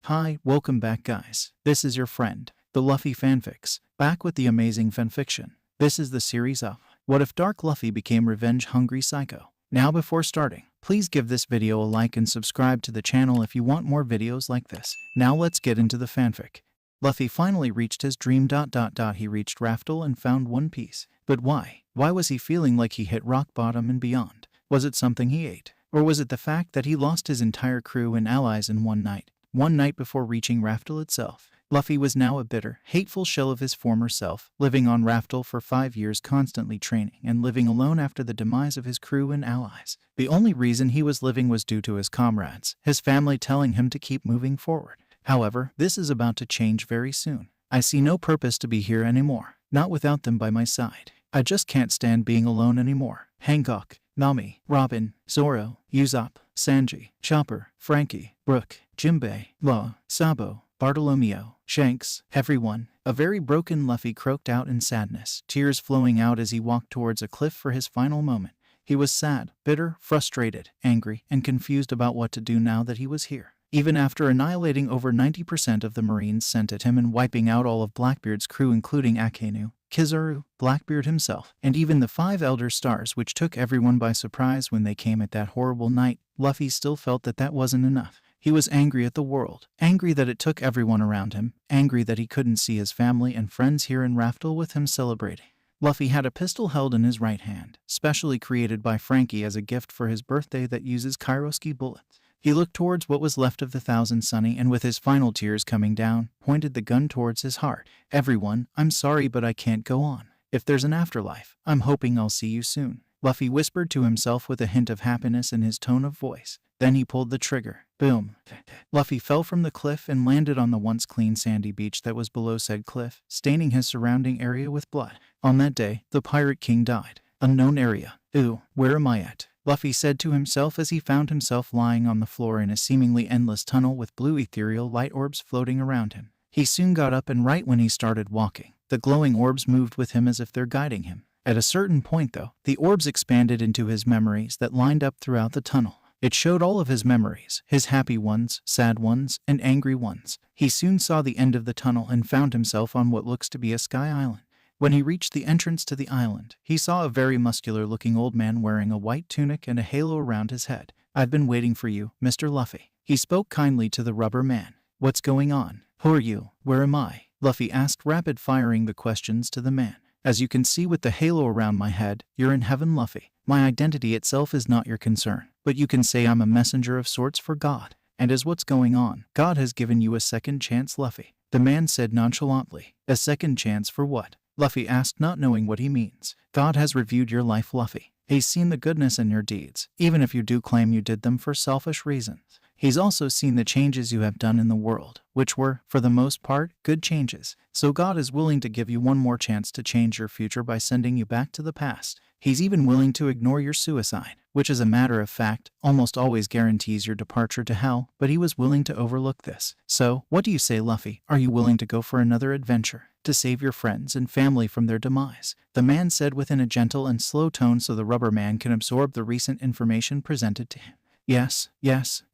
Hi, welcome back guys. This is your friend, the Luffy fanfics, back with the amazing fanfiction. This is the series of What If Dark Luffy Became Revenge-Hungry Psycho. Now before starting, please give this video a like and subscribe to the channel if you want more videos like this. Now let's get into the fanfic. Luffy finally reached his dream. He reached Raftel and found One Piece. But why? Why was he feeling like he hit rock bottom and beyond? Was it something he ate? Or was it the fact that he lost his entire crew and allies in one night? One night before reaching Raftel itself, Luffy was now a bitter, hateful shell of his former self, living on Raftel for 5 years, constantly training and living alone after the demise of his crew and allies. The only reason he was living was due to his comrades, his family telling him to keep moving forward. However, this is about to change very soon. I see no purpose to be here anymore, not without them by my side. I just can't stand being alone anymore. Hancock, Nami, Robin, Zoro, Ussop, Sanji, Chopper, Frankie, Brook, Jinbei, Law, Sabo, Bartolomeo, Shanks, everyone. A very broken Luffy croaked out in sadness, tears flowing out as he walked towards a cliff for his final moment. He was sad, bitter, frustrated, angry, and confused about what to do now that he was here. Even after annihilating over 90% of the Marines sent at him and wiping out all of Blackbeard's crew including Akainu, Kizaru, Blackbeard himself, and even the 5 Elder Stars which took everyone by surprise when they came at that horrible night, Luffy still felt that that wasn't enough. He was angry at the world, angry that it took everyone around him, angry that he couldn't see his family and friends here in Raftel with him celebrating. Luffy had a pistol held in his right hand, specially created by Frankie as a gift for his birthday that uses Kairoski bullets. He looked towards what was left of the Thousand Sunny and with his final tears coming down, pointed the gun towards his heart. Everyone, I'm sorry but I can't go on. If there's an afterlife, I'm hoping I'll see you soon. Luffy whispered to himself with a hint of happiness in his tone of voice. Then he pulled the trigger. Boom. Luffy fell from the cliff and landed on the once clean sandy beach that was below said cliff, staining his surrounding area with blood. On that day, the Pirate King died. Unknown area. Ooh, where am I at? Luffy said to himself as he found himself lying on the floor in a seemingly endless tunnel with blue ethereal light orbs floating around him. He soon got up and right when he started walking, the glowing orbs moved with him as if they're guiding him. At a certain point though, the orbs expanded into his memories that lined up throughout the tunnel. It showed all of his memories, his happy ones, sad ones, and angry ones. He soon saw the end of the tunnel and found himself on what looks to be a sky island. When he reached the entrance to the island, he saw a very muscular-looking old man wearing a white tunic and a halo around his head. I've been waiting for you, Mr. Luffy. He spoke kindly to the rubber man. What's going on? Who are you? Where am I? Luffy asked, rapid-firing the questions to the man. As you can see with the halo around my head, you're in heaven, Luffy. My identity itself is not your concern, but you can say I'm a messenger of sorts for God. And as what's going on, God has given you a second chance, Luffy. The man said nonchalantly. A second chance for what? Luffy asked, not knowing what he means. God has reviewed your life, Luffy. He's seen the goodness in your deeds, even if you do claim you did them for selfish reasons. He's also seen the changes you have done in the world, which were, for the most part, good changes. So God is willing to give you one more chance to change your future by sending you back to the past. He's even willing to ignore your suicide, which as a matter of fact, almost always guarantees your departure to hell, but he was willing to overlook this. So, what do you say, Luffy? Are you willing to go for another adventure, to save your friends and family from their demise? The man said within a gentle and slow tone so the rubber man can absorb the recent information presented to him. Yes,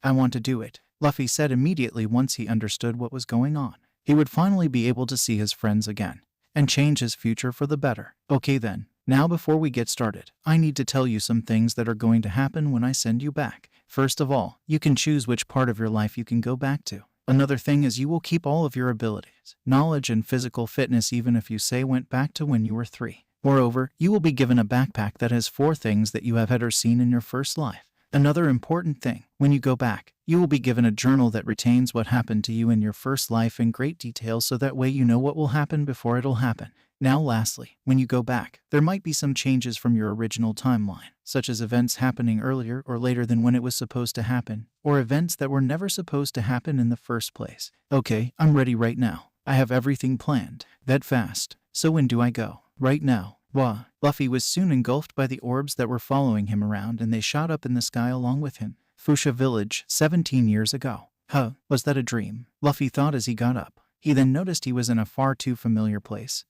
I want to do it, Luffy said immediately once he understood what was going on. He would finally be able to see his friends again, and change his future for the better. Okay then. Now before we get started, I need to tell you some things that are going to happen when I send you back. First of all, you can choose which part of your life you can go back to. Another thing is you will keep all of your abilities, knowledge and physical fitness even if you say went back to when you were 3. Moreover, you will be given a backpack that has 4 things that you have had or seen in your first life. Another important thing, when you go back, you will be given a journal that retains what happened to you in your first life in great detail so that way you know what will happen before it'll happen. Now lastly, when you go back, there might be some changes from your original timeline, such as events happening earlier or later than when it was supposed to happen, or events that were never supposed to happen in the first place. Okay, I'm ready right now. I have everything planned. That fast. So when do I go? Right now. Wah. Luffy was soon engulfed by the orbs that were following him around and they shot up in the sky along with him. Fuchsia Village, 17 years ago. Huh, was that a dream? Luffy thought as he got up. He then noticed he was in a far too familiar place.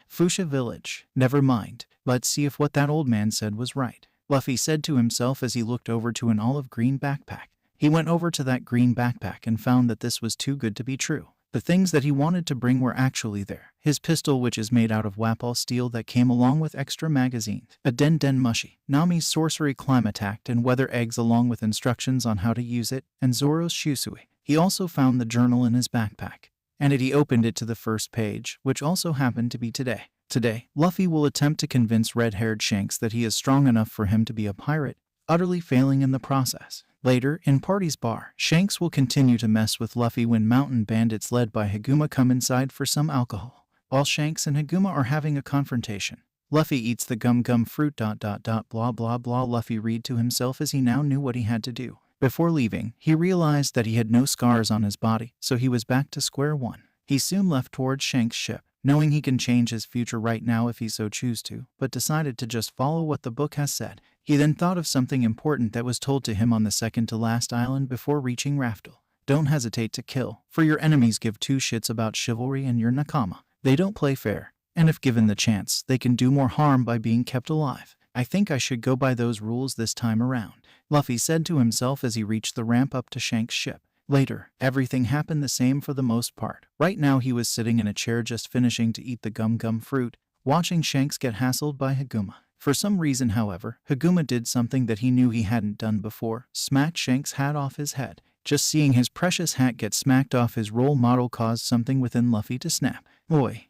Fuchsia Village. Never mind. Let's see if what that old man said was right, Luffy said to himself as he looked over to an olive green backpack. He went over to that green backpack and found that this was too good to be true. The things that he wanted to bring were actually there. His pistol, which is made out of Wapol steel that came along with extra magazines, a Den Mushi, Nami's sorcery climate act and weather eggs along with instructions on how to use it, and Zoro's Shusui. He also found the journal in his backpack, and he opened it to the first page, which also happened to be today. Today, Luffy will attempt to convince red-haired Shanks that he is strong enough for him to be a pirate, utterly failing in the process. Later, in Party's bar, Shanks will continue to mess with Luffy when mountain bandits led by Haguma come inside for some alcohol. While Shanks and Haguma are having a confrontation, Luffy eats the gum fruit ... blah blah blah. Luffy read to himself as he now knew what he had to do. Before leaving, he realized that he had no scars on his body, so he was back to square one. He soon left towards Shanks' ship, knowing he can change his future right now if he so choose to, but decided to just follow what the book has said. He then thought of something important that was told to him on the second-to-last island before reaching Raftel. Don't hesitate to kill, for your enemies give two shits about chivalry and your nakama. They don't play fair, and if given the chance, they can do more harm by being kept alive. I think I should go by those rules this time around, Luffy said to himself as he reached the ramp up to Shanks' ship. Later, everything happened the same for the most part. Right now he was sitting in a chair just finishing to eat the gum fruit, watching Shanks get hassled by Haguma. For some reason, however, Haguma did something that he knew he hadn't done before, smacked Shanks' hat off his head. Just seeing his precious hat get smacked off his role model caused something within Luffy to snap. Oi,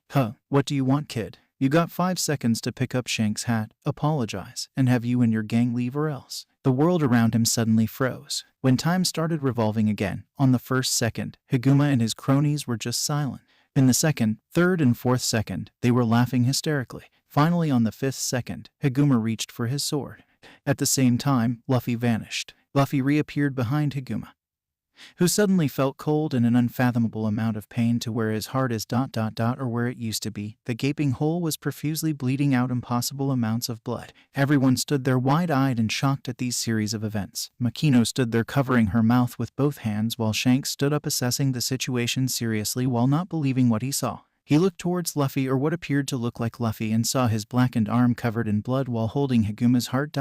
what do you want, kid? You got 5 seconds to pick up Shanks' hat, apologize, and have you and your gang leave or else. The world around him suddenly froze. When time started revolving again, on the first second, Haguma and his cronies were just silent. In the second, third, and fourth second, they were laughing hysterically. Finally, on the 5th second, Haguma reached for his sword. At the same time, Luffy vanished. Luffy reappeared behind Haguma, who suddenly felt cold and an unfathomable amount of pain to where his heart is ... or where it used to be. The gaping hole was profusely bleeding out impossible amounts of blood. Everyone stood there wide-eyed and shocked at these series of events. Makino stood there covering her mouth with both hands while Shanks stood up assessing the situation seriously while not believing what he saw. He looked towards Luffy, or what appeared to look like Luffy, and saw his blackened arm covered in blood while holding Haguma's heart ...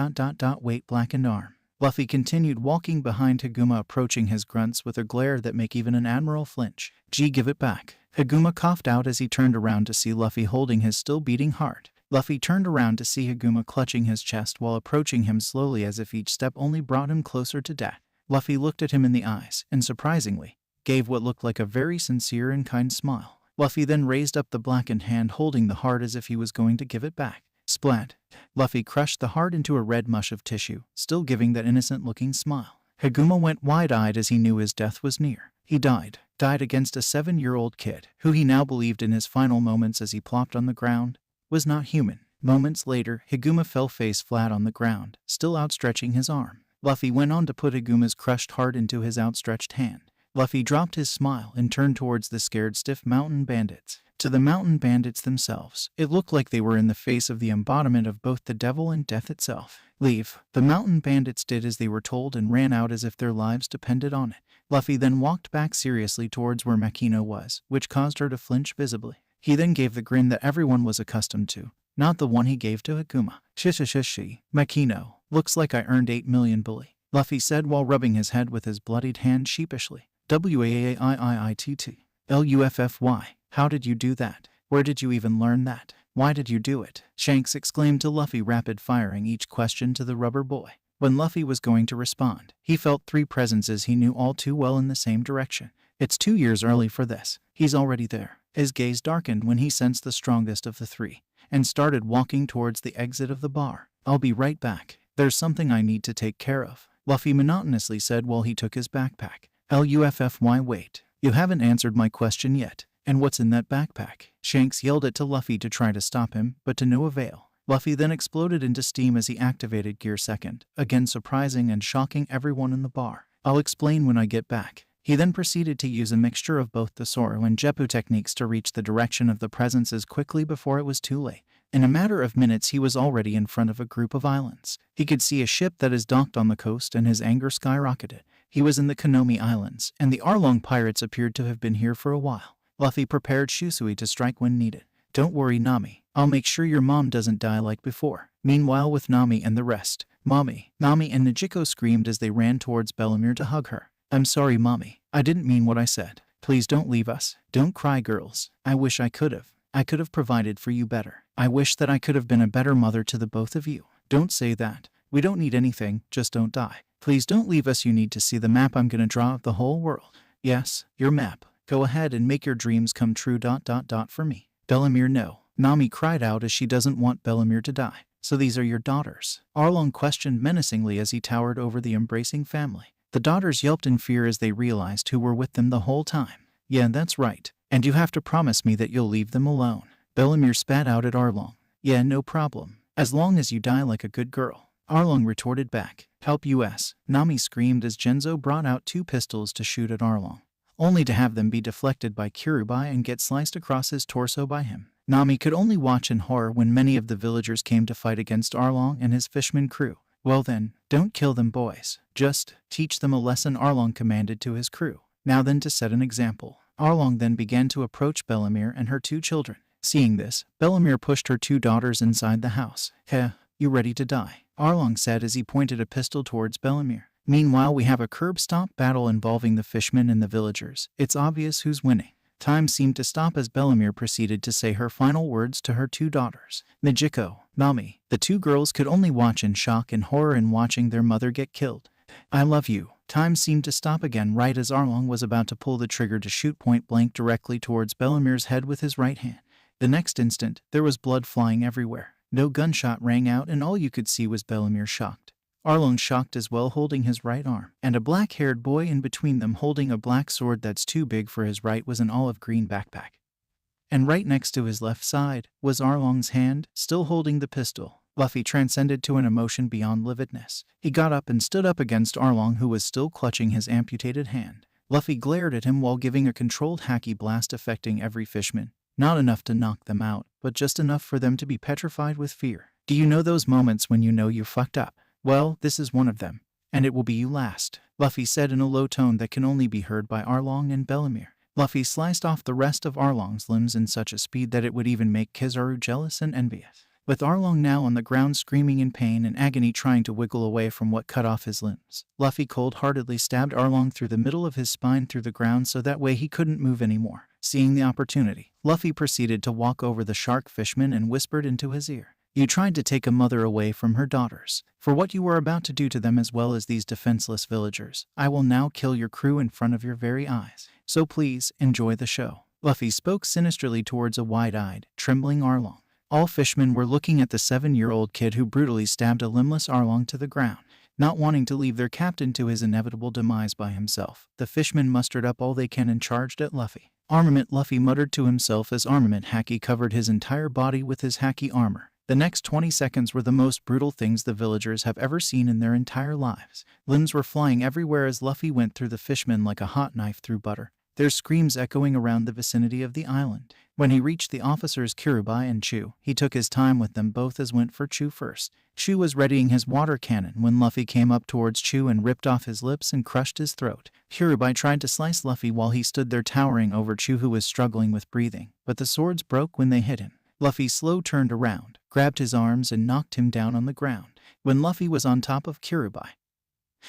Wait, blackened arm. Luffy continued walking behind Haguma, approaching his grunts with a glare that make even an admiral flinch. Gee, give it back. Haguma coughed out as he turned around to see Luffy holding his still beating heart. Luffy turned around to see Haguma clutching his chest while approaching him slowly as if each step only brought him closer to death. Luffy looked at him in the eyes and, surprisingly, gave what looked like a very sincere and kind smile. Luffy then raised up the blackened hand holding the heart as if he was going to give it back. Splat. Luffy crushed the heart into a red mush of tissue, still giving that innocent-looking smile. Haguma went wide-eyed as he knew his death was near. He died against a 7-year-old kid, who he now believed in his final moments as he plopped on the ground, was not human. Moments later, Haguma fell face flat on the ground, still outstretching his arm. Luffy went on to put Haguma's crushed heart into his outstretched hand. Luffy dropped his smile and turned towards the scared stiff mountain bandits. To the mountain bandits themselves, it looked like they were in the face of the embodiment of both the devil and death itself. Leave. The mountain bandits did as they were told and ran out as if their lives depended on it. Luffy then walked back seriously towards where Makino was, which caused her to flinch visibly. He then gave the grin that everyone was accustomed to, not the one he gave to Haguma. Shishishishi, Makino, looks like I earned 8 million bully, Luffy said while rubbing his head with his bloodied hand sheepishly. Waiiitt. Luffy, how did you do that? Where did you even learn that? Why did you do it? Shanks exclaimed to Luffy, rapid-firing each question to the rubber boy. When Luffy was going to respond, he felt 3 presences he knew all too well in the same direction. It's 2 years early for this. He's already there. His gaze darkened when he sensed the strongest of the 3, and started walking towards the exit of the bar. I'll be right back. There's something I need to take care of, Luffy monotonously said while he took his backpack. Luffy, wait. You haven't answered my question yet. And what's in that backpack? Shanks yelled it to Luffy to try to stop him, but to no avail. Luffy then exploded into steam as he activated Gear Second, again surprising and shocking everyone in the bar. I'll explain when I get back. He then proceeded to use a mixture of both the Zoro and Jeppu techniques to reach the direction of the presences quickly before it was too late. In a matter of minutes he was already in front of a group of islands. He could see a ship that is docked on the coast and his anger skyrocketed. He was in the Konomi Islands, and the Arlong pirates appeared to have been here for a while. Luffy prepared Shusui to strike when needed. Don't worry, Nami. I'll make sure your mom doesn't die like before. Meanwhile, with Nami and the rest, Mommy! Nami and Nijiko screamed as they ran towards Bellemere to hug her. I'm sorry, Mommy. I didn't mean what I said. Please don't leave us. Don't cry, girls. I wish I could have. I could have provided for you better. I wish that I could have been a better mother to the both of you. Don't say that. We don't need anything, just don't die. Please don't leave us. You need to see the map I'm gonna draw of the whole world. Yes, your map. Go ahead and make your dreams come true ... for me. Bellemere, no. Nami cried out as she doesn't want Bellemere to die. So these are your daughters? Arlong questioned menacingly as he towered over the embracing family. The daughters yelped in fear as they realized who were with them the whole time. Yeah, that's right. And you have to promise me that you'll leave them alone. Bellemere spat out at Arlong. Yeah, no problem. As long as you die like a good girl. Arlong retorted back. Help us. Nami screamed as Genzo brought out 2 pistols to shoot at Arlong, only to have them be deflected by Kirubai and get sliced across his torso by him. Nami could only watch in horror when many of the villagers came to fight against Arlong and his fishman crew. Well then, don't kill them, boys. Just teach them a lesson, Arlong commanded to his crew. Now then, to set an example. Arlong then began to approach Bellemere and her 2 children. Seeing this, Bellemere pushed her 2 daughters inside the house. Heh, you ready to die? Arlong said as he pointed a pistol towards Bellemere. Meanwhile, we have a curb-stop battle involving the fishmen and the villagers. It's obvious who's winning. Time seemed to stop as Bellemere proceeded to say her final words to her 2 daughters. Nijiko, Nami. The 2 girls could only watch in shock and horror in watching their mother get killed. I love you. Time seemed to stop again right as Arlong was about to pull the trigger to shoot point blank directly towards Bellemere's head with his right hand. The next instant, there was blood flying everywhere. No gunshot rang out and all you could see was Bellemere shocked. Arlong shocked as well, holding his right arm, and a black-haired boy in between them holding a black sword that's too big for his right was an olive-green backpack. And right next to his left side was Arlong's hand, still holding the pistol. Luffy transcended to an emotion beyond lividness. He got up and stood up against Arlong, who was still clutching his amputated hand. Luffy glared at him while giving a controlled hacky blast affecting every fishman. Not enough to knock them out, but just enough for them to be petrified with fear. Do you know those moments when you know you fucked up? Well, this is one of them. And it will be you last, Luffy said in a low tone that can only be heard by Arlong and Bellemere. Luffy sliced off the rest of Arlong's limbs in such a speed that it would even make Kizaru jealous and envious. With Arlong now on the ground screaming in pain and agony trying to wiggle away from what cut off his limbs, Luffy cold-heartedly stabbed Arlong through the middle of his spine through the ground so that way he couldn't move anymore. Seeing the opportunity, Luffy proceeded to walk over the shark fishman and whispered into his ear. You tried to take a mother away from her daughters. For what you were about to do to them as well as these defenseless villagers, I will now kill your crew in front of your very eyes. So please, enjoy the show. Luffy spoke sinisterly towards a wide-eyed, trembling Arlong. All fishmen were looking at the 7-year-old kid who brutally stabbed a limbless Arlong to the ground. Not wanting to leave their captain to his inevitable demise by himself, the fishmen mustered up all they can and charged at Luffy. Armament, Luffy muttered to himself as armament haki covered his entire body with his haki armor. The next 20 seconds were the most brutal things the villagers have ever seen in their entire lives. Limbs were flying everywhere as Luffy went through the fishmen like a hot knife through butter, their screams echoing around the vicinity of the island. When he reached the officers Kirubai and Chu, he took his time with them both as went for Chu first. Chu was readying his water cannon when Luffy came up towards Chu and ripped off his lips and crushed his throat. Kirubai tried to slice Luffy while he stood there towering over Chu, who was struggling with breathing, but the swords broke when they hit him. Luffy slow turned around, grabbed his arms and knocked him down on the ground. When Luffy was on top of Kirubai,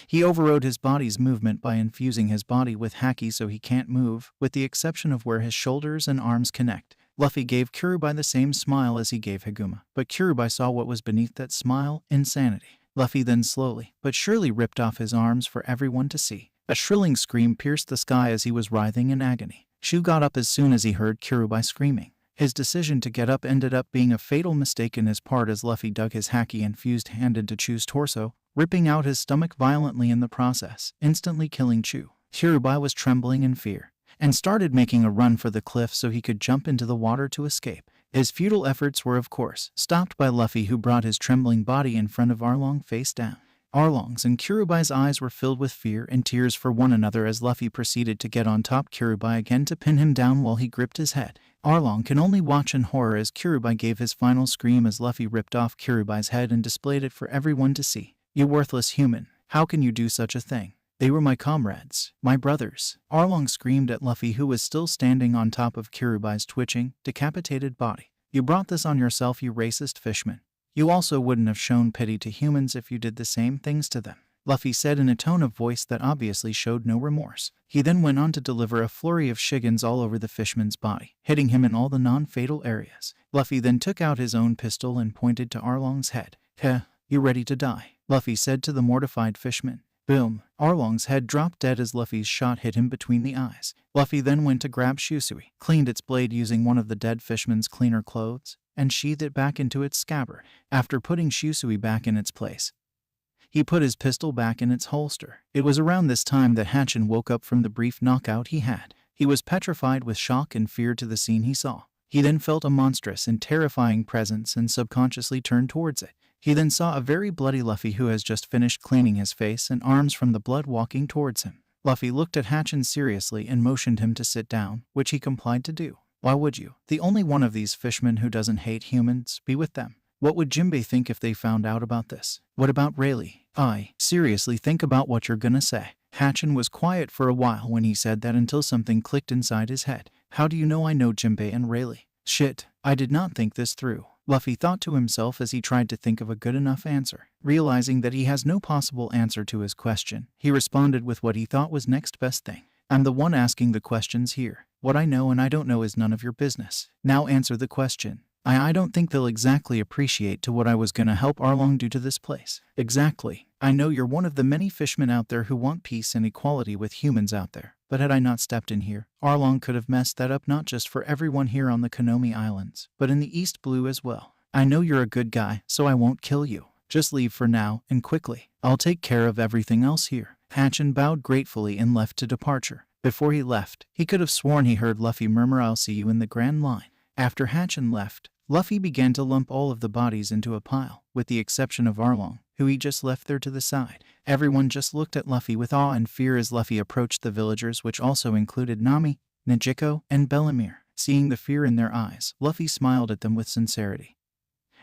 he overrode his body's movement by infusing his body with haki so he can't move, with the exception of where his shoulders and arms connect. Luffy gave Kirubai the same smile as he gave Higuma, but Kirubai saw what was beneath that smile: insanity. Luffy then slowly but surely ripped off his arms for everyone to see. A shrilling scream pierced the sky as he was writhing in agony. Shu got up as soon as he heard Kirubai screaming. His decision to get up ended up being a fatal mistake in his part as Luffy dug his haki-infused hand into Chu's torso, ripping out his stomach violently in the process, instantly killing Chu. Kirubai was trembling in fear, and started making a run for the cliff so he could jump into the water to escape. His futile efforts were, of course, stopped by Luffy, who brought his trembling body in front of Arlong face down. Arlong's and Kirubai's eyes were filled with fear and tears for one another as Luffy proceeded to get on top Kirubai again to pin him down while he gripped his head. Arlong can only watch in horror as Kirubai gave his final scream as Luffy ripped off Kirubai's head and displayed it for everyone to see. You worthless human, how can you do such a thing? They were my comrades, my brothers. Arlong screamed at Luffy, who was still standing on top of Kirubai's twitching, decapitated body. You brought this on yourself, you racist fishman. You also wouldn't have shown pity to humans if you did the same things to them, Luffy said in a tone of voice that obviously showed no remorse. He then went on to deliver a flurry of shiggins all over the fishman's body, hitting him in all the non-fatal areas. Luffy then took out his own pistol and pointed to Arlong's head. Heh, you ready to die? Luffy said to the mortified fishman. Boom! Arlong's head dropped dead as Luffy's shot hit him between the eyes. Luffy then went to grab Shisui, cleaned its blade using one of the dead fishman's cleaner clothes, and sheathed it back into its scabbard. After putting Shisui back in its place, he put his pistol back in its holster. It was around this time that Hatchin woke up from the brief knockout he had. He was petrified with shock and fear to the scene he saw. He then felt a monstrous and terrifying presence and subconsciously turned towards it. He then saw a very bloody Luffy who has just finished cleaning his face and arms from the blood walking towards him. Luffy looked at Hatchin seriously and motioned him to sit down, which he complied to do. Why would you, the only one of these fishmen who doesn't hate humans, be with them? What would Jinbei think if they found out about this? What about Rayleigh? Seriously think about what you're gonna say. Hatchin was quiet for a while when he said that until something clicked inside his head. How do you know I know Jinbei and Rayleigh? Shit, I did not think this through, Luffy thought to himself as he tried to think of a good enough answer. Realizing that he has no possible answer to his question, he responded with what he thought was next best thing. I'm the one asking the questions here. What I know and I don't know is none of your business. Now answer the question. I don't think they'll exactly appreciate to what I was gonna help Arlong do to this place. Exactly. I know you're one of the many fishmen out there who want peace and equality with humans out there. But had I not stepped in here, Arlong could have messed that up not just for everyone here on the Konomi Islands, but in the East Blue as well. I know you're a good guy, so I won't kill you. Just leave for now, and quickly. I'll take care of everything else here. Hatchin bowed gratefully and left to departure. Before he left, he could have sworn he heard Luffy murmur, I'll see you in the Grand Line. After Hatchin left, Luffy began to lump all of the bodies into a pile, with the exception of Arlong, who he just left there to the side. Everyone just looked at Luffy with awe and fear as Luffy approached the villagers, which also included Nami, Nejiko, and Bellemere. Seeing the fear in their eyes, Luffy smiled at them with sincerity,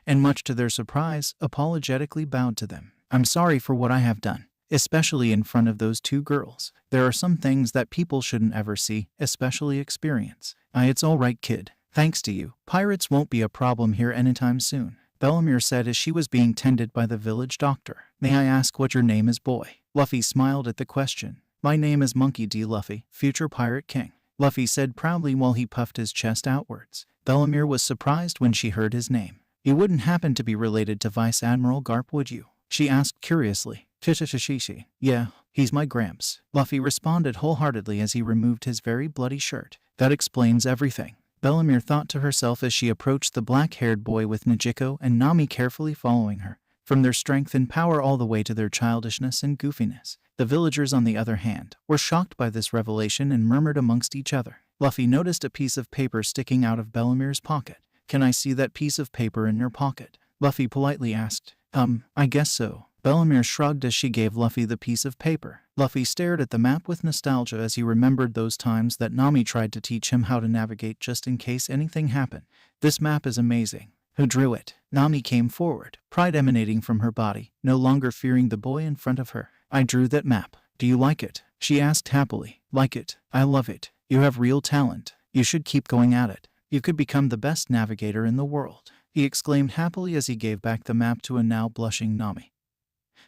and much to their surprise, apologetically bowed to them. I'm sorry for what I have done, especially in front of those two girls. There are some things that people shouldn't ever see, especially experience. It's all right, kid. Thanks to you, pirates won't be a problem here anytime soon, Bellemere said as she was being tended by the village doctor. May I ask what your name is, boy? Luffy smiled at the question. My name is Monkey D. Luffy, future pirate king, Luffy said proudly while he puffed his chest outwards. Bellemere was surprised when she heard his name. You wouldn't happen to be related to Vice Admiral Garp, would you? She asked curiously. Chishishishi. Yeah, he's my Gramps, Luffy responded wholeheartedly as he removed his very bloody shirt. That explains everything, Bellemere thought to herself as she approached the black-haired boy with Nejiko and Nami carefully following her. From their strength and power all the way to their childishness and goofiness. The villagers, on the other hand, were shocked by this revelation and murmured amongst each other. Luffy noticed a piece of paper sticking out of Bellemere's pocket. Can I see that piece of paper in your pocket? Luffy politely asked. I guess so. Bellemere shrugged as she gave Luffy the piece of paper. Luffy stared at the map with nostalgia as he remembered those times that Nami tried to teach him how to navigate just in case anything happened. This map is amazing. Who drew it? Nami came forward, pride emanating from her body, no longer fearing the boy in front of her. I drew that map. Do you like it? She asked happily. Like it? I love it. You have real talent. You should keep going at it. You could become the best navigator in the world, he exclaimed happily as he gave back the map to a now blushing Nami,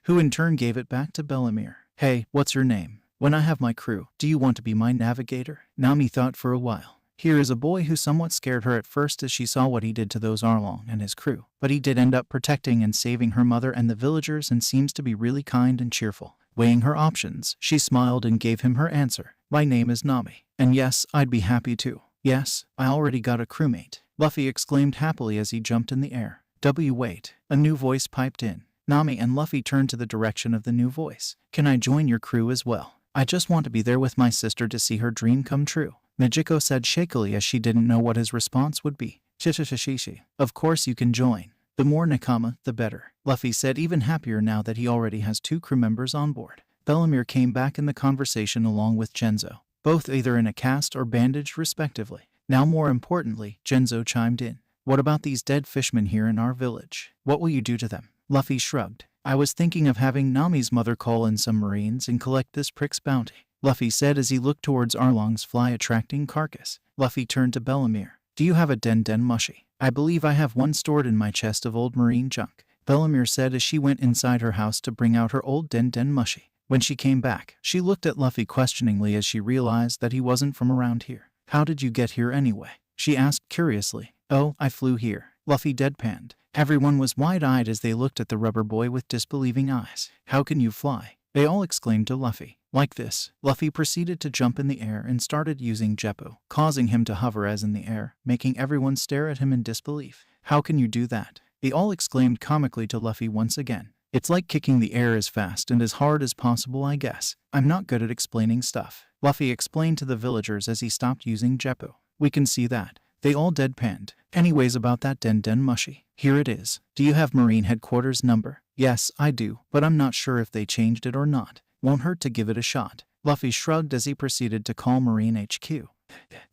who in turn gave it back to Bellemere. Hey, what's your name? When I have my crew, do you want to be my navigator? Nami thought for a while. Here is a boy who somewhat scared her at first as she saw what he did to those Arlong and his crew, but he did end up protecting and saving her mother and the villagers and seems to be really kind and cheerful. Weighing her options, she smiled and gave him her answer. My name is Nami, and yes, I'd be happy to. Yes, I already got a crewmate, Luffy exclaimed happily as he jumped in the air. Wait, a new voice piped in. Nami and Luffy turned to the direction of the new voice. Can I join your crew as well? I just want to be there with my sister to see her dream come true, Nejiko said shakily as she didn't know what his response would be. Chishishishi. Of course you can join. The more nakama, the better, Luffy said, even happier now that he already has 2 crew members on board. Bellemere came back in the conversation along with Genzo, both either in a cast or bandaged respectively. Now more importantly, Genzo chimed in. What about these dead fishmen here in our village? What will you do to them? Luffy shrugged. I was thinking of having Nami's mother call in some marines and collect this prick's bounty, Luffy said as he looked towards Arlong's fly-attracting carcass. Luffy turned to Bellemere. Do you have a den mushy? I believe I have one stored in my chest of old marine junk. Bellemere said as she went inside her house to bring out her old Den Den mushi. When she came back, she looked at Luffy questioningly as she realized that he wasn't from around here. How did you get here anyway? She asked curiously. Oh, I flew here. Luffy deadpanned. Everyone was wide-eyed as they looked at the rubber boy with disbelieving eyes. How can you fly? They all exclaimed to Luffy. Like this, Luffy proceeded to jump in the air and started using Jeppo, causing him to hover as in the air, making everyone stare at him in disbelief. How can you do that? They all exclaimed comically to Luffy once again. It's like kicking the air as fast and as hard as possible, I guess. I'm not good at explaining stuff. Luffy explained to the villagers as he stopped using Jeppo. We can see that. They all deadpanned. Anyways, about that Den Den mushi. Here it is. Do you have Marine Headquarters number? Yes, I do, but I'm not sure if they changed it or not. Won't hurt to give it a shot. Luffy shrugged as he proceeded to call Marine HQ.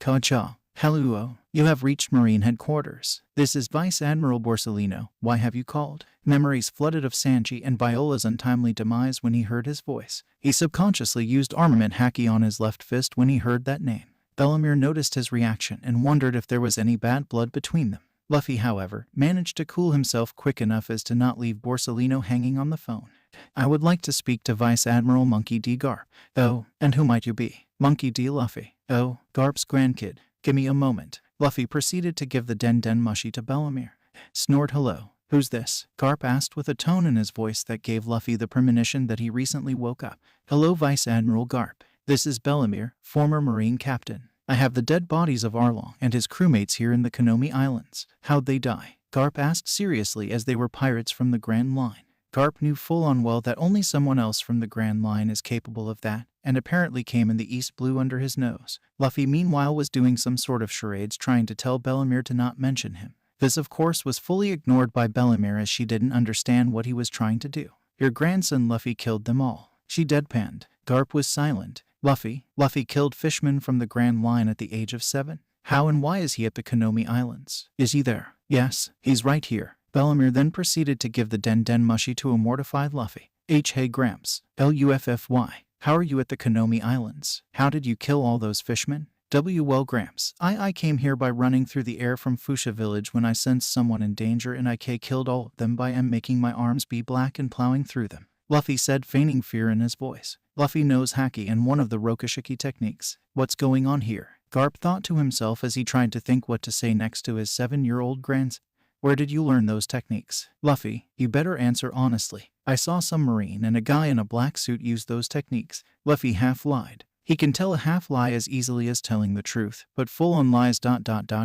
Kacha. Hello, you have reached Marine Headquarters. This is Vice Admiral Borsellino. Why have you called? Memories flooded of Sanji and Viola's untimely demise when he heard his voice. He subconsciously used armament haki on his left fist when he heard that name. Bellemere noticed his reaction and wondered if there was any bad blood between them. Luffy, however, managed to cool himself quick enough as to not leave Borsellino hanging on the phone. I would like to speak to Vice Admiral Monkey D. Garp. Oh, and who might you be? Monkey D. Luffy. Oh, Garp's grandkid. Give me a moment. Luffy proceeded to give the Den Den mushi to Bellemere. Snort hello. Who's this? Garp asked with a tone in his voice that gave Luffy the premonition that he recently woke up. Hello, Vice Admiral Garp. This is Bellemere, former Marine captain. I have the dead bodies of Arlong and his crewmates here in the Konomi Islands. How'd they die? Garp asked seriously as they were pirates from the Grand Line. Garp knew full on well that only someone else from the Grand Line is capable of that, and apparently came in the East Blue under his nose. Luffy meanwhile was doing some sort of charades trying to tell Bellemere to not mention him. This of course was fully ignored by Bellemere as she didn't understand what he was trying to do. Your grandson Luffy killed them all. She deadpanned. Garp was silent. Luffy killed fishmen from the Grand Line at the age of 7. How and why is he at the Konomi Islands? Is he there? Yes, he's right here. Bellemere then proceeded to give the Den Den mushi to a mortified Luffy. Hey Gramps. Luffy. How are you at the Konomi Islands? How did you kill all those fishmen? Well Gramps, I came here by running through the air from Fuchsia Village when I sensed someone in danger and I killed all of them by making my arms be black and plowing through them. Luffy said, feigning fear in his voice. Luffy knows haki and one of the Rokushiki techniques. What's going on here? Garp thought to himself as he tried to think what to say next to his 7-year-old grandson. Where did you learn those techniques? Luffy, you better answer honestly. I saw some Marine and a guy in a black suit use those techniques. Luffy half lied. He can tell a half lie as easily as telling the truth, but full on lies ...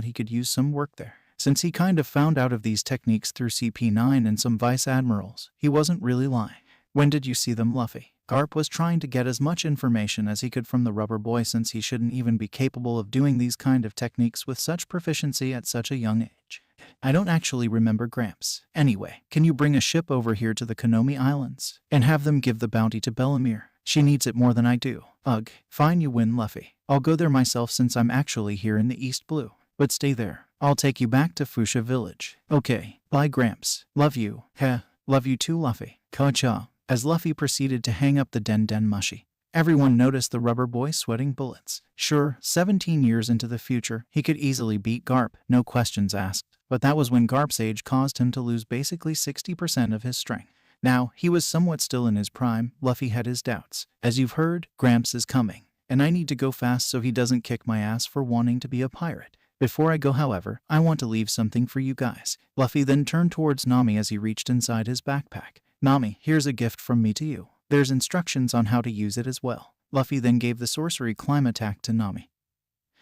He could use some work there. Since he kind of found out of these techniques through CP9 and some vice admirals, he wasn't really lying. When did you see them, Luffy? Garp was trying to get as much information as he could from the rubber boy since he shouldn't even be capable of doing these kind of techniques with such proficiency at such a young age. I don't actually remember Gramps. Anyway, can you bring a ship over here to the Konomi Islands and have them give the bounty to Bellemere? She needs it more than I do. Ugh, fine, you win, Luffy. I'll go there myself since I'm actually here in the East Blue. But stay there. I'll take you back to Fuchsia Village. Okay, bye Gramps. Love you. Heh, love you too, Luffy. Kacha. As Luffy proceeded to hang up the Den Den mushi, everyone noticed the rubber boy sweating bullets. Sure, 17 years into the future, he could easily beat Garp, no questions asked. But that was when Garp's age caused him to lose basically 60% of his strength. Now, he was somewhat still in his prime. Luffy had his doubts. As you've heard, Gramps is coming, and I need to go fast so he doesn't kick my ass for wanting to be a pirate. Before I go, however, I want to leave something for you guys. Luffy then turned towards Nami as he reached inside his backpack. Nami, here's a gift from me to you. There's instructions on how to use it as well. Luffy then gave the sorcery climb attack to Nami,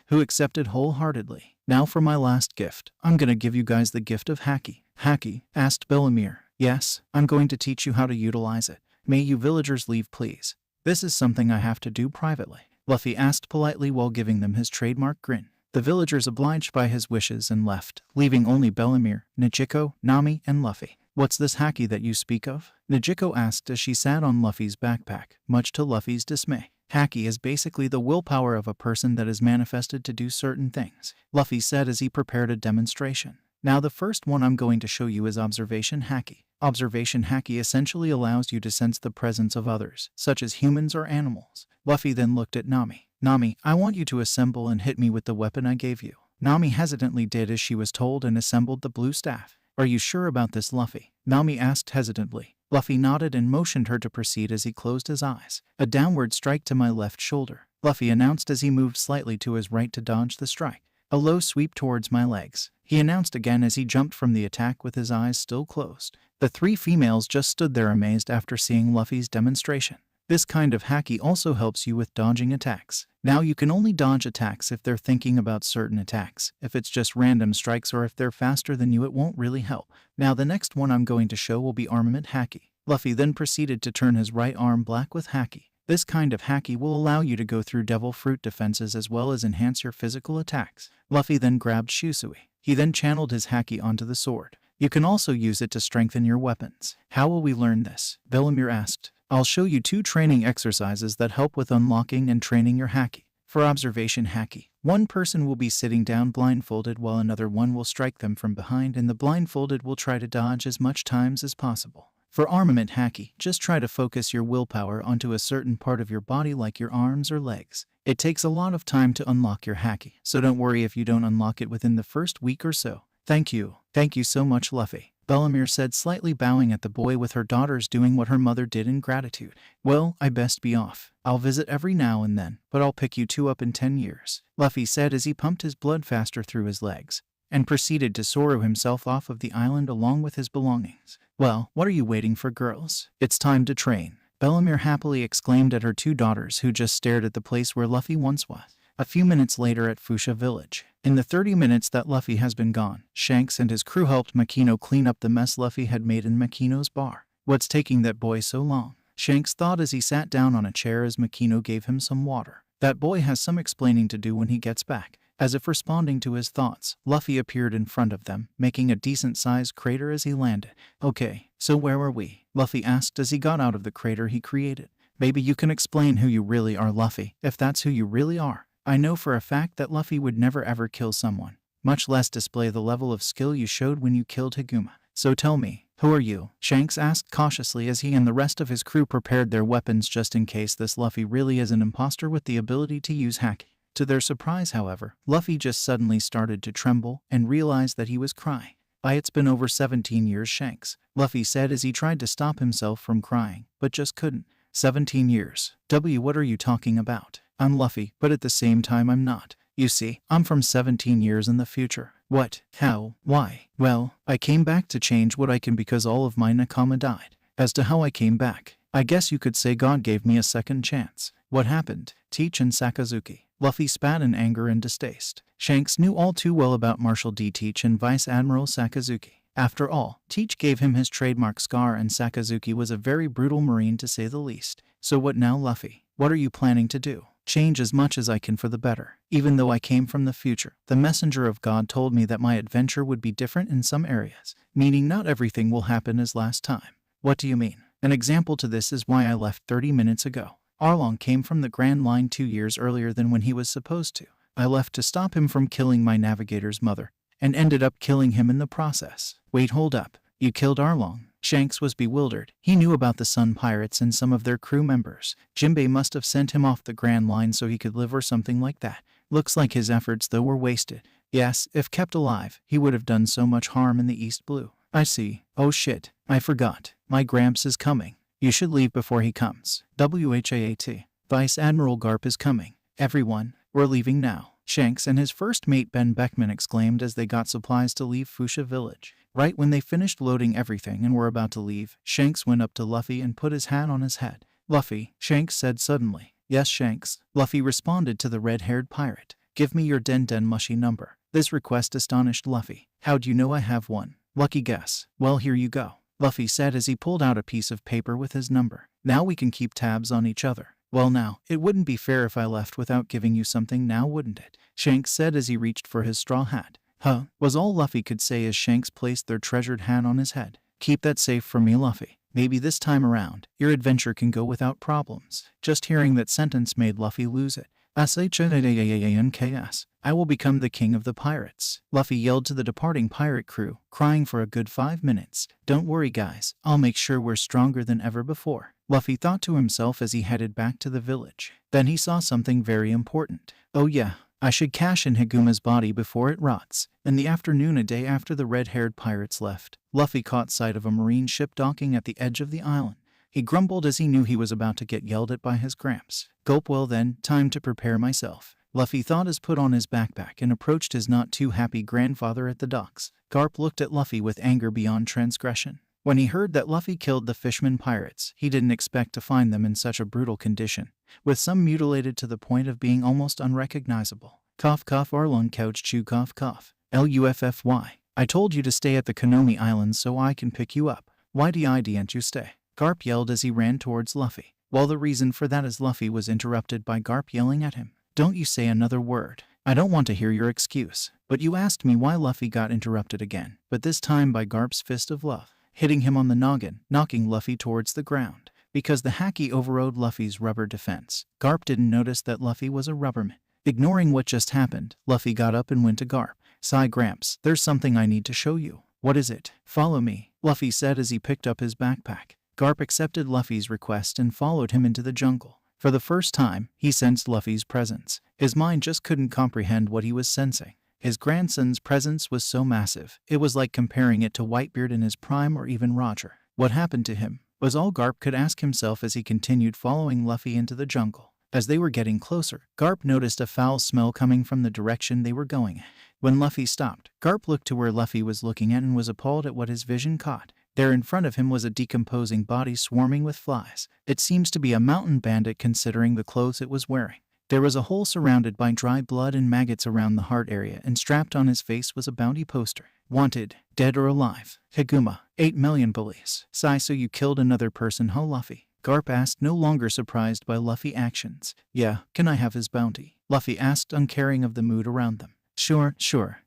who accepted wholeheartedly. Now for my last gift. I'm gonna give you guys the gift of haki. Haki? Asked Bellemere. Yes, I'm going to teach you how to utilize it. May you villagers leave, please. This is something I have to do privately. Luffy asked politely while giving them his trademark grin. The villagers obliged by his wishes and left, leaving only Bellemere, Nichiko, Nami, and Luffy. What's this haki that you speak of? Nichiko asked as she sat on Luffy's backpack, much to Luffy's dismay. Haki is basically the willpower of a person that is manifested to do certain things, Luffy said as he prepared a demonstration. Now the first one I'm going to show you is Observation Haki. Observation Haki essentially allows you to sense the presence of others, such as humans or animals. Luffy then looked at Nami. Nami, I want you to assemble and hit me with the weapon I gave you. Nami hesitantly did as she was told and assembled the blue staff. Are you sure about this, Luffy? Nami asked hesitantly. Luffy nodded and motioned her to proceed as he closed his eyes. A downward strike to my left shoulder, Luffy announced as he moved slightly to his right to dodge the strike. A low sweep towards my legs, he announced again as he jumped from the attack with his eyes still closed. The three females just stood there amazed after seeing Luffy's demonstration. This kind of haki also helps you with dodging attacks. Now you can only dodge attacks if they're thinking about certain attacks. If it's just random strikes or if they're faster than you, it won't really help. Now the next one I'm going to show will be armament haki. Luffy then proceeded to turn his right arm black with haki. This kind of haki will allow you to go through devil fruit defenses as well as enhance your physical attacks. Luffy then grabbed Shisui. He then channeled his haki onto the sword. You can also use it to strengthen your weapons. How will we learn this? Bellamere asked. I'll show you 2 training exercises that help with unlocking and training your haki. For observation haki, one person will be sitting down blindfolded while another one will strike them from behind, and the blindfolded will try to dodge as much times as possible. For armament haki, just try to focus your willpower onto a certain part of your body like your arms or legs. It takes a lot of time to unlock your haki, so don't worry if you don't unlock it within the first week or so. Thank you so much, Luffy, Bellamere said, slightly bowing at the boy with her daughters doing what her mother did in gratitude. Well, I best be off. I'll visit every now and then, but I'll pick you 2 up in 10 years, Luffy said as he pumped his blood faster through his legs, and proceeded to Zoro himself off of the island along with his belongings. Well, what are you waiting for, girls? It's time to train, Bellamere happily exclaimed at her 2 daughters who just stared at the place where Luffy once was. A few minutes later at Fuchsia Village. In the 30 minutes that Luffy has been gone, Shanks and his crew helped Makino clean up the mess Luffy had made in Makino's bar. What's taking that boy so long? Shanks thought as he sat down on a chair as Makino gave him some water. That boy has some explaining to do when he gets back. As if responding to his thoughts, Luffy appeared in front of them, making a decent-sized crater as he landed. Okay, so where were we? Luffy asked as he got out of the crater he created. Maybe you can explain who you really are, Luffy, if that's who you really are. I know for a fact that Luffy would never ever kill someone, much less display the level of skill you showed when you killed Higuma. So tell me, who are you? Shanks asked cautiously as he and the rest of his crew prepared their weapons just in case this Luffy really is an imposter with the ability to use haki. To their surprise, however, Luffy just suddenly started to tremble and realized that he was crying. It's been over 17 years, Shanks, Luffy said as he tried to stop himself from crying, but just couldn't. 17 years. What are you talking about? I'm Luffy, but at the same time I'm not. You see, I'm from 17 years in the future. What? How? Why? Well, I came back to change what I can because all of my nakama died. As to how I came back, I guess you could say God gave me a second chance. What happened? Teach and Sakazuki. Luffy spat in anger and distaste. Shanks knew all too well about Marshal D. Teach and Vice Admiral Sakazuki. After all, Teach gave him his trademark scar and Sakazuki was a very brutal marine to say the least. So what now, Luffy? What are you planning to do? Change as much as I can for the better. Even though I came from the future, the messenger of God told me that my adventure would be different in some areas, meaning not everything will happen as last time. What do you mean? An example to this is why I left 30 minutes ago. Arlong came from the Grand Line 2 years earlier than when he was supposed to. I left to stop him from killing my navigator's mother, and ended up killing him in the process. Wait, hold up. You killed Arlong? Shanks was bewildered. He knew about the Sun Pirates and some of their crew members. Jinbei must have sent him off the Grand Line so he could live or something like that. Looks like his efforts though were wasted. Yes, if kept alive, he would have done so much harm in the East Blue. I see. Oh shit, I forgot. My Gramps is coming. You should leave before he comes. WHAAT. Vice Admiral Garp is coming. Everyone, we're leaving now. Shanks and his first mate Ben Beckman exclaimed as they got supplies to leave Fuchsia Village. Right when they finished loading everything and were about to leave, Shanks went up to Luffy and put his hat on his head. Luffy, Shanks said suddenly. Yes, Shanks. Luffy responded to the red-haired pirate. Give me your Den Mushy number. This request astonished Luffy. How'd you know I have one? Lucky guess. Well, here you go, Luffy said as he pulled out a piece of paper with his number. Now we can keep tabs on each other. Well now, it wouldn't be fair if I left without giving you something now, wouldn't it? Shanks said as he reached for his straw hat. Huh, was all Luffy could say as Shanks placed their treasured hat on his head. Keep that safe for me, Luffy. Maybe this time around, your adventure can go without problems. Just hearing that sentence made Luffy lose it. SHANKS. I will become the king of the pirates. Luffy yelled to the departing pirate crew, crying for a good 5 minutes. Don't worry guys, I'll make sure we're stronger than ever before. Luffy thought to himself as he headed back to the village. Then he saw something very important. Oh yeah, I should cash in Higuma's body before it rots. In the afternoon, a day after the red-haired pirates left, Luffy caught sight of a marine ship docking at the edge of the island. He grumbled as he knew he was about to get yelled at by his gramps. Gulp. Well then, time to prepare myself. Luffy thought as put on his backpack and approached his not-too-happy grandfather at the docks. Garp looked at Luffy with anger beyond transgression. When he heard that Luffy killed the fisherman pirates, he didn't expect to find them in such a brutal condition, with some mutilated to the point of being almost unrecognizable. Cough cough Arlong couch chew cough cough. Luffy. I told you to stay at the Konomi Islands so I can pick you up. Why didn't you stay? Garp yelled as he ran towards Luffy. Well, the reason for that is Luffy was interrupted by Garp yelling at him. Don't you say another word. I don't want to hear your excuse. But you asked me why. Luffy got interrupted again, but this time by Garp's fist of love, hitting him on the noggin, knocking Luffy towards the ground. Because the haki overrode Luffy's rubber defense, Garp didn't notice that Luffy was a rubberman. Ignoring what just happened, Luffy got up and went to Garp. Sigh Gramps, there's something I need to show you. What is it? Follow me, Luffy said as he picked up his backpack. Garp accepted Luffy's request and followed him into the jungle. For the first time, he sensed Luffy's presence. His mind just couldn't comprehend what he was sensing. His grandson's presence was so massive, it was like comparing it to Whitebeard in his prime or even Roger. What happened to him was all Garp could ask himself as he continued following Luffy into the jungle. As they were getting closer, Garp noticed a foul smell coming from the direction they were going. When Luffy stopped, Garp looked to where Luffy was looking at and was appalled at what his vision caught. There in front of him was a decomposing body swarming with flies. It seems to be a mountain bandit considering the clothes it was wearing. There was a hole surrounded by dry blood and maggots around the heart area, and strapped on his face was a bounty poster. Wanted, dead or alive. Higuma, 8 million police. Sigh, so you killed another person, huh Luffy? Garp asked, no longer surprised by Luffy's actions. Yeah, can I have his bounty? Luffy asked, uncaring of the mood around them. Sure,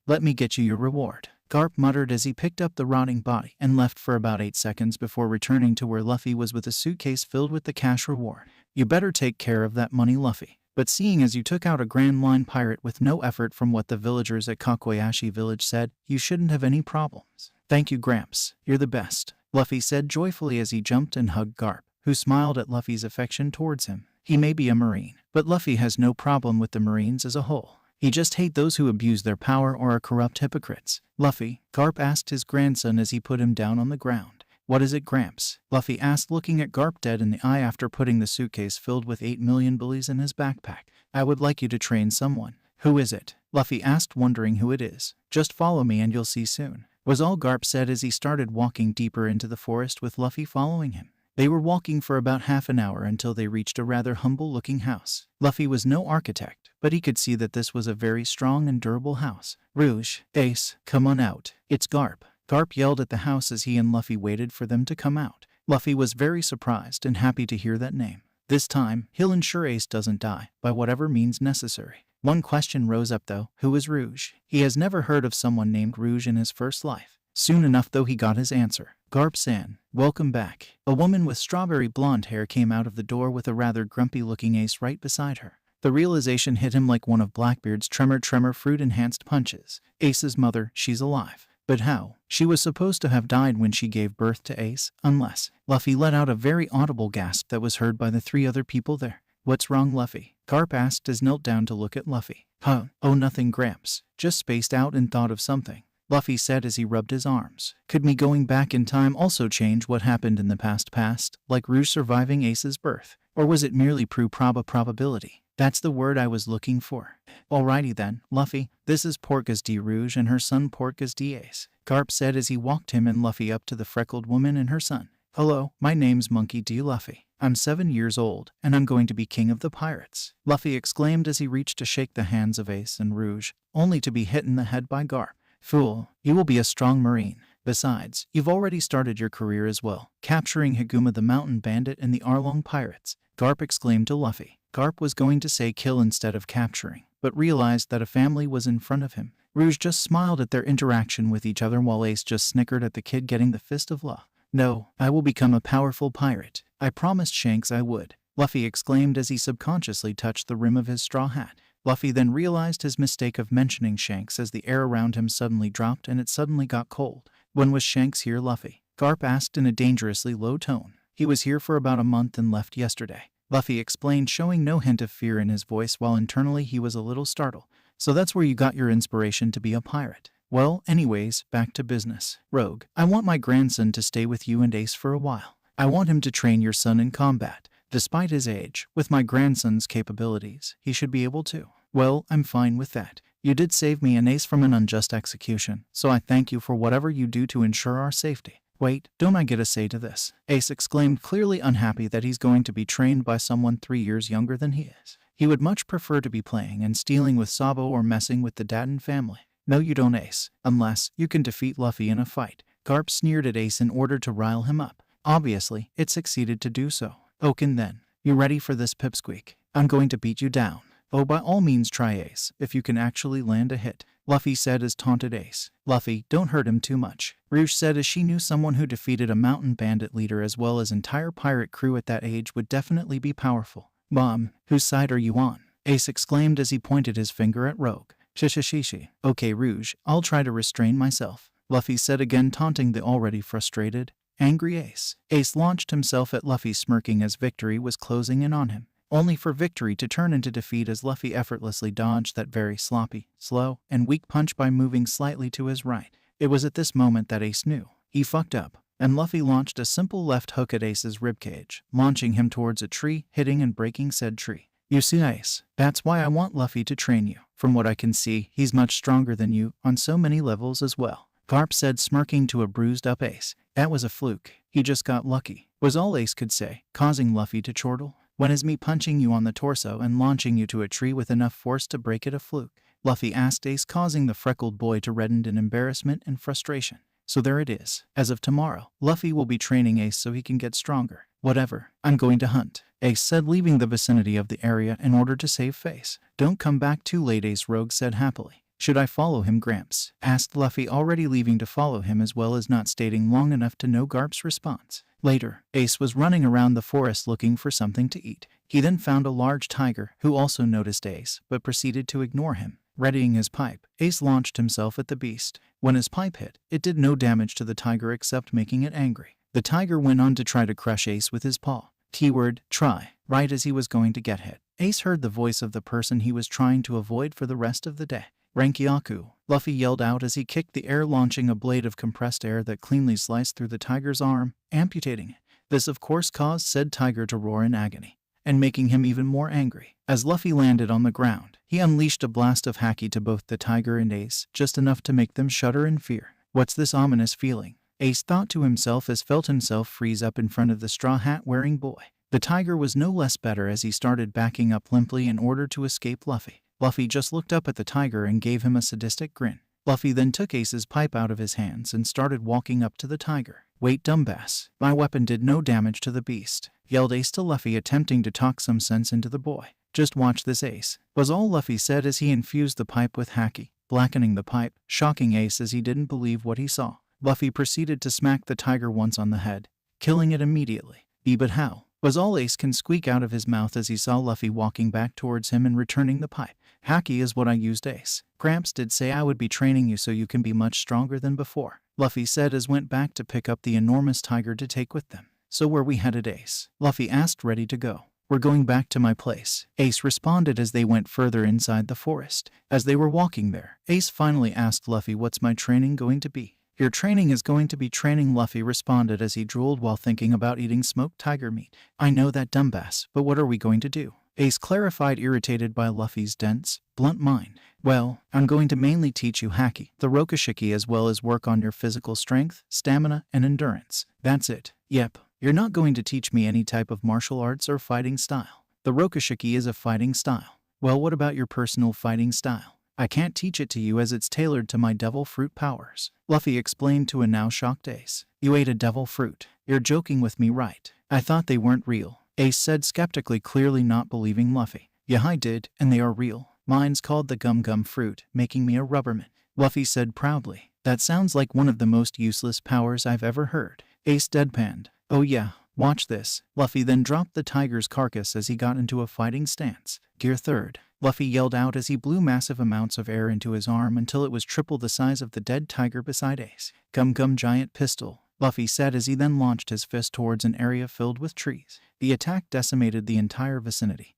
let me get you your reward. Garp muttered as he picked up the rotting body and left for about 8 seconds before returning to where Luffy was with a suitcase filled with the cash reward. You better take care of that money, Luffy. But seeing as you took out a Grand Line pirate with no effort from what the villagers at Kakuyashi Village said, you shouldn't have any problems. Thank you, Gramps. You're the best, Luffy said joyfully as he jumped and hugged Garp, who smiled at Luffy's affection towards him. He may be a Marine, but Luffy has no problem with the Marines as a whole. He just hates those who abuse their power or are corrupt hypocrites. Luffy, Garp asked his grandson as he put him down on the ground. What is it, Gramps? Luffy asked, looking at Garp dead in the eye after putting the suitcase filled with 8 million bullies in his backpack. I would like you to train someone. Who is it? Luffy asked, wondering who it is. Just follow me and you'll see soon, was all Garp said as he started walking deeper into the forest with Luffy following him. They were walking for about half an hour until they reached a rather humble-looking house. Luffy was no architect, but he could see that this was a very strong and durable house. Rouge, Ace, come on out. It's Garp. Garp yelled at the house as he and Luffy waited for them to come out. Luffy was very surprised and happy to hear that name. This time, he'll ensure Ace doesn't die, by whatever means necessary. One question rose up though, who is Rouge? He has never heard of someone named Rouge in his first life. Soon enough though he got his answer. Garp-san, welcome back. A woman with strawberry blonde hair came out of the door with a rather grumpy-looking Ace right beside her. The realization hit him like one of Blackbeard's tremor fruit-enhanced punches. Ace's mother, she's alive. But how? She was supposed to have died when she gave birth to Ace, unless... Luffy let out a very audible gasp that was heard by the 3 other people there. What's wrong, Luffy? Garp asked as knelt down to look at Luffy. Huh? Oh, nothing, Gramps. Just spaced out and thought of something, Luffy said as he rubbed his arms. Could me going back in time also change what happened in the past, like Rouge surviving Ace's birth? Or was it merely probability? That's the word I was looking for. Alrighty then, Luffy, this is Porcas D. Rouge and her son Porcas D. Ace, Garp said as he walked him and Luffy up to the freckled woman and her son. Hello, my name's Monkey D. Luffy. I'm 7 years old, and I'm going to be king of the pirates, Luffy exclaimed as he reached to shake the hands of Ace and Rouge, only to be hit in the head by Garp. Fool, you will be a strong Marine. Besides, you've already started your career as well, capturing Higuma the mountain bandit and the Arlong pirates, Garp exclaimed to Luffy. Garp was going to say kill instead of capturing, but realized that a family was in front of him. Rouge just smiled at their interaction with each other while Ace just snickered at the kid getting the fist of love. No, I will become a powerful pirate. I promised Shanks I would, Luffy exclaimed as he subconsciously touched the rim of his straw hat. Luffy then realized his mistake of mentioning Shanks as the air around him suddenly dropped and it suddenly got cold. When was Shanks here, Luffy? Garp asked in a dangerously low tone. He was here for about a month and left yesterday, Luffy explained, showing no hint of fear in his voice while internally he was a little startled. So that's where you got your inspiration to be a pirate. Well, anyways, back to business. Rogue, I want my grandson to stay with you and Ace for a while. I want him to train your son in combat. Despite his age, with my grandson's capabilities, he should be able to. Well, I'm fine with that. You did save me and Ace from an unjust execution, so I thank you for whatever you do to ensure our safety. Wait, don't I get a say to this? Ace exclaimed, clearly unhappy that he's going to be trained by someone 3 years younger than he is. He would much prefer to be playing and stealing with Sabo or messing with the Datton family. No, you don't, Ace. Unless you can defeat Luffy in a fight. Garp sneered at Ace in order to rile him up. Obviously, it succeeded to do so. Okay then. You ready for this, pipsqueak? I'm going to beat you down. Oh, by all means try, Ace, if you can actually land a hit, Luffy said as taunted Ace. Luffy, don't hurt him too much, Rouge said as she knew someone who defeated a mountain bandit leader as well as entire pirate crew at that age would definitely be powerful. Mom, whose side are you on? Ace exclaimed as he pointed his finger at Rogue. Shishishishi. Okay, Rouge, I'll try to restrain myself, Luffy said again, taunting the already frustrated, angry Ace. Ace launched himself at Luffy, smirking as victory was closing in on him, only for victory to turn into defeat as Luffy effortlessly dodged that very sloppy, slow, and weak punch by moving slightly to his right. It was at this moment that Ace knew he fucked up, and Luffy launched a simple left hook at Ace's ribcage, launching him towards a tree, hitting and breaking said tree. You see, Ace, that's why I want Luffy to train you. From what I can see, he's much stronger than you on so many levels as well, Garp said, smirking to a bruised up Ace. That was a fluke. He just got lucky, was all Ace could say, causing Luffy to chortle. When is me punching you on the torso and launching you to a tree with enough force to break it a fluke? Luffy asked Ace, causing the freckled boy to redden in embarrassment and frustration. So there it is. As of tomorrow, Luffy will be training Ace so he can get stronger. Whatever. I'm going to hunt, Ace said, leaving the vicinity of the area in order to save face. Don't come back too late, Ace, Rogue said happily. Should I follow him, Gramps? Asked Luffy, already leaving to follow him as well as not stating long enough to know Garp's response. Later, Ace was running around the forest looking for something to eat. He then found a large tiger who also noticed Ace, but proceeded to ignore him. Readying his pipe, Ace launched himself at the beast. When his pipe hit, it did no damage to the tiger except making it angry. The tiger went on to try to crush Ace with his paw. Keyword, try. Right as he was going to get hit, Ace heard the voice of the person he was trying to avoid for the rest of the day. Rankyaku, Luffy yelled out as he kicked the air, launching a blade of compressed air that cleanly sliced through the tiger's arm, amputating it. This of course caused said tiger to roar in agony, and making him even more angry. As Luffy landed on the ground, he unleashed a blast of haki to both the tiger and Ace, just enough to make them shudder in fear. What's this ominous feeling? Ace thought to himself as felt himself freeze up in front of the straw hat wearing boy. The tiger was no less better as he started backing up limply in order to escape Luffy. Luffy just looked up at the tiger and gave him a sadistic grin. Luffy then took Ace's pipe out of his hands and started walking up to the tiger. Wait, dumbass, my weapon did no damage to the beast, yelled Ace to Luffy, attempting to talk some sense into the boy. Just watch this, Ace, was all Luffy said as he infused the pipe with haki, blackening the pipe, shocking Ace as he didn't believe what he saw. Luffy proceeded to smack the tiger once on the head, killing it immediately. But how? Was all Ace can squeak out of his mouth as he saw Luffy walking back towards him and returning the pipe. Haki is what I used, Ace. Gramps did say I would be training you so you can be much stronger than before, Luffy said as went back to pick up the enormous tiger to take with them. So where we headed, Ace? Luffy asked, ready to go. We're going back to my place, Ace responded as they went further inside the forest. As they were walking there, Ace finally asked Luffy, what's my training going to be? Your training is going to be training, Luffy responded as he drooled while thinking about eating smoked tiger meat. I know that, dumbass, but what are we going to do? Ace clarified, irritated by Luffy's dense, blunt mind. Well, I'm going to mainly teach you haki, the rokushiki, as well as work on your physical strength, stamina, and endurance. That's it. Yep, you're not going to teach me any type of martial arts or fighting style. The rokushiki is a fighting style. Well, what about your personal fighting style? I can't teach it to you as it's tailored to my devil fruit powers, Luffy explained to a now shocked Ace. You ate a devil fruit? You're joking with me, right? I thought they weren't real, Ace said skeptically, clearly not believing Luffy. Yeah, I did, and they are real. Mine's called the gum gum fruit, making me a rubberman, Luffy said proudly. That sounds like one of the most useless powers I've ever heard, Ace deadpanned. Oh yeah, watch this. Luffy then dropped the tiger's carcass as he got into a fighting stance. Gear third, Luffy yelled out as he blew massive amounts of air into his arm until it was triple the size of the dead tiger beside Ace. Gum gum giant pistol, Luffy said as he then launched his fist towards an area filled with trees. The attack decimated the entire vicinity,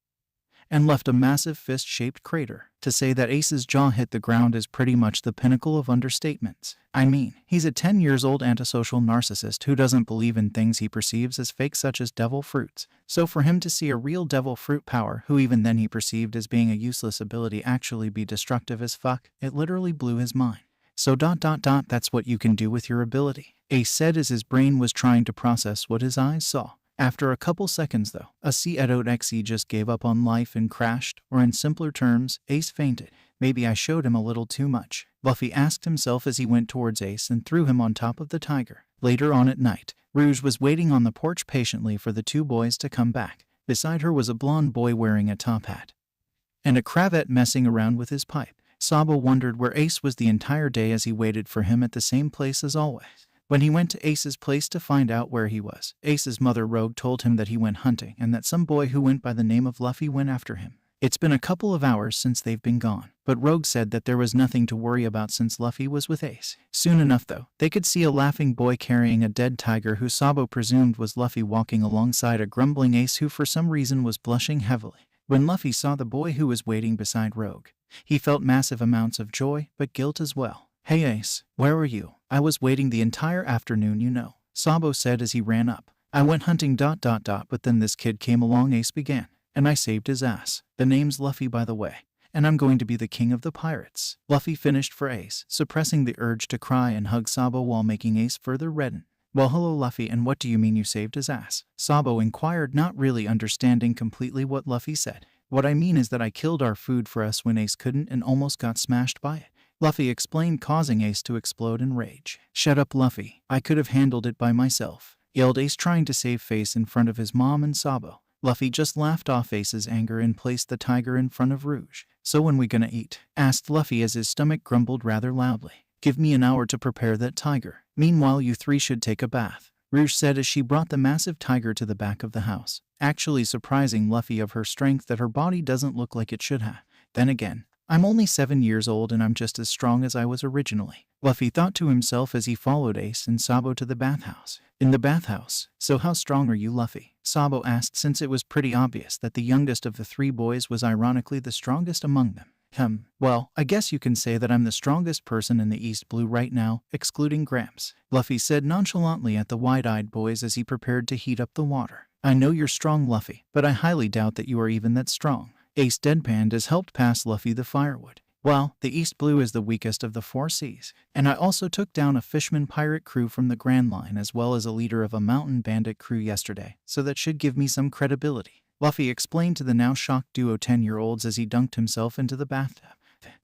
and left a massive fist-shaped crater. To say that Ace's jaw hit the ground is pretty much the pinnacle of understatements. I mean, he's a 10-year-old antisocial narcissist who doesn't believe in things he perceives as fake, such as devil fruits. So for him to see a real devil fruit power, who even then he perceived as being a useless ability, actually be destructive as fuck, it literally blew his mind. So that's what you can do with your ability, Ace said as his brain was trying to process what his eyes saw. After a couple seconds though, Aokiji just gave up on life and crashed, or in simpler terms, Ace fainted. Maybe I showed him a little too much, Luffy asked himself as he went towards Ace and threw him on top of the tiger. Later on at night, Rouge was waiting on the porch patiently for the two boys to come back. Beside her was a blonde boy wearing a top hat and a cravat messing around with his pipe. Sabo wondered where Ace was the entire day as he waited for him at the same place as always. When he went to Ace's place to find out where he was, Ace's mother Rogue told him that he went hunting and that some boy who went by the name of Luffy went after him. It's been a couple of hours since they've been gone, but Rogue said that there was nothing to worry about since Luffy was with Ace. Soon enough though, they could see a laughing boy carrying a dead tiger who Sabo presumed was Luffy walking alongside a grumbling Ace who for some reason was blushing heavily. When Luffy saw the boy who was waiting beside Rogue, he felt massive amounts of joy, but guilt as well. Hey Ace, where were you? I was waiting the entire afternoon, you know, Sabo said as he ran up. I went hunting ... but then this kid came along, Ace began, and I saved his ass. The name's Luffy, by the way, and I'm going to be the king of the pirates. Luffy finished for Ace, suppressing the urge to cry and hug Sabo while making Ace further redden. Well, hello Luffy, and what do you mean you saved his ass? Sabo inquired, not really understanding completely what Luffy said. What I mean is that I killed our food for us when Ace couldn't and almost got smashed by it, Luffy explained, causing Ace to explode in rage. Shut up Luffy, I could have handled it by myself, yelled Ace, trying to save face in front of his mom and Sabo. Luffy just laughed off Ace's anger and placed the tiger in front of Rouge. So when we gonna eat? Asked Luffy as his stomach grumbled rather loudly. Give me an hour to prepare that tiger. Meanwhile you three should take a bath, Rouge said as she brought the massive tiger to the back of the house, actually surprising Luffy of her strength that her body doesn't look like it should have. Then again, I'm only 7 years old and I'm just as strong as I was originally, Luffy thought to himself as he followed Ace and Sabo to the bathhouse. In the bathhouse, so how strong are you Luffy? Sabo asked, since it was pretty obvious that the youngest of the three boys was ironically the strongest among them. Well, I guess you can say that I'm the strongest person in the East Blue right now, excluding Gramps, Luffy said nonchalantly at the wide-eyed boys as he prepared to heat up the water. I know you're strong Luffy, but I highly doubt that you are even that strong, Ace deadpanned as helped pass Luffy the firewood. Well, the East Blue is the weakest of the 4 seas, and I also took down a fisherman pirate crew from the Grand Line as well as a leader of a mountain bandit crew yesterday, so that should give me some credibility, Luffy explained to the now shocked duo 10-year-olds as he dunked himself into the bathtub.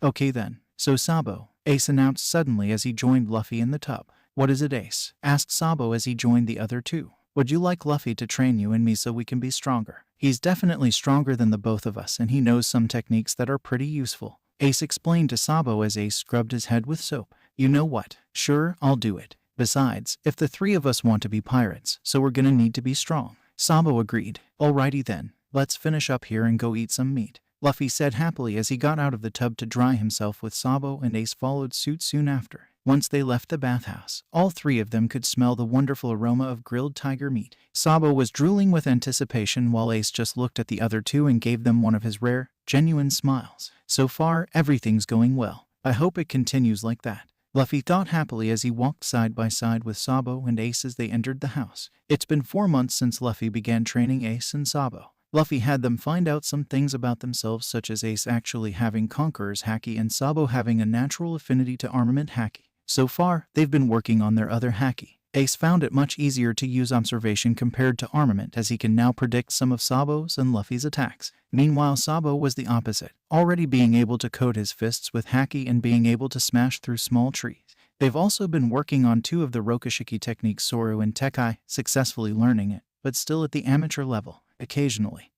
Okay then, so Sabo, Ace announced suddenly as he joined Luffy in the tub. What is it Ace? Asked Sabo as he joined the other two. Would you like Luffy to train you and me so we can be stronger? He's definitely stronger than the both of us and he knows some techniques that are pretty useful, Ace explained to Sabo as Ace scrubbed his head with soap. You know what? Sure, I'll do it. Besides, if the three of us want to be pirates, so we're gonna need to be strong. Sabo agreed. Alrighty then, let's finish up here and go eat some meat, Luffy said happily as he got out of the tub to dry himself, with Sabo and Ace followed suit soon after. Once they left the bathhouse, all three of them could smell the wonderful aroma of grilled tiger meat. Sabo was drooling with anticipation while Ace just looked at the other two and gave them one of his rare, genuine smiles. So far, everything's going well. I hope it continues like that, Luffy thought happily as he walked side by side with Sabo and Ace as they entered the house. It's been 4 months since Luffy began training Ace and Sabo. Luffy had them find out some things about themselves, such as Ace actually having Conqueror's Haki and Sabo having a natural affinity to Armament Haki. So far, they've been working on their other Haki. Ace found it much easier to use observation compared to Armament, as he can now predict some of Sabo's and Luffy's attacks. Meanwhile, Sabo was the opposite, already being able to coat his fists with Haki and being able to smash through small trees. They've also been working on 2 of the Rokushiki techniques, Soru and Tekai, successfully learning it, but still at the amateur level. Occasionally,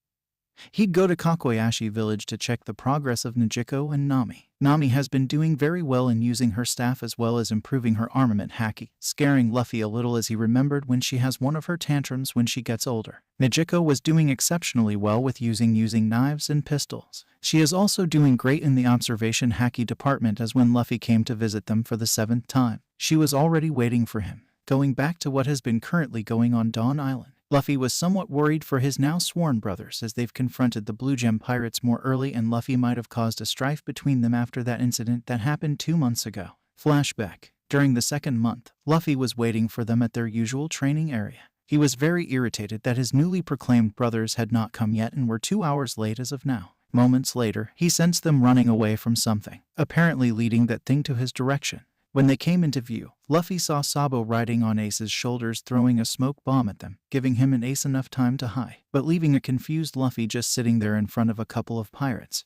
he'd go to Fuchsia Village to check the progress of Nijiko and Nami. Nami has been doing very well in using her staff as well as improving her armament Haki, scaring Luffy a little as he remembered when she has one of her tantrums when she gets older. Nijiko was doing exceptionally well with using knives and pistols. She is also doing great in the observation Haki department, as when Luffy came to visit them for the 7th time, she was already waiting for him. Going back to what has been currently going on Dawn Island, Luffy was somewhat worried for his now sworn brothers as they've confronted the Blue Gem pirates more early, and Luffy might have caused a strife between them after that incident that happened 2 months ago. Flashback. During the second month, Luffy was waiting for them at their usual training area. He was very irritated that his newly proclaimed brothers had not come yet and were 2 hours late as of now. Moments later, he sensed them running away from something, apparently leading that thing to his direction. When they came into view, Luffy saw Sabo riding on Ace's shoulders, throwing a smoke bomb at them, giving him and Ace enough time to hide, but leaving a confused Luffy just sitting there in front of a couple of pirates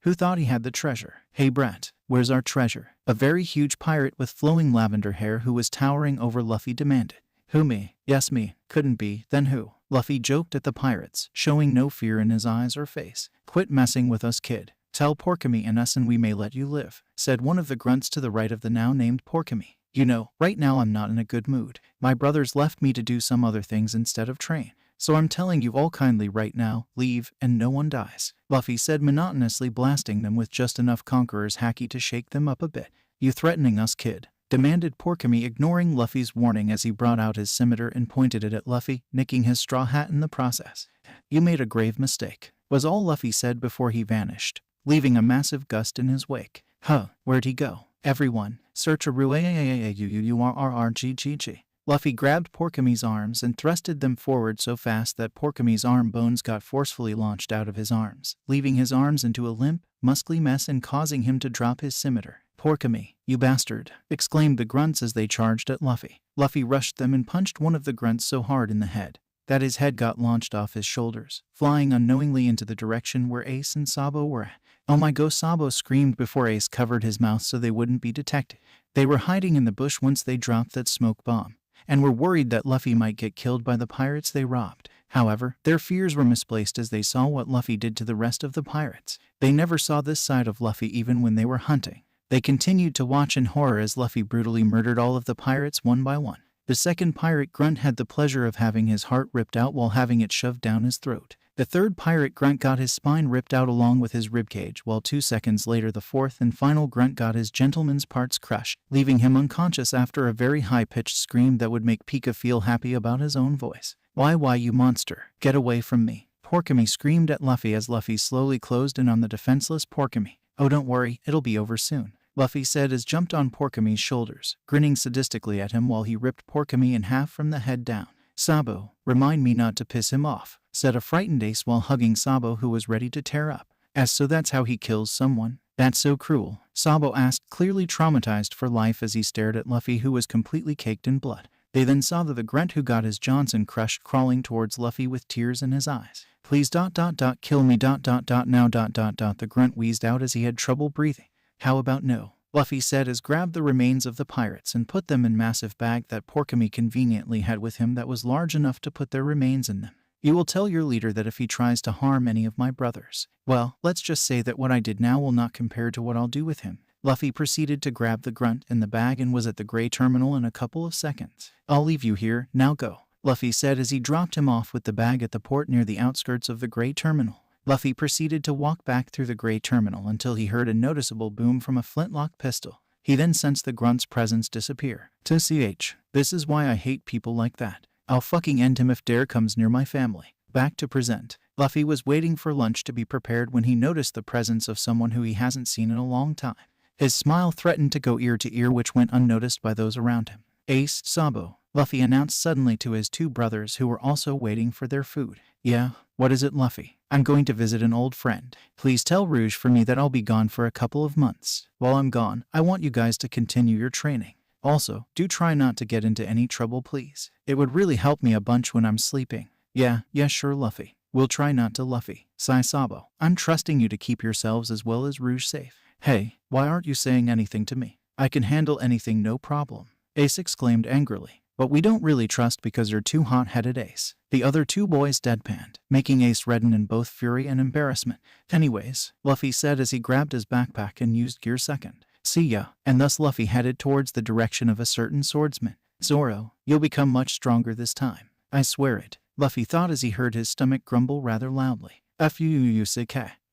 who thought he had the treasure. "Hey brat, where's our treasure?" A very huge pirate with flowing lavender hair who was towering over Luffy demanded. "Who, me?" "Yes, me." "Couldn't be, then who?" Luffy joked at the pirates, showing no fear in his eyes or face. "Quit messing with us, kid. Tell Porkamy and us and we may let you live," said one of the grunts to the right of the now named Porkamy. "You know, right now I'm not in a good mood. My brothers left me to do some other things instead of train. So I'm telling you all kindly right now, leave, and no one dies," Luffy said, monotonously blasting them with just enough conqueror's haki to shake them up a bit. "You threatening us, kid?" demanded Porkamy, ignoring Luffy's warning as he brought out his scimitar and pointed it at Luffy, nicking his straw hat in the process. "You made a grave mistake," was all Luffy said before he vanished, leaving a massive gust in his wake. "Huh, where'd he go? Everyone, search Aruaaaaaaaaaaaggg." Luffy grabbed Porkamy's arms and thrusted them forward so fast that Porkamy's arm bones got forcefully launched out of his arms, leaving his arms into a limp, muscly mess and causing him to drop his scimitar. "Porkamy, you bastard!" exclaimed the grunts as they charged at Luffy. Luffy rushed them and punched one of the grunts so hard in the head that his head got launched off his shoulders, flying unknowingly into the direction where Ace and Sabo were at. "Oh my god!" Sabo screamed before Ace covered his mouth so they wouldn't be detected. They were hiding in the bush once they dropped that smoke bomb, and were worried that Luffy might get killed by the pirates they robbed. However, their fears were misplaced as they saw what Luffy did to the rest of the pirates. They never saw this side of Luffy even when they were hunting. They continued to watch in horror as Luffy brutally murdered all of the pirates one by one. The second pirate grunt had the pleasure of having his heart ripped out while having it shoved down his throat. The third pirate grunt got his spine ripped out along with his ribcage, while 2 seconds later the fourth and final grunt got his gentleman's parts crushed, leaving him unconscious after a very high-pitched scream that would make Pika feel happy about his own voice. Why you monster, get away from me," Porkamy screamed at Luffy as Luffy slowly closed in on the defenseless Porkamy. "Oh, don't worry, it'll be over soon," Luffy said as jumped on Porkamy's shoulders, grinning sadistically at him while he ripped Porkamy in half from the head down. "Sabo, remind me not to piss him off," said a frightened Ace while hugging Sabo, who was ready to tear up. "So that's how he kills someone? That's so cruel," Sabo asked, clearly traumatized for life as he stared at Luffy, who was completely caked in blood. They then saw the grunt who got his Johnson crushed crawling towards Luffy with tears in his eyes. "Please kill me now the grunt wheezed out as he had trouble breathing. "How about no?" Luffy said as grabbed the remains of the pirates and put them in massive bag that Porkamy conveniently had with him that was large enough to put their remains in them. "You will tell your leader that if he tries to harm any of my brothers, well, let's just say that what I did now will not compare to what I'll do with him." Luffy proceeded to grab the grunt in the bag and was at the gray terminal in a couple of seconds. "I'll leave you here, now go," Luffy said as he dropped him off with the bag at the port near the outskirts of the gray terminal. Luffy proceeded to walk back through the gray terminal until he heard a noticeable boom from a flintlock pistol. He then sensed the grunt's presence disappear. "TCH, this is why I hate people like that. I'll fucking end him if dare comes near my family." Back to present. Luffy was waiting for lunch to be prepared when he noticed the presence of someone who he hasn't seen in a long time. His smile threatened to go ear to ear, which went unnoticed by those around him. "Ace, Sabo," Luffy announced suddenly to his 2 brothers who were also waiting for their food. "Yeah, what is it, Luffy?" "I'm going to visit an old friend. Please tell Rouge for me that I'll be gone for a couple of months. While I'm gone, I want you guys to continue your training. Also, do try not to get into any trouble, please. It would really help me a bunch when I'm sleeping." Yeah, sure, Luffy. We'll try not to." Luffy, sigh Sabo. "I'm trusting you to keep yourselves as well as Rouge safe." "Hey, why aren't you saying anything to me? I can handle anything, no problem," Ace exclaimed angrily. "But we don't really trust because you're too hot-headed, Ace." The other 2 boys deadpanned, making Ace redden in both fury and embarrassment. "Anyways," Luffy said as he grabbed his backpack and used Gear Second. "See ya," and thus Luffy headed towards the direction of a certain swordsman. "Zoro, you'll become much stronger this time. I swear it," Luffy thought as he heard his stomach grumble rather loudly. "Fuck,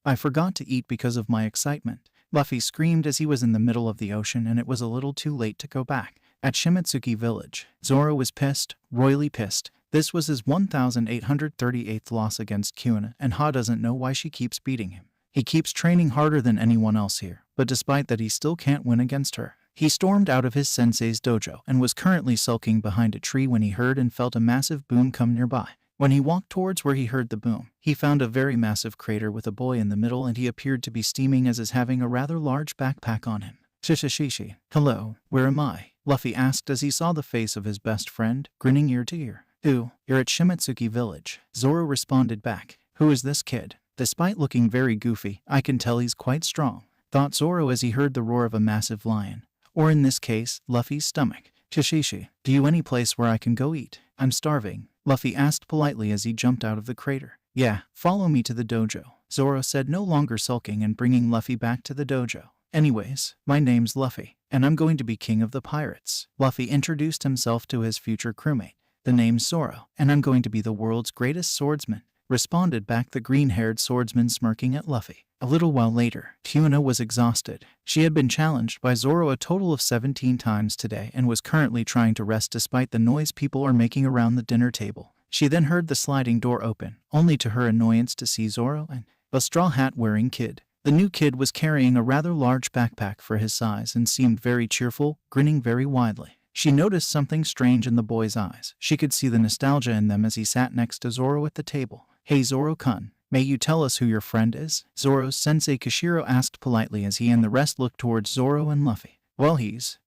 I forgot to eat because of my excitement," Luffy screamed as he was in the middle of the ocean and it was a little too late to go back. At Shimotsuki Village, Zoro was pissed, royally pissed, This was his 1838th loss against Kuina, and Ha doesn't know why she keeps beating him. He keeps training harder than anyone else here, but despite that he still can't win against her. He stormed out of his sensei's dojo and was currently sulking behind a tree when he heard and felt a massive boom come nearby. When he walked towards where he heard the boom, he found a very massive crater with a boy in the middle, and he appeared to be steaming as is having a rather large backpack on him. Shishishishi. Hello, where am I? Luffy asked as he saw the face of his best friend, grinning ear to ear. You're at Shimotsuki Village. Zoro responded back. Who is this kid? Despite looking very goofy, I can tell he's quite strong, thought Zoro as he heard the roar of a massive lion. Or in this case, Luffy's stomach. Shishishi, do you any place where I can go eat? I'm starving, Luffy asked politely as he jumped out of the crater. Yeah, follow me to the dojo, Zoro said, no longer sulking and bringing Luffy back to the dojo. Anyways, my name's Luffy, and I'm going to be king of the pirates. Luffy introduced himself to his future crewmate. The name's Zoro, and I'm going to be the world's greatest swordsman, responded back the green-haired swordsman, smirking at Luffy. A little while later, Kuina was exhausted. She had been challenged by Zoro a total of 17 times today and was currently trying to rest despite the noise people are making around the dinner table. She then heard the sliding door open, only to her annoyance to see Zoro and a straw hat-wearing kid. The new kid was carrying a rather large backpack for his size and seemed very cheerful, grinning very widely. She noticed something strange in the boy's eyes. She could see the nostalgia in them as he sat next to Zoro at the table. Hey Zoro-kun, may you tell us who your friend is? Zoro's sensei Kishiro asked politely as he and the rest looked towards Zoro and Luffy. Well,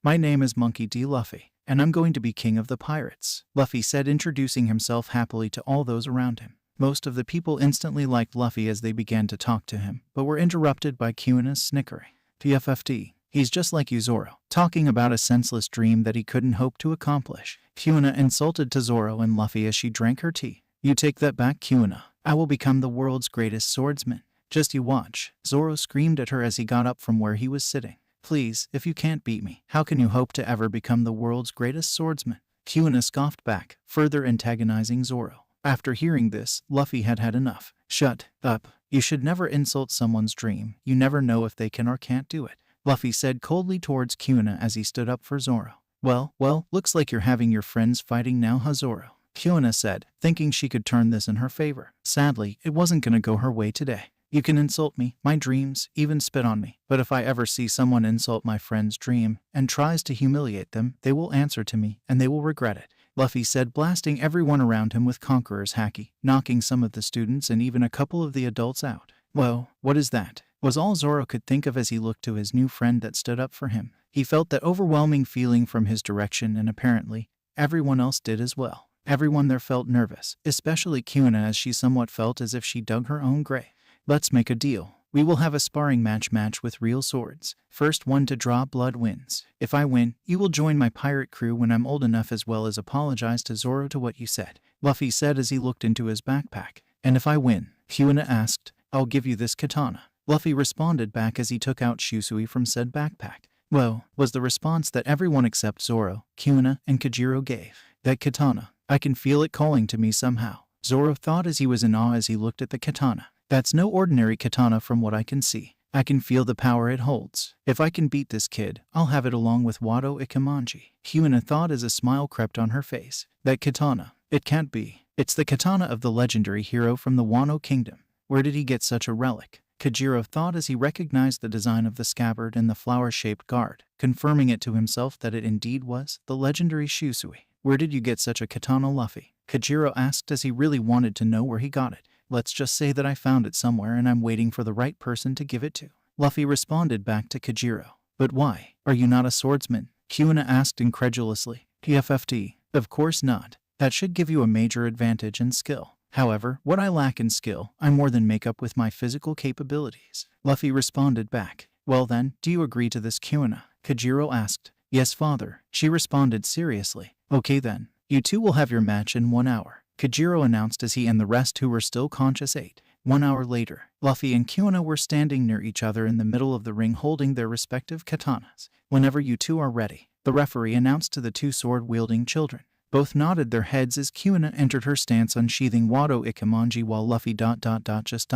my name is Monkey D. Luffy, and I'm going to be king of the pirates, Luffy said, introducing himself happily to all those around him. Most of the people instantly liked Luffy as they began to talk to him, but were interrupted by Kuina's snickering. PFFD. He's just like you, Zoro, talking about a senseless dream that he couldn't hope to accomplish. Kuina insulted to Zoro and Luffy as she drank her tea. You take that back, Kuina. I will become the world's greatest swordsman. Just you watch, Zoro screamed at her as he got up from where he was sitting. Please, if you can't beat me, how can you hope to ever become the world's greatest swordsman? Kuina scoffed back, further antagonizing Zoro. After hearing this, Luffy had had enough. Shut up. You should never insult someone's dream. You never know if they can or can't do it, Luffy said coldly towards Kuina as he stood up for Zoro. Well, looks like you're having your friends fighting now, huh, Zoro? Kuina said, thinking she could turn this in her favor. Sadly, it wasn't gonna go her way today. You can insult me, my dreams, even spit on me, but if I ever see someone insult my friend's dream and tries to humiliate them, they will answer to me, and they will regret it, Luffy said, blasting everyone around him with Conqueror's Haki, knocking some of the students and even a couple of the adults out. Whoa, what is that? Was all Zoro could think of as he looked to his new friend that stood up for him. He felt that overwhelming feeling from his direction, and apparently, everyone else did as well. Everyone there felt nervous, especially Kuina, as she somewhat felt as if she dug her own grave. Let's make a deal. We will have a sparring match with real swords. First one to draw blood wins. If I win, you will join my pirate crew when I'm old enough, as well as apologize to Zoro to what you said, Luffy said as he looked into his backpack. And if I win, Kuina asked, I'll give you this katana. Luffy responded back as he took out Shusui from said backpack. Well, was the response that everyone except Zoro, Kuina, and Kojiro gave. That katana. I can feel it calling to me somehow, Zoro thought as he was in awe as he looked at the katana. That's no ordinary katana from what I can see. I can feel the power it holds. If I can beat this kid, I'll have it along with Wado Ikemanji, Kuina thought as a smile crept on her face. That katana. It can't be. It's the katana of the legendary hero from the Wano Kingdom. Where did he get such a relic? Kojiro thought as he recognized the design of the scabbard and the flower-shaped guard, confirming it to himself that it indeed was the legendary Shusui. Where did you get such a katana, Luffy? Kojiro asked as he really wanted to know where he got it. Let's just say that I found it somewhere and I'm waiting for the right person to give it to, Luffy responded back to Kojiro. But why? Are you not a swordsman? Kuina asked incredulously. PFFT. Of course not. That should give you a major advantage in skill. However, what I lack in skill, I more than make up with my physical capabilities, Luffy responded back. Well then, do you agree to this, Kuina? Kojiro asked. Yes, father, she responded seriously. Okay then, you two will have your match in 1 hour, Kojiro announced as he and the rest who were still conscious ate. 1 hour later, Luffy and Kuina were standing near each other in the middle of the ring holding their respective katanas. Whenever you two are ready, the referee announced to the two sword-wielding children. Both nodded their heads as Kuina entered her stance, unsheathing Wado Ikemanji while Luffy just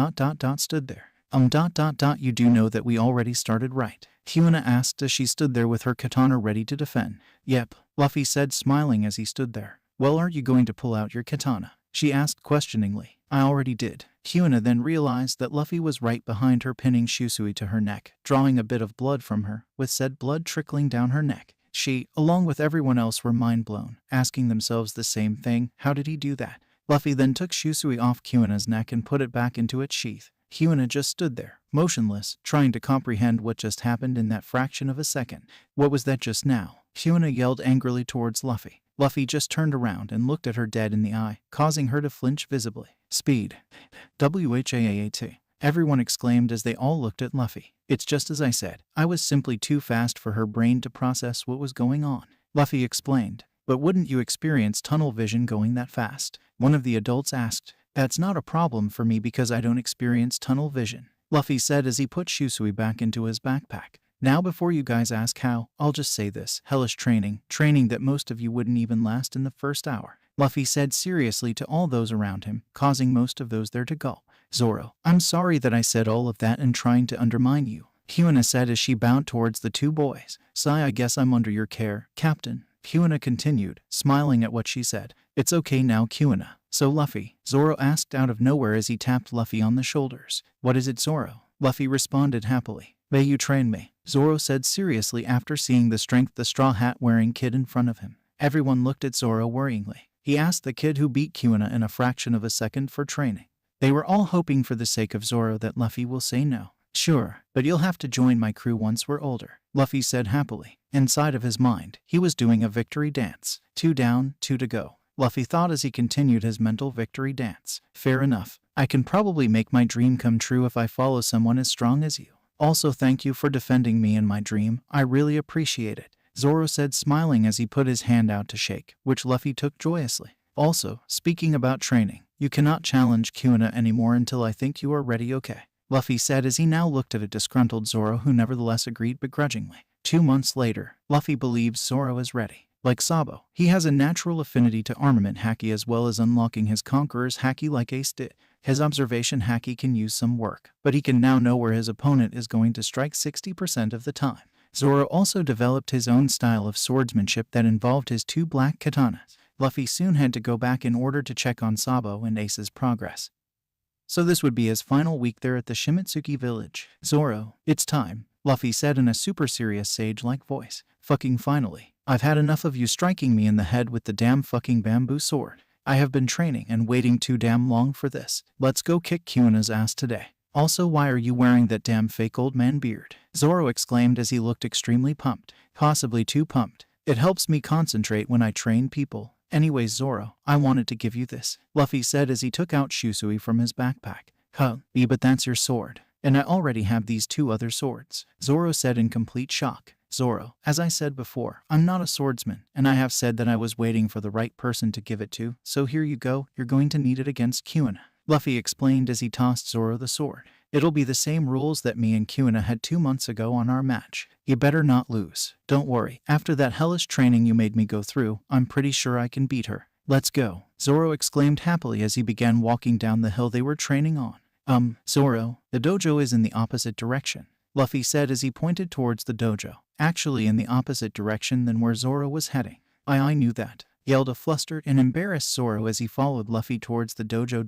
stood there. You do know that we already started, right? Kuina asked as she stood there with her katana ready to defend. Yep, Luffy said, smiling as he stood there. Well, are you going to pull out your katana? She asked questioningly. I already did. Kuina then realized that Luffy was right behind her, pinning Shusui to her neck, drawing a bit of blood from her, with said blood trickling down her neck. She, along with everyone else, were mind-blown, asking themselves the same thing. How did he do that? Luffy then took Shusui off Kuina's neck and put it back into its sheath. Kuina just stood there, motionless, trying to comprehend what just happened in that fraction of a second. What was that just now? Kuina yelled angrily towards Luffy. Luffy just turned around and looked at her dead in the eye, causing her to flinch visibly. Speed. WHAAT. Everyone exclaimed as they all looked at Luffy. It's just as I said. I was simply too fast for her brain to process what was going on. Luffy explained. But wouldn't you experience tunnel vision going that fast? One of the adults asked. That's not a problem for me because I don't experience tunnel vision, Luffy said as he put Shusui back into his backpack. Now before you guys ask how, I'll just say this. Hellish training that most of you wouldn't even last in the first hour, Luffy said seriously to all those around him, causing most of those there to gulp. Zoro, I'm sorry that I said all of that and trying to undermine you, Kuina said as she bowed towards the two boys. Sigh, I guess I'm under your care, Captain, Kuina continued, smiling at what she said. It's okay now, Kuina. So Luffy, Zoro asked out of nowhere as he tapped Luffy on the shoulders. What is it, Zoro? Luffy responded happily. May you train me, Zoro said seriously after seeing the strength the straw hat wearing kid in front of him. Everyone looked at Zoro worryingly. He asked the kid who beat Kuina in a fraction of a second for training. They were all hoping for the sake of Zoro that Luffy will say no. Sure, but you'll have to join my crew once we're older, Luffy said happily. Inside of his mind, he was doing a victory dance. 2 down, 2 to go, Luffy thought as he continued his mental victory dance. Fair enough. I can probably make my dream come true if I follow someone as strong as you. Also, thank you for defending me in my dream. I really appreciate it, Zoro said smiling as he put his hand out to shake, which Luffy took joyously. Also, speaking about training, you cannot challenge Kuina anymore until I think you are ready, okay? Luffy said as he now looked at a disgruntled Zoro who nevertheless agreed begrudgingly. 2 months later, Luffy believes Zoro is ready. Like Sabo, he has a natural affinity to armament haki as well as unlocking his conqueror's haki like Ace did. His observation haki can use some work, but he can now know where his opponent is going to strike 60% of the time. Zoro also developed his own style of swordsmanship that involved his 2 black katanas. Luffy soon had to go back in order to check on Sabo and Ace's progress. So this would be his final week there at the Shimotsuki village. Zoro, it's time, Luffy said in a super serious sage-like voice. Fucking finally. I've had enough of you striking me in the head with the damn fucking bamboo sword. I have been training and waiting too damn long for this. Let's go kick Kuina's ass today. Also, why are you wearing that damn fake old man beard? Zoro exclaimed as he looked extremely pumped. Possibly too pumped. It helps me concentrate when I train people. Anyways, Zoro, I wanted to give you this, Luffy said as he took out Shusui from his backpack. Huh, but that's your sword. And I already have these 2 other swords, Zoro said in complete shock. Zoro, as I said before, I'm not a swordsman, and I have said that I was waiting for the right person to give it to, so here you go, you're going to need it against Kuina, Luffy explained as he tossed Zoro the sword. It'll be the same rules that me and Kuina had 2 months ago on our match. You better not lose. Don't worry, after that hellish training you made me go through, I'm pretty sure I can beat her. Let's go, Zoro exclaimed happily as he began walking down the hill they were training on. Zoro, the dojo is in the opposite direction, Luffy said as he pointed towards the dojo. Actually in the opposite direction than where Zoro was heading. I knew that, yelled a flustered and embarrassed Zoro as he followed Luffy towards the dojo ...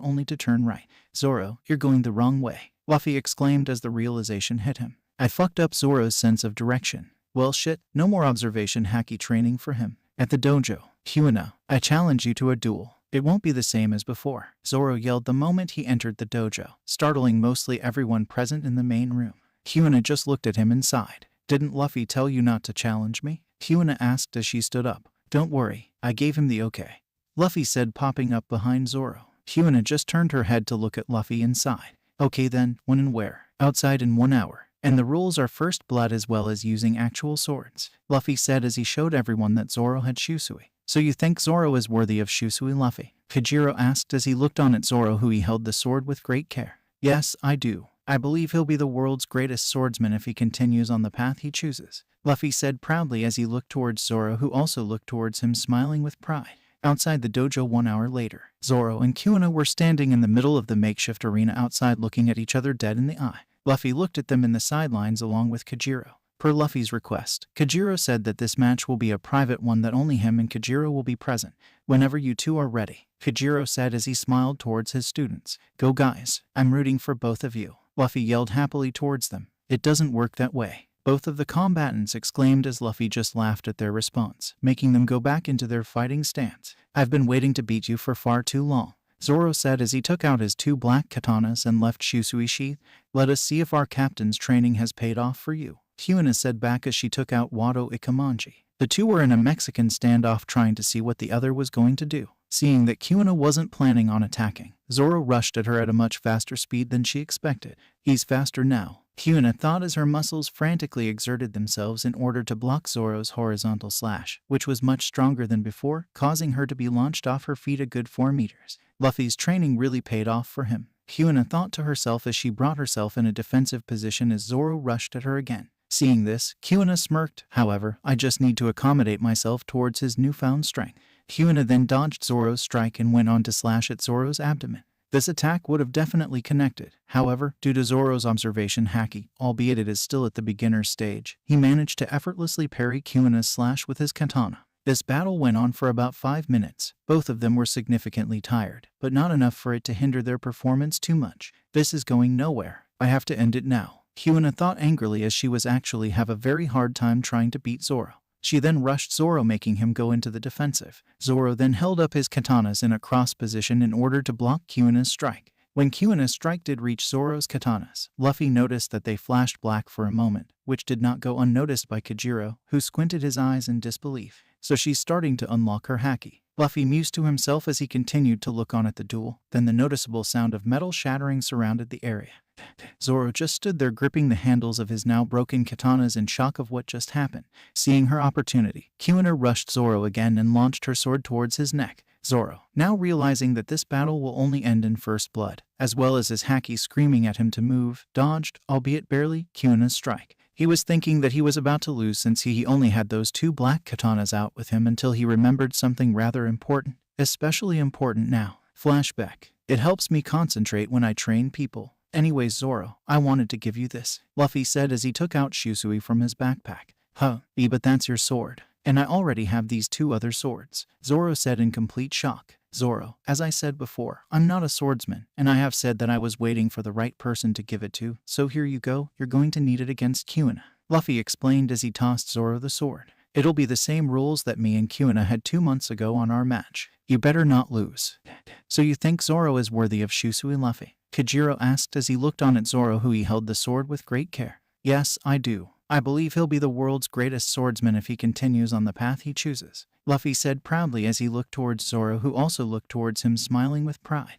only to turn right. Zoro, you're going the wrong way, Luffy exclaimed as the realization hit him. I fucked up Zoro's sense of direction. Well shit, no more observation haki training for him. At the dojo, Kuina, I challenge you to a duel. It won't be the same as before, Zoro yelled the moment he entered the dojo, startling mostly everyone present in the main room. Kuina just looked at him and sighed. Didn't Luffy tell you not to challenge me? Kuina asked as she stood up. Don't worry, I gave him the okay, Luffy said popping up behind Zoro. Kuina just turned her head to look at Luffy and sighed. Okay then, when and where? Outside in 1 hour. And the rules are first blood as well as using actual swords, Luffy said as he showed everyone that Zoro had Shusui. So you think Zoro is worthy of Shusui, Luffy? Kajiro asked as he looked on at Zoro who he held the sword with great care. Yes, I do. I believe he'll be the world's greatest swordsman if he continues on the path he chooses, Luffy said proudly as he looked towards Zoro who also looked towards him smiling with pride. Outside the dojo 1 hour later, Zoro and Kuina were standing in the middle of the makeshift arena outside looking at each other dead in the eye. Luffy looked at them in the sidelines along with Kajiro. Per Luffy's request, Kajiro said that this match will be a private one that only him and Kajiro will be present. Whenever you two are ready, Kajiro said as he smiled towards his students. Go guys, I'm rooting for both of you. Luffy yelled happily towards them. It doesn't work that way. Both of the combatants exclaimed as Luffy just laughed at their response, making them go back into their fighting stance. I've been waiting to beat you for far too long, Zoro said as he took out his 2 black katanas and left Shusui sheath. Let us see if our captain's training has paid off for you, Kuina said back as she took out Wado Ikamanji. The two were in a Mexican standoff trying to see what the other was going to do. Seeing that Kuina wasn't planning on attacking, Zoro rushed at her at a much faster speed than she expected. He's faster now, Kuina thought as her muscles frantically exerted themselves in order to block Zoro's horizontal slash, which was much stronger than before, causing her to be launched off her feet a good 4 meters. Luffy's training really paid off for him, Kuina thought to herself as she brought herself in a defensive position as Zoro rushed at her again. Seeing this, Kuina smirked. However, I just need to accommodate myself towards his newfound strength. Kuina then dodged Zoro's strike and went on to slash at Zoro's abdomen. This attack would have definitely connected. However, due to Zoro's observation haki, albeit it is still at the beginner's stage, he managed to effortlessly parry Kuina's slash with his katana. This battle went on for about 5 minutes. Both of them were significantly tired, but not enough for it to hinder their performance too much. This is going nowhere. I have to end it now, Kuina thought angrily as she was actually have a very hard time trying to beat Zoro. She then rushed Zoro, making him go into the defensive. Zoro then held up his katanas in a cross position in order to block Kuina's strike. When Kuina's strike did reach Zoro's katanas, Luffy noticed that they flashed black for a moment, which did not go unnoticed by Kajiro, who squinted his eyes in disbelief. So she's starting to unlock her haki. Luffy mused to himself as he continued to look on at the duel. Then the noticeable sound of metal shattering surrounded the area. Zoro just stood there gripping the handles of his now broken katanas in shock of what just happened. Seeing her opportunity, Kuina rushed Zoro again and launched her sword towards his neck. Zoro, now realizing that this battle will only end in first blood, as well as his haki screaming at him to move, dodged, albeit barely, Kuina's strike. He was thinking that he was about to lose since he only had those 2 black katanas out with him until he remembered something rather important, especially important now. Flashback. It helps me concentrate when I train people. Anyways Zoro, I wanted to give you this, Luffy said as he took out Shusui from his backpack. Huh, but that's your sword. And I already have these 2 other swords, Zoro said in complete shock. Zoro, as I said before, I'm not a swordsman, and I have said that I was waiting for the right person to give it to, so here you go, you're going to need it against Kuina, Luffy explained as he tossed Zoro the sword. It'll be the same rules that me and Kuina had 2 months ago on our match. You better not lose. So you think Zoro is worthy of Shusui, Luffy? Kajiro asked as he looked on at Zoro, who he held the sword with great care. Yes, I do. I believe he'll be the world's greatest swordsman if he continues on the path he chooses, Luffy said proudly as he looked towards Zoro, who also looked towards him smiling with pride.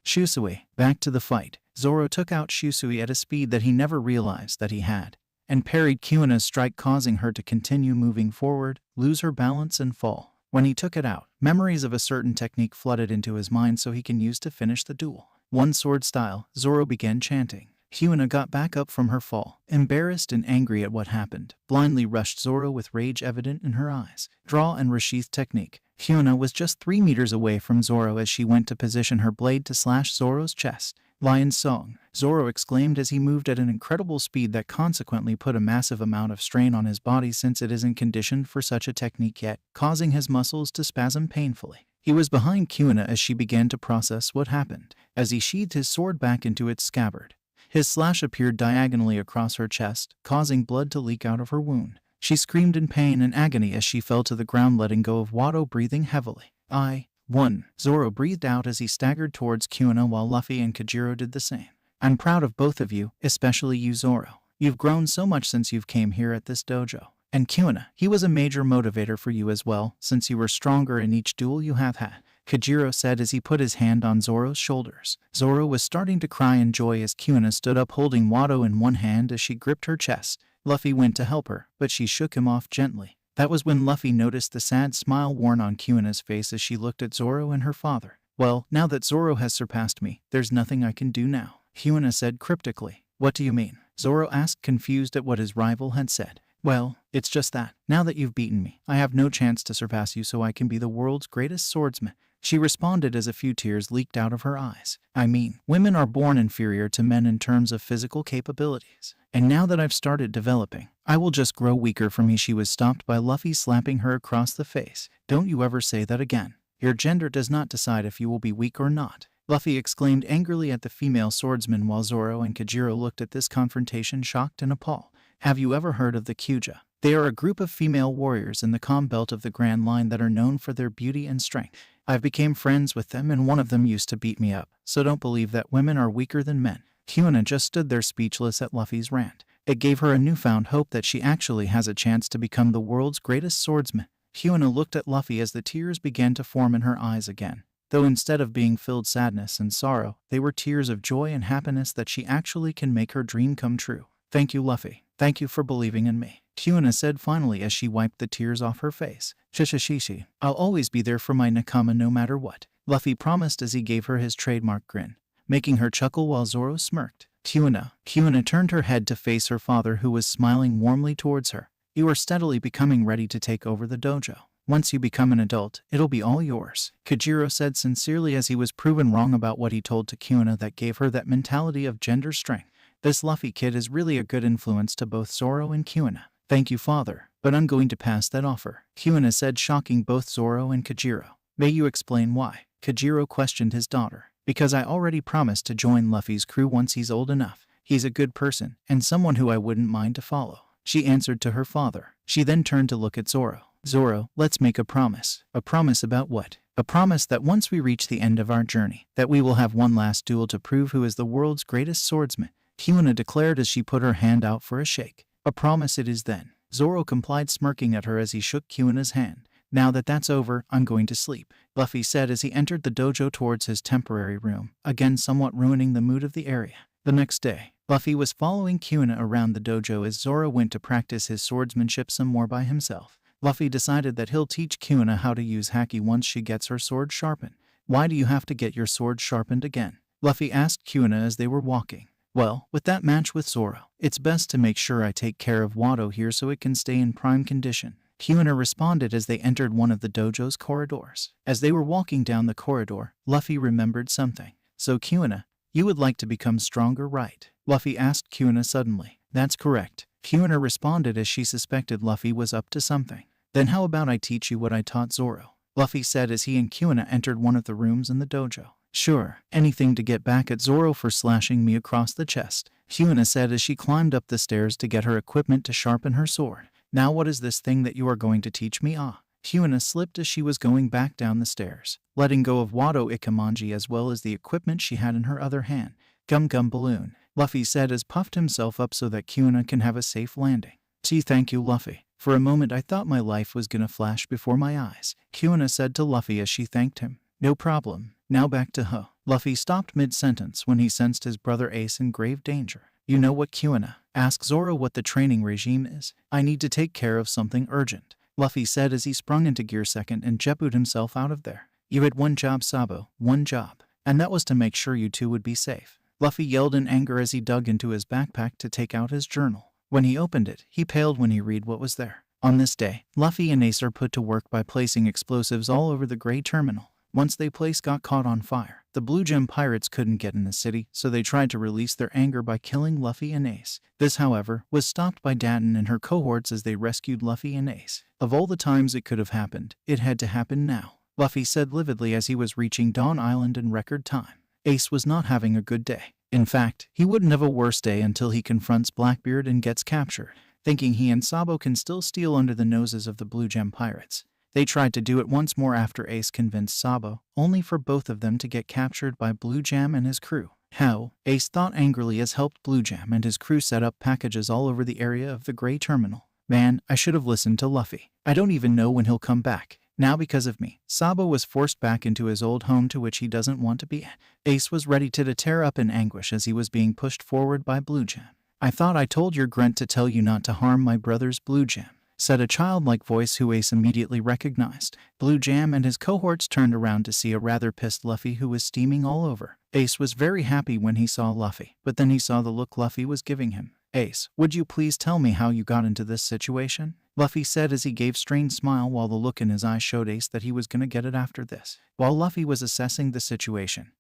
Shusui, back to the fight. Zoro took out Shusui at a speed that he never realized that he had, and parried Kuina's strike, causing her to continue moving forward, lose her balance and fall. When he took it out, memories of a certain technique flooded into his mind so he can use to finish the duel. One sword style, Zoro began chanting. Kuina got back up from her fall, embarrassed and angry at what happened, blindly rushed Zoro with rage evident in her eyes. Draw and resheath technique. Kuina was just 3 meters away from Zoro as she went to position her blade to slash Zoro's chest. Lion's Song, Zoro exclaimed as he moved at an incredible speed that consequently put a massive amount of strain on his body since it isn't conditioned for such a technique yet, causing his muscles to spasm painfully. He was behind Kuina as she began to process what happened. As he sheathed his sword back into its scabbard, his slash appeared diagonally across her chest, causing blood to leak out of her wound. She screamed in pain and agony as she fell to the ground, letting go of Wado, breathing heavily. I won, Zoro breathed out as he staggered towards Kuina while Luffy and Kajiro did the same. I'm proud of both of you, especially you Zoro. You've grown so much since you've came here at this dojo. And Kuina, he was a major motivator for you as well, since you were stronger in each duel you have had, Kajiro said as he put his hand on Zoro's shoulders. Zoro was starting to cry in joy as Kuina stood up holding Wado in one hand as she gripped her chest. Luffy went to help her, but she shook him off gently. That was when Luffy noticed the sad smile worn on Kuina's face as she looked at Zoro and her father. Well, now that Zoro has surpassed me, there's nothing I can do now, Kuina said cryptically. What do you mean? Zoro asked, confused at what his rival had said. Well, it's just that, now that you've beaten me, I have no chance to surpass you so I can be the world's greatest swordsman, she responded as a few tears leaked out of her eyes. I mean, women are born inferior to men in terms of physical capabilities. And now that I've started developing, I will just grow weaker from me. She was stopped by Luffy slapping her across the face. Don't you ever say that again. Your gender does not decide if you will be weak or not. Luffy exclaimed angrily at the female swordsman while Zoro and Kajiro looked at this confrontation shocked and appalled. Have you ever heard of the Kuja? They are a group of female warriors in the calm belt of the Grand Line that are known for their beauty and strength. I've become friends with them and one of them used to beat me up, so don't believe that women are weaker than men. Kuina just stood there speechless at Luffy's rant. It gave her a newfound hope that she actually has a chance to become the world's greatest swordsman. Kuina looked at Luffy as the tears began to form in her eyes again. Though instead of being filled sadness and sorrow, they were tears of joy and happiness that she actually can make her dream come true. Thank you, Luffy. Thank you for believing in me, Kuina said finally as she wiped the tears off her face. Shishishishi. I'll always be there for my nakama no matter what, Luffy promised as he gave her his trademark grin, making her chuckle while Zoro smirked. Kuina turned her head to face her father who was smiling warmly towards her. You are steadily becoming ready to take over the dojo. Once you become an adult, it'll be all yours, Kajiro said sincerely as he was proven wrong about what he told to Kuina that gave her that mentality of gender strength. This Luffy kid is really a good influence to both Zoro and Kuina. Thank you, father, but I'm going to pass that offer, Kuina said, shocking both Zoro and Kajiro. May you explain why? Kajiro questioned his daughter. Because I already promised to join Luffy's crew once he's old enough. He's a good person, and someone who I wouldn't mind to follow, she answered to her father. She then turned to look at Zoro. Zoro, let's make a promise. A promise about what? A promise that once we reach the end of our journey, that we will have one last duel to prove who is the world's greatest swordsman, Kuina declared as she put her hand out for a shake. A promise it is then. Zoro complied, smirking at her as he shook Kuina's hand. Now that that's over, I'm going to sleep, Luffy said as he entered the dojo towards his temporary room, again somewhat ruining the mood of the area. The next day, Luffy was following Kuina around the dojo as Zoro went to practice his swordsmanship some more by himself. Luffy decided that he'll teach Kuina how to use haki once she gets her sword sharpened. Why do you have to get your sword sharpened again? Luffy asked Kuina as they were walking. Well, with that match with Zoro, it's best to make sure I take care of Wado here so it can stay in prime condition, Kuina responded as they entered one of the dojo's corridors. As they were walking down the corridor, Luffy remembered something. So Kuina, you would like to become stronger, right? Luffy asked Kuina suddenly. That's correct, Kuina responded as she suspected Luffy was up to something. Then how about I teach you what I taught Zoro? Luffy said as he and Kuina entered one of the rooms in the dojo. Sure, anything to get back at Zoro for slashing me across the chest, Kuina said as she climbed up the stairs to get her equipment to sharpen her sword. Now what is this thing that you are going to teach me? Kuina slipped as she was going back down the stairs, letting go of Wado Ikamanji as well as the equipment she had in her other hand. Gum Gum Balloon, Luffy said as puffed himself up so that Kuina can have a safe landing. Gee, thank you, Luffy. For a moment I thought my life was gonna flash before my eyes, Kuina said to Luffy as she thanked him. No problem. Now back to Ho. Luffy stopped mid-sentence when he sensed his brother Ace in grave danger. You know what, Kuina? Ask Zoro what the training regime is. I need to take care of something urgent, Luffy said as he sprung into gear second and jetbooted himself out of there. You had one job, Sabo, one job. And that was to make sure you two would be safe. Luffy yelled in anger as he dug into his backpack to take out his journal. When he opened it, he paled when he read what was there. On this day, Luffy and Ace are put to work by placing explosives all over the Grey Terminal. Once they place got caught on fire, the Blue Gem pirates couldn't get in the city, so they tried to release their anger by killing Luffy and Ace. This, however, was stopped by Daten and her cohorts as they rescued Luffy and Ace. Of all the times it could have happened, it had to happen now, Luffy said lividly as he was reaching Dawn Island in record time. Ace was not having a good day. In fact, he wouldn't have a worse day until he confronts Blackbeard and gets captured, thinking he and Sabo can still steal under the noses of the Blue Gem pirates. They tried to do it once more after Ace convinced Sabo, only for both of them to get captured by Blue Jam and his crew. How? Ace thought angrily as helped Blue Jam and his crew set up packages all over the area of the Grey Terminal. Man, I should have listened to Luffy. I don't even know when he'll come back. Now because of me, Sabo was forced back into his old home to which he doesn't want to be at. Ace was ready to tear up in anguish as he was being pushed forward by Blue Jam. I thought I told your grunt to tell you not to harm my brother's Blue Jam, said a childlike voice who Ace immediately recognized. Blue Jam and his cohorts turned around to see a rather pissed Luffy who was steaming all over. Ace was very happy when he saw Luffy, but then he saw the look Luffy was giving him. Ace, would you please tell me how you got into this situation? Luffy said as he gave a strained smile while the look in his eyes showed Ace that he was gonna get it after this. While Luffy was assessing the situation,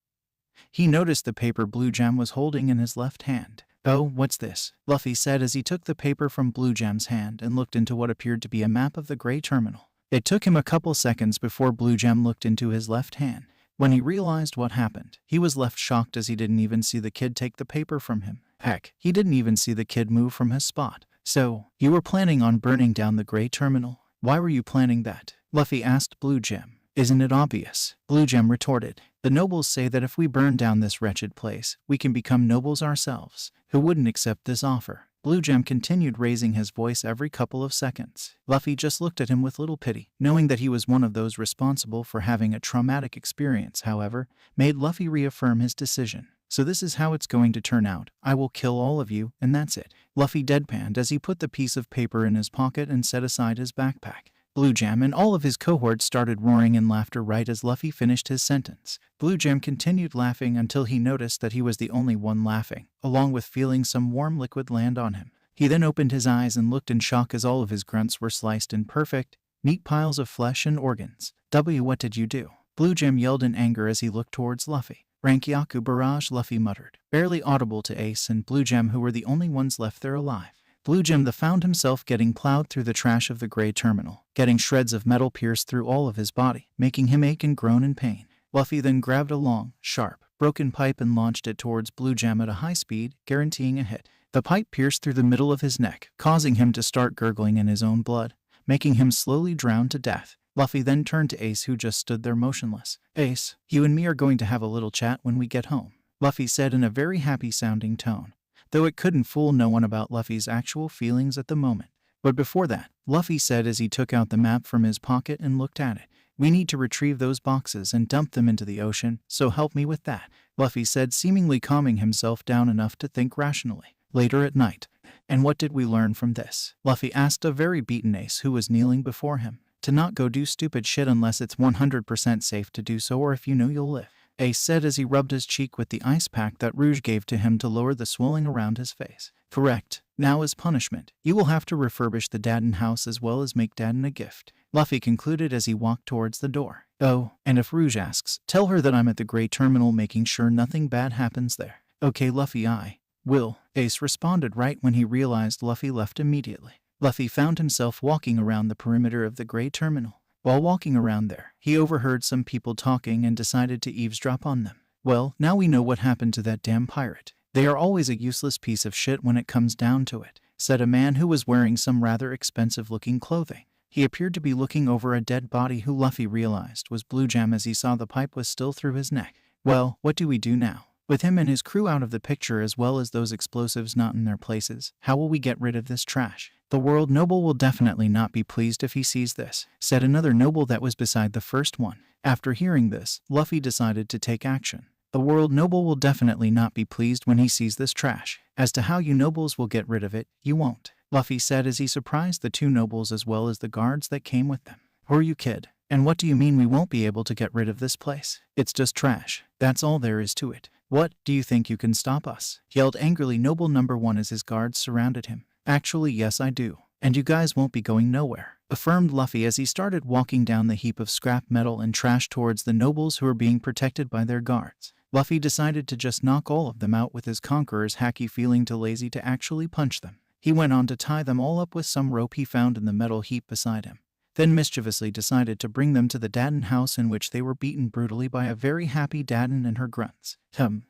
he noticed the paper Blue Jam was holding in his left hand. "Oh, what's this?" Luffy said as he took the paper from Blue Gem's hand and looked into what appeared to be a map of the Grey Terminal. It took him a couple seconds before Blue Gem looked into his left hand. When he realized what happened, he was left shocked as he didn't even see the kid take the paper from him. Heck, he didn't even see the kid move from his spot. "So, you were planning on burning down the Grey Terminal? Why were you planning that?" Luffy asked Blue Gem. "Isn't it obvious?" Blue Gem retorted. "The nobles say that if we burn down this wretched place, we can become nobles ourselves. Who wouldn't accept this offer?" Blue Gem continued raising his voice every couple of seconds. Luffy just looked at him with little pity. Knowing that he was one of those responsible for having a traumatic experience, however, made Luffy reaffirm his decision. "So this is how it's going to turn out. I will kill all of you, and that's it." Luffy deadpanned as he put the piece of paper in his pocket and set aside his backpack. Blue Gem and all of his cohorts started roaring in laughter right as Luffy finished his sentence. Blue Gem continued laughing until he noticed that he was the only one laughing, along with feeling some warm liquid land on him. He then opened his eyes and looked in shock as all of his grunts were sliced in perfect, neat piles of flesh and organs. What did you do?" Blue Gem yelled in anger as he looked towards Luffy. "Rankyaku barrage," Luffy muttered, barely audible to Ace and Blue Gem, who were the only ones left there alive. Blue Gem found himself getting plowed through the trash of the Grey Terminal, getting shreds of metal pierced through all of his body, making him ache and groan in pain. Luffy then grabbed a long, sharp, broken pipe and launched it towards Blue Gem at a high speed, guaranteeing a hit. The pipe pierced through the middle of his neck, causing him to start gurgling in his own blood, making him slowly drown to death. Luffy then turned to Ace, who just stood there motionless. "Ace, you and me are going to have a little chat when we get home," Luffy said in a very happy-sounding tone, though it couldn't fool no one about Luffy's actual feelings at the moment. But before that, Luffy said as he took out the map from his pocket and looked at it, "We need to retrieve those boxes and dump them into the ocean, so help me with that," Luffy said, seemingly calming himself down enough to think rationally. Later at night. "And what did we learn from this?" Luffy asked a very beaten Ace who was kneeling before him. "To not go do stupid shit unless it's 100% safe to do so, or if you know you'll live," Ace said as he rubbed his cheek with the ice pack that Rouge gave to him to lower the swelling around his face. "Correct. Now as punishment, you will have to refurbish the Dadden house as well as make Dadden a gift," Luffy concluded as he walked towards the door. "Oh, and if Rouge asks, tell her that I'm at the Grey Terminal making sure nothing bad happens there." "Okay Luffy, I will," Ace responded right when he realized Luffy left immediately. Luffy found himself walking around the perimeter of the Grey Terminal. While walking around there, he overheard some people talking and decided to eavesdrop on them. "Well, now we know what happened to that damn pirate. They are always a useless piece of shit when it comes down to it," said a man who was wearing some rather expensive-looking clothing. He appeared to be looking over a dead body who Luffy realized was Blue Gem as he saw the pipe was still through his neck. "Well, what do we do now? With him and his crew out of the picture as well as those explosives not in their places, how will we get rid of this trash?" "The world noble will definitely not be pleased if he sees this," said another noble that was beside the first one. After hearing this, Luffy decided to take action. "The world noble will definitely not be pleased when he sees this trash. As to how you nobles will get rid of it, you won't," Luffy said as he surprised the two nobles as well as the guards that came with them. "Who are you, kid? And what do you mean we won't be able to get rid of this place? It's just trash. That's all there is to it. What, do you think you can stop us?" yelled angrily Noble Number 1 as his guards surrounded him. "Actually, yes I do. And you guys won't be going nowhere," affirmed Luffy as he started walking down the heap of scrap metal and trash towards the nobles who were being protected by their guards. Luffy decided to just knock all of them out with his conqueror's hacky feeling too lazy to actually punch them. He went on to tie them all up with some rope he found in the metal heap beside him, then mischievously decided to bring them to the Dadden house in which they were beaten brutally by a very happy Dadden and her grunts.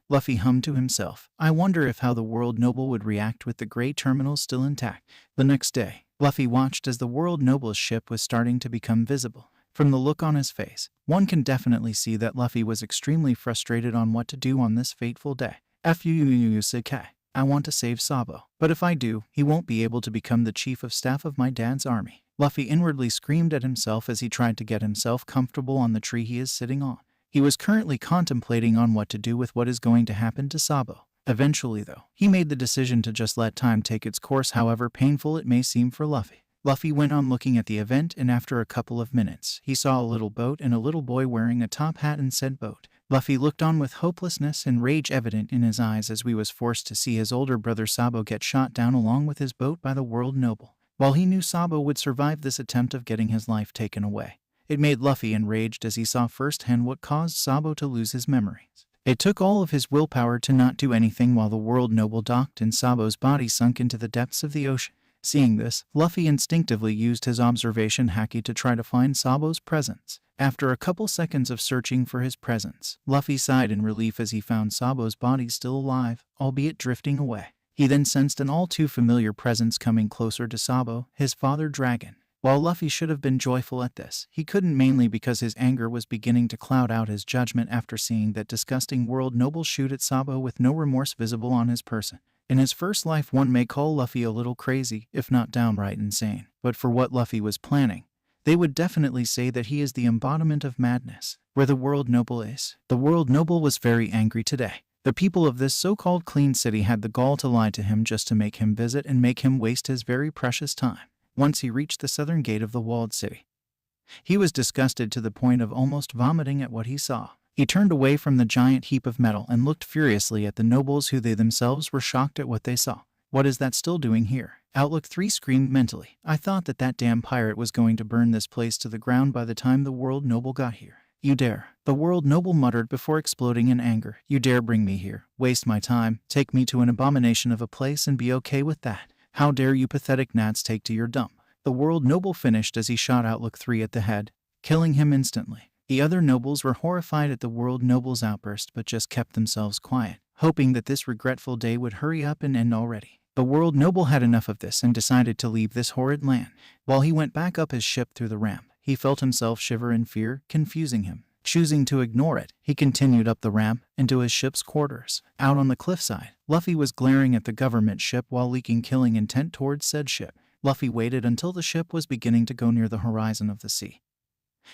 Luffy hummed to himself. "I wonder if how the world noble would react with the Grey Terminal still intact." The next day, Luffy watched as the world noble's ship was starting to become visible. From the look on his face, one can definitely see that Luffy was extremely frustrated on what to do on this fateful day. "Fuck, I want to save Sabo, but if I do, he won't be able to become the chief of staff of my dad's army," Luffy inwardly screamed at himself as he tried to get himself comfortable on the tree he is sitting on. He was currently contemplating on what to do with what is going to happen to Sabo. Eventually, though, he made the decision to just let time take its course, however painful it may seem for Luffy. Luffy went on looking at the event, and after a couple of minutes, he saw a little boat and a little boy wearing a top hat in said boat. Luffy looked on with hopelessness and rage evident in his eyes as he was forced to see his older brother Sabo get shot down along with his boat by the world noble. While he knew Sabo would survive this attempt of getting his life taken away, it made Luffy enraged as he saw firsthand what caused Sabo to lose his memories. It took all of his willpower to not do anything while the world noble docked and Sabo's body sunk into the depths of the ocean. Seeing this, Luffy instinctively used his observation haki to try to find Sabo's presence. After a couple seconds of searching for his presence, Luffy sighed in relief as he found Sabo's body still alive, albeit drifting away. He then sensed an all too familiar presence coming closer to Sabo, his father dragon. While Luffy should have been joyful at this, he couldn't, mainly because his anger was beginning to cloud out his judgment after seeing that disgusting world noble shoot at Sabo with no remorse visible on his person. In his first life, one may call Luffy a little crazy, if not downright insane, but for what Luffy was planning, they would definitely say that he is the embodiment of madness. Where the world noble is, the world noble was very angry today. The people of this so-called clean city had the gall to lie to him just to make him visit and make him waste his very precious time. Once he reached the southern gate of the walled city, he was disgusted to the point of almost vomiting at what he saw. He turned away from the giant heap of metal and looked furiously at the nobles, who they themselves were shocked at what they saw. What is that still doing here? Outlook 3 screamed mentally. I thought that damn pirate was going to burn this place to the ground by the time the world noble got here. You dare, the world noble muttered before exploding in anger. You dare bring me here, waste my time, take me to an abomination of a place and be okay with that? How dare you pathetic gnats take to your dump? The world noble finished as he shot Outlook 3 at the head, killing him instantly. The other nobles were horrified at the world noble's outburst but just kept themselves quiet, hoping that this regretful day would hurry up and end already. The world noble had enough of this and decided to leave this horrid land. While he went back up his ship through the ramp, he felt himself shiver in fear, confusing him. Choosing to ignore it, he continued up the ramp into his ship's quarters. Out on the cliffside, Luffy was glaring at the government ship while leaking killing intent towards said ship. Luffy waited until the ship was beginning to go near the horizon of the sea.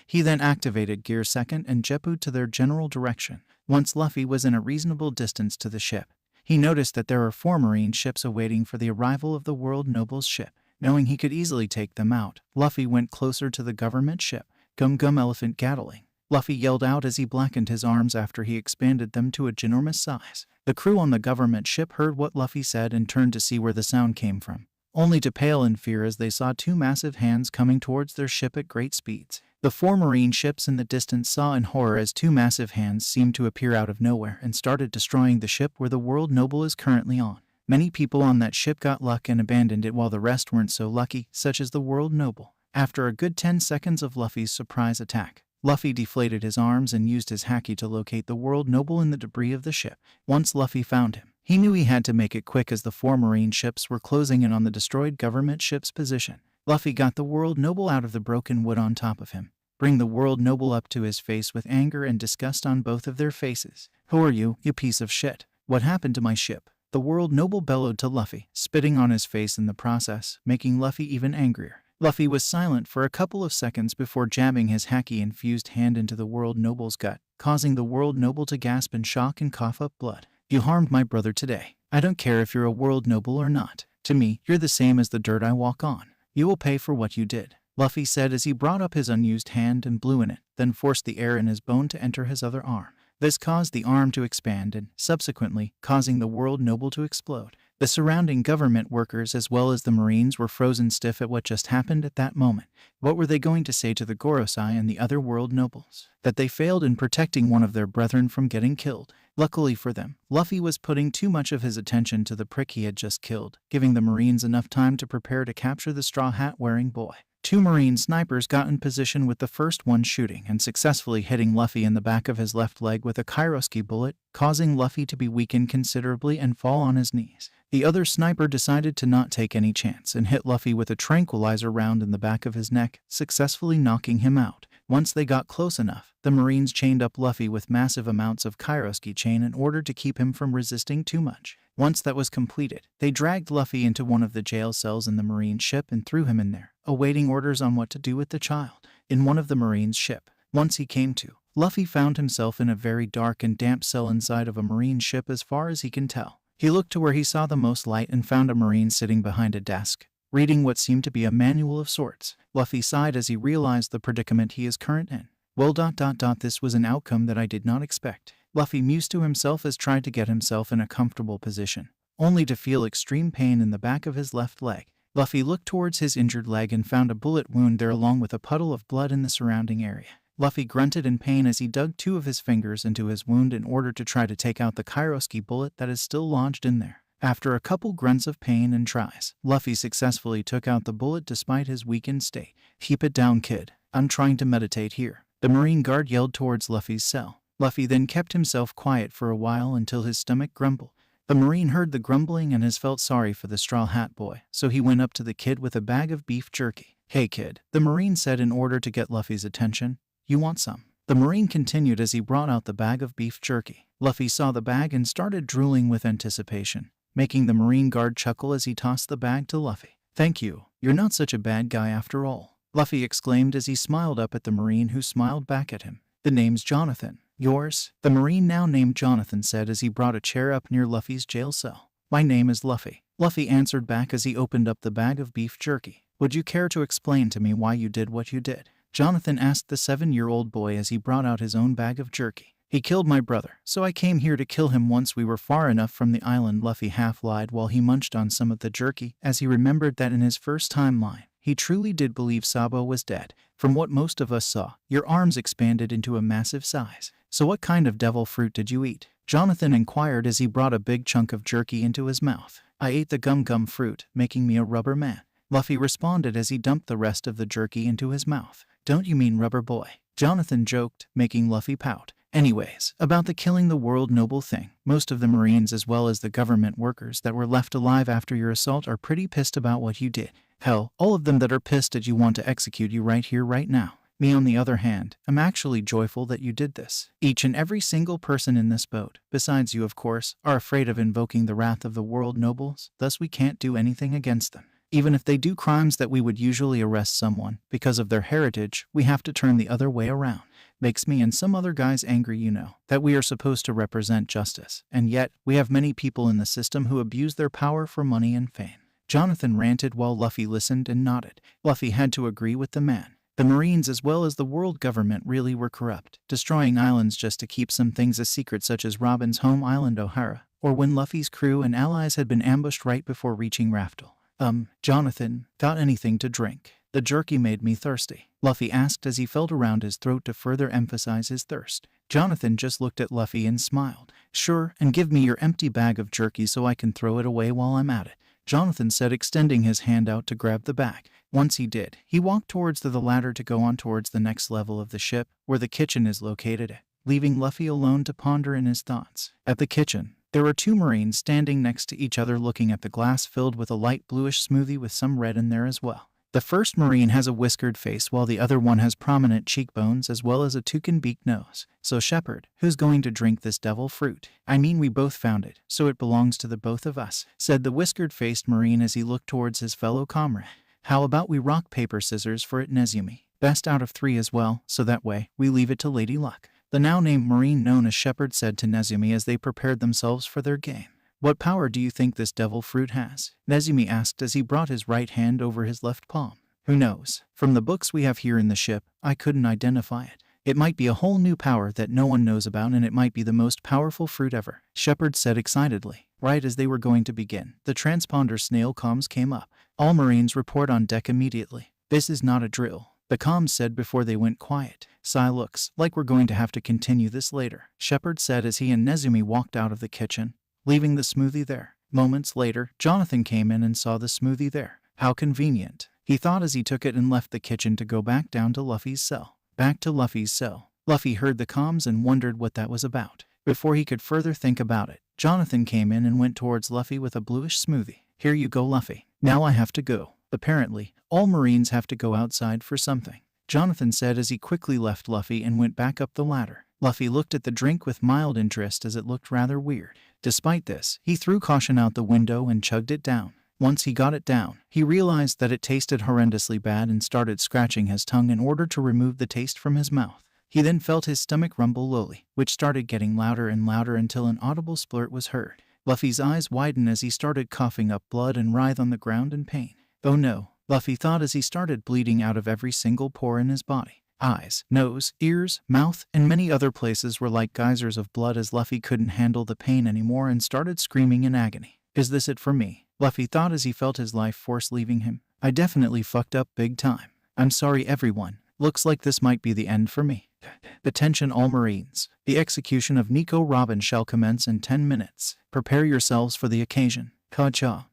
He then activated Gear 2nd and jetpooed to their general direction. Once Luffy was in a reasonable distance to the ship, he noticed that there were 4 marine ships awaiting for the arrival of the world noble's ship. Knowing he could easily take them out, Luffy went closer to the government ship. Gum Gum Elephant Gatling, Luffy yelled out as he blackened his arms after he expanded them to a ginormous size. The crew on the government ship heard what Luffy said and turned to see where the sound came from, only to pale in fear as they saw 2 massive hands coming towards their ship at great speeds. The 4 marine ships in the distance saw in horror as 2 massive hands seemed to appear out of nowhere and started destroying the ship where the world noble is currently on. Many people on that ship got luck and abandoned it, while the rest weren't so lucky, such as the world noble. After a good 10 seconds of Luffy's surprise attack, Luffy deflated his arms and used his haki to locate the world noble in the debris of the ship. Once Luffy found him, he knew he had to make it quick as the 4 marine ships were closing in on the destroyed government ship's position. Luffy got the world noble out of the broken wood on top of him, bring the world noble up to his face with anger and disgust on both of their faces. Who are you piece of shit? What happened to my ship? The world noble bellowed to Luffy, spitting on his face in the process, making Luffy even angrier. Luffy was silent for a couple of seconds before jabbing his haki-infused hand into the world noble's gut, causing the world noble to gasp in shock and cough up blood. You harmed my brother today. I don't care if you're a world noble or not. To me, you're the same as the dirt I walk on. You will pay for what you did, Luffy said as he brought up his unused hand and blew in it, then forced the air in his bone to enter his other arm. This caused the arm to expand and, subsequently, causing the world noble to explode. The surrounding government workers as well as the Marines were frozen stiff at what just happened at that moment. What were they going to say to the Gorosei and the other world nobles? That they failed in protecting one of their brethren from getting killed. Luckily for them, Luffy was putting too much of his attention to the prick he had just killed, giving the Marines enough time to prepare to capture the straw hat-wearing boy. 2 Marine snipers got in position, with the first one shooting and successfully hitting Luffy in the back of his left leg with a Kairoski bullet, causing Luffy to be weakened considerably and fall on his knees. The other sniper decided to not take any chance and hit Luffy with a tranquilizer round in the back of his neck, successfully knocking him out. Once they got close enough, the Marines chained up Luffy with massive amounts of Kairoski chain in order to keep him from resisting too much. Once that was completed, they dragged Luffy into one of the jail cells in the Marine ship and threw him in there, awaiting orders on what to do with the child. In one of the Marines' ship, once he came to, Luffy found himself in a very dark and damp cell inside of a Marine ship as far as he can tell. He looked to where he saw the most light and found a Marine sitting behind a desk, reading what seemed to be a manual of sorts. Luffy sighed as he realized the predicament he is current in. Well, this was an outcome that I did not expect. Luffy mused to himself as tried to get himself in a comfortable position, only to feel extreme pain in the back of his left leg. Luffy looked towards his injured leg and found a bullet wound there along with a puddle of blood in the surrounding area. Luffy grunted in pain as he dug 2 of his fingers into his wound in order to try to take out the Kairoski bullet that is still lodged in there. After a couple grunts of pain and tries, Luffy successfully took out the bullet despite his weakened state. "Keep it down, kid. I'm trying to meditate here," the Marine guard yelled towards Luffy's cell. Luffy then kept himself quiet for a while until his stomach grumbled. The Marine heard the grumbling and has felt sorry for the Straw Hat Boy, so he went up to the kid with a bag of beef jerky. "Hey kid," the Marine said in order to get Luffy's attention. "You want some?" The Marine continued as he brought out the bag of beef jerky. Luffy saw the bag and started drooling with anticipation, making the Marine guard chuckle as he tossed the bag to Luffy. "Thank you. You're not such a bad guy after all," Luffy exclaimed as he smiled up at the Marine, who smiled back at him. "The name's Jonathan." "Yours?" the Marine, now named Jonathan, said as he brought a chair up near Luffy's jail cell. "My name is Luffy," Luffy answered back as he opened up the bag of beef jerky. "Would you care to explain to me why you did what you did?" Jonathan asked the 7-year-old boy as he brought out his own bag of jerky. "He killed my brother, so I came here to kill him once we were far enough from the island," Luffy half-lied while he munched on some of the jerky, as he remembered that in his first timeline, he truly did believe Sabo was dead. "From what most of us saw, your arms expanded into a massive size. So what kind of devil fruit did you eat?" Jonathan inquired as he brought a big chunk of jerky into his mouth. "I ate the gum-gum fruit, making me a rubber man," Luffy responded as he dumped the rest of the jerky into his mouth. "Don't you mean rubber boy?" Jonathan joked, making Luffy pout. "Anyways, about the killing the world noble thing, most of the Marines as well as the government workers that were left alive after your assault are pretty pissed about what you did. Hell, all of them that are pissed at you want to execute you right here right now. Me, on the other hand, I'm actually joyful that you did this. Each and every single person in this boat, besides you of course, are afraid of invoking the wrath of the world nobles, thus we can't do anything against them. Even if they do crimes that we would usually arrest someone, because of their heritage, we have to turn the other way around. Makes me and some other guys angry, you know, that we are supposed to represent justice, and yet, we have many people in the system who abuse their power for money and fame." Jonathan ranted while Luffy listened and nodded. Luffy had to agree with the man. The Marines as well as the world government really were corrupt, destroying islands just to keep some things a secret, such as Robin's home island O'Hara, or when Luffy's crew and allies had been ambushed right before reaching Raftel. Jonathan, got anything to drink?" "The jerky made me thirsty," Luffy asked as he felt around his throat to further emphasize his thirst. Jonathan just looked at Luffy and smiled. "Sure, and give me your empty bag of jerky so I can throw it away while I'm at it," Jonathan said, extending his hand out to grab the bag. Once he did, he walked towards the ladder to go on towards the next level of the ship, where the kitchen is located, leaving Luffy alone to ponder in his thoughts. At the kitchen, there were 2 Marines standing next to each other looking at the glass filled with a light bluish smoothie with some red in there as well. The first Marine has a whiskered face while the other one has prominent cheekbones as well as a toucan-beaked nose. "So Shepherd, who's going to drink this devil fruit?" "I mean, we both found it, so it belongs to the both of us," said the whiskered-faced Marine as he looked towards his fellow comrade. "How about we rock, paper, scissors for it, Nezumi? Best out of 3 as well, so that way, we leave it to Lady Luck," the now-named Marine known as Shepherd said to Nezumi as they prepared themselves for their game. "What power do you think this devil fruit has?" Nezumi asked as he brought his right hand over his left palm. "Who knows? From the books we have here in the ship, I couldn't identify it. It might be a whole new power that no one knows about, and it might be the most powerful fruit ever," Shepherd said excitedly. Right as they were going to begin, the transponder snail comms came up. "All Marines report on deck immediately. This is not a drill," the comms said before they went quiet. "Sigh, looks like we're going to have to continue this later," Shepherd said as he and Nezumi walked out of the kitchen, leaving the smoothie there. Moments later, Jonathan came in and saw the smoothie there. How convenient, he thought as he took it and left the kitchen to go back down to Luffy's cell. Back to Luffy's cell. Luffy heard the comms and wondered what that was about. Before he could further think about it, Jonathan came in and went towards Luffy with a bluish smoothie. "Here you go, Luffy. Now I have to go." Apparently, all Marines have to go outside for something, Jonathan said as he quickly left Luffy and went back up the ladder. Luffy looked at the drink with mild interest as it looked rather weird. Despite this, he threw caution out the window and chugged it down. Once he got it down, he realized that it tasted horrendously bad and started scratching his tongue in order to remove the taste from his mouth. He then felt his stomach rumble lowly, which started getting louder and louder until an audible splurt was heard. Luffy's eyes widened as he started coughing up blood and writhed on the ground in pain. "Oh no," Luffy thought as he started bleeding out of every single pore in his body. Eyes, nose, ears, mouth, and many other places were like geysers of blood as Luffy couldn't handle the pain anymore and started screaming in agony. "Is this it for me?" Luffy thought as he felt his life force leaving him. "I definitely fucked up big time. I'm sorry everyone. Looks like this might be the end for me." Attention all Marines. The execution of Nico Robin shall commence in 10 minutes. Prepare yourselves for the occasion. Ka-cha.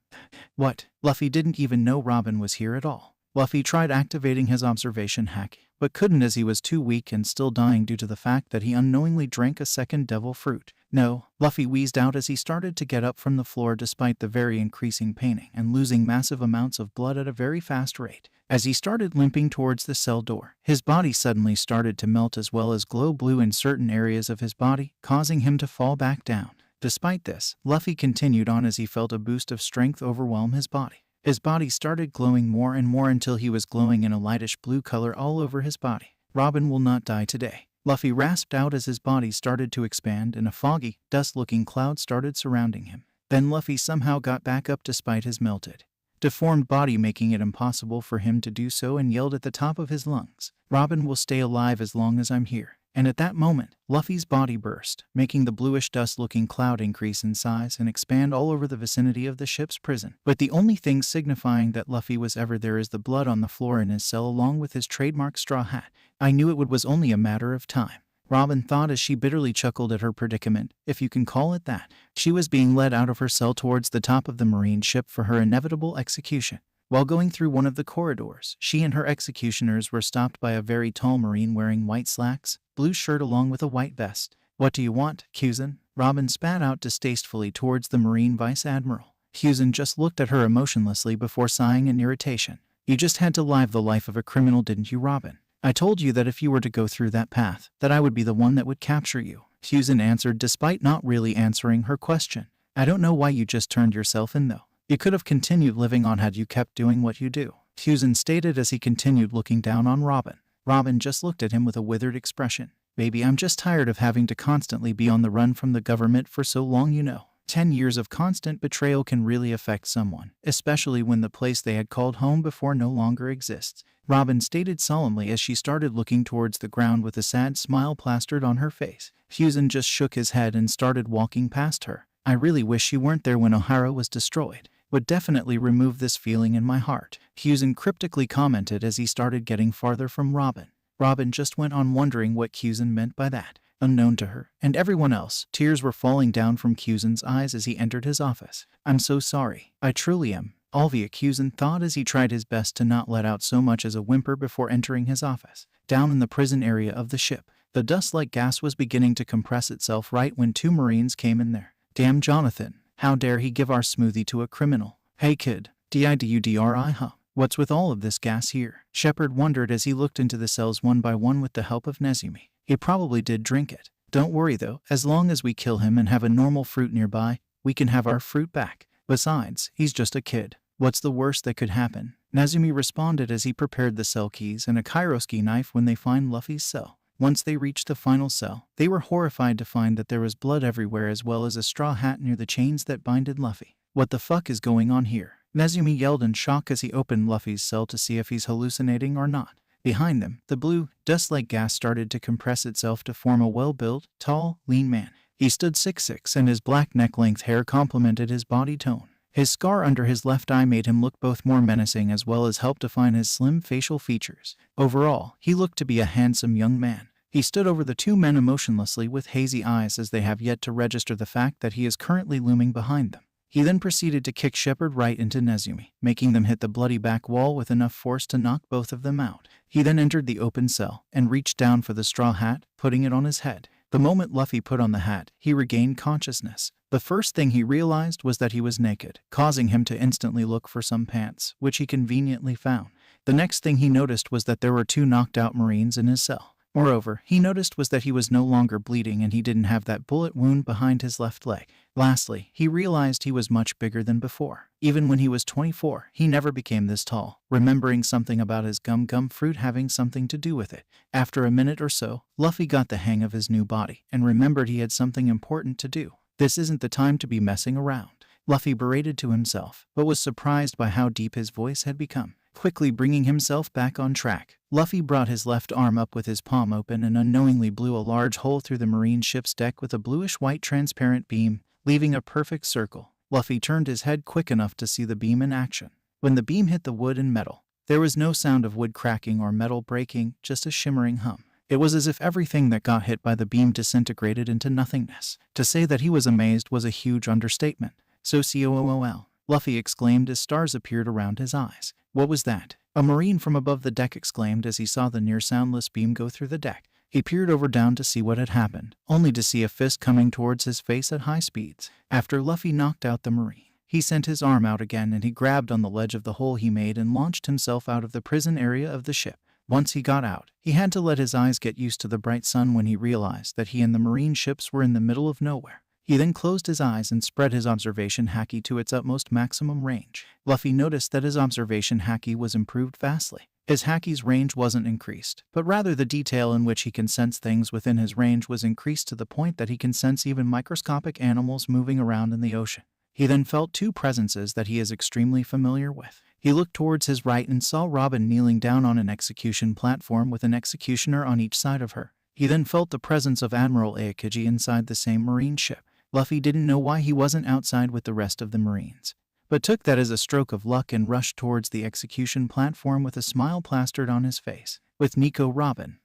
What? Luffy didn't even know Robin was here at all. Luffy tried activating his observation hack, but couldn't as he was too weak and still dying due to the fact that he unknowingly drank a second devil fruit. No, Luffy wheezed out as he started to get up from the floor despite the very increasing paining and losing massive amounts of blood at a very fast rate. As he started limping towards the cell door, his body suddenly started to melt as well as glow blue in certain areas of his body, causing him to fall back down. Despite this, Luffy continued on as he felt a boost of strength overwhelm his body. His body started glowing more and more until he was glowing in a lightish blue color all over his body. Robin will not die today. Luffy rasped out as his body started to expand and a foggy, dust-looking cloud started surrounding him. Then Luffy somehow got back up despite his melted, deformed body making it impossible for him to do so and yelled at the top of his lungs, "Robin will stay alive as long as I'm here." And at that moment, Luffy's body burst, making the bluish dust-looking cloud increase in size and expand all over the vicinity of the ship's prison. But the only thing signifying that Luffy was ever there is the blood on the floor in his cell along with his trademark straw hat. I knew it was only a matter of time. Robin thought as she bitterly chuckled at her predicament, if you can call it that. She was being led out of her cell towards the top of the marine ship for her inevitable execution. While going through one of the corridors, she and her executioners were stopped by a very tall marine wearing white slacks, blue shirt along with a white vest. "What do you want, Kuzen?" Robin spat out distastefully towards the marine vice admiral. Kuzen just looked at her emotionlessly before sighing in irritation. "You just had to live the life of a criminal, didn't you, Robin? I told you that if you were to go through that path, that I would be the one that would capture you." Kuzen answered despite not really answering her question. "I don't know why you just turned yourself in though. You could have continued living on had you kept doing what you do," Kuzen stated as he continued looking down on Robin. Robin just looked at him with a withered expression. "Baby, I'm just tired of having to constantly be on the run from the government for so long, you know. 10 years of constant betrayal can really affect someone, especially when the place they had called home before no longer exists," Robin stated solemnly as she started looking towards the ground with a sad smile plastered on her face. Kuzen just shook his head and started walking past her. "I really wish you weren't there when Ohara was destroyed. Would definitely remove this feeling in my heart," Kuzen cryptically commented as he started getting farther from Robin. Robin just went on wondering what Kuzen meant by that. Unknown to her and everyone else, tears were falling down from Kuzen's eyes as he entered his office. "I'm so sorry. I truly am." Alvia, Kuzen thought as he tried his best to not let out so much as a whimper before entering his office. Down in the prison area of the ship, the dust-like gas was beginning to compress itself right when two Marines came in there. "Damn Jonathan. How dare he give our smoothie to a criminal? Hey kid, didudri huh? What's with all of this gas here?" Shepard wondered as he looked into the cells one by one with the help of Nezumi. He probably did drink it. "Don't worry though, as long as we kill him and have a normal fruit nearby, we can have our fruit back. Besides, he's just a kid. What's the worst that could happen?" Nezumi responded as he prepared the cell keys and a Kairoski knife when they find Luffy's cell. Once they reached the final cell, they were horrified to find that there was blood everywhere as well as a straw hat near the chains that binded Luffy. "What the fuck is going on here?" Nezumi yelled in shock as he opened Luffy's cell to see if he's hallucinating or not. Behind them, the blue, dust-like gas started to compress itself to form a well-built, tall, lean man. He stood 6'6" and his black neck-length hair complemented his body tone. His scar under his left eye made him look both more menacing as well as help define his slim facial features. Overall, he looked to be a handsome young man. He stood over the two men emotionlessly with hazy eyes as they have yet to register the fact that he is currently looming behind them. He then proceeded to kick Shepard right into Nezumi, making them hit the bloody back wall with enough force to knock both of them out. He then entered the open cell and reached down for the straw hat, putting it on his head. The moment Luffy put on the hat, he regained consciousness. The first thing he realized was that he was naked, causing him to instantly look for some pants, which he conveniently found. The next thing he noticed was that there were two knocked-out Marines in his cell. Moreover, he noticed was that he was no longer bleeding and he didn't have that bullet wound behind his left leg. Lastly, he realized he was much bigger than before. Even when he was 24, he never became this tall, remembering something about his gum fruit having something to do with it. After a minute or so, Luffy got the hang of his new body and remembered he had something important to do. This isn't the time to be messing around, Luffy berated to himself, but was surprised by how deep his voice had become. Quickly bringing himself back on track, Luffy brought his left arm up with his palm open and unknowingly blew a large hole through the marine ship's deck with a bluish-white transparent beam, leaving a perfect circle. Luffy turned his head quick enough to see the beam in action. When the beam hit the wood and metal, there was no sound of wood cracking or metal breaking, just a shimmering hum. It was as if everything that got hit by the beam disintegrated into nothingness. To say that he was amazed was a huge understatement. "So-C-O-O-L," Luffy exclaimed as stars appeared around his eyes. "What was that?" a Marine from above the deck exclaimed as he saw the near-soundless beam go through the deck. He peered over down to see what had happened, only to see a fist coming towards his face at high speeds. After Luffy knocked out the Marine, he sent his arm out again and he grabbed on the ledge of the hole he made and launched himself out of the prison area of the ship. Once he got out, he had to let his eyes get used to the bright sun when he realized that he and the Marine ships were in the middle of nowhere. He then closed his eyes and spread his observation haki to its utmost maximum range. Luffy noticed that his observation haki was improved vastly. His haki's range wasn't increased, but rather the detail in which he can sense things within his range was increased to the point that he can sense even microscopic animals moving around in the ocean. He then felt two presences that he is extremely familiar with. He looked towards his right and saw Robin kneeling down on an execution platform with an executioner on each side of her. He then felt the presence of Admiral Aokiji inside the same Marine ship. Luffy didn't know why he wasn't outside with the rest of the Marines, but took that as a stroke of luck and rushed towards the execution platform with a smile plastered on his face. With Nico Robin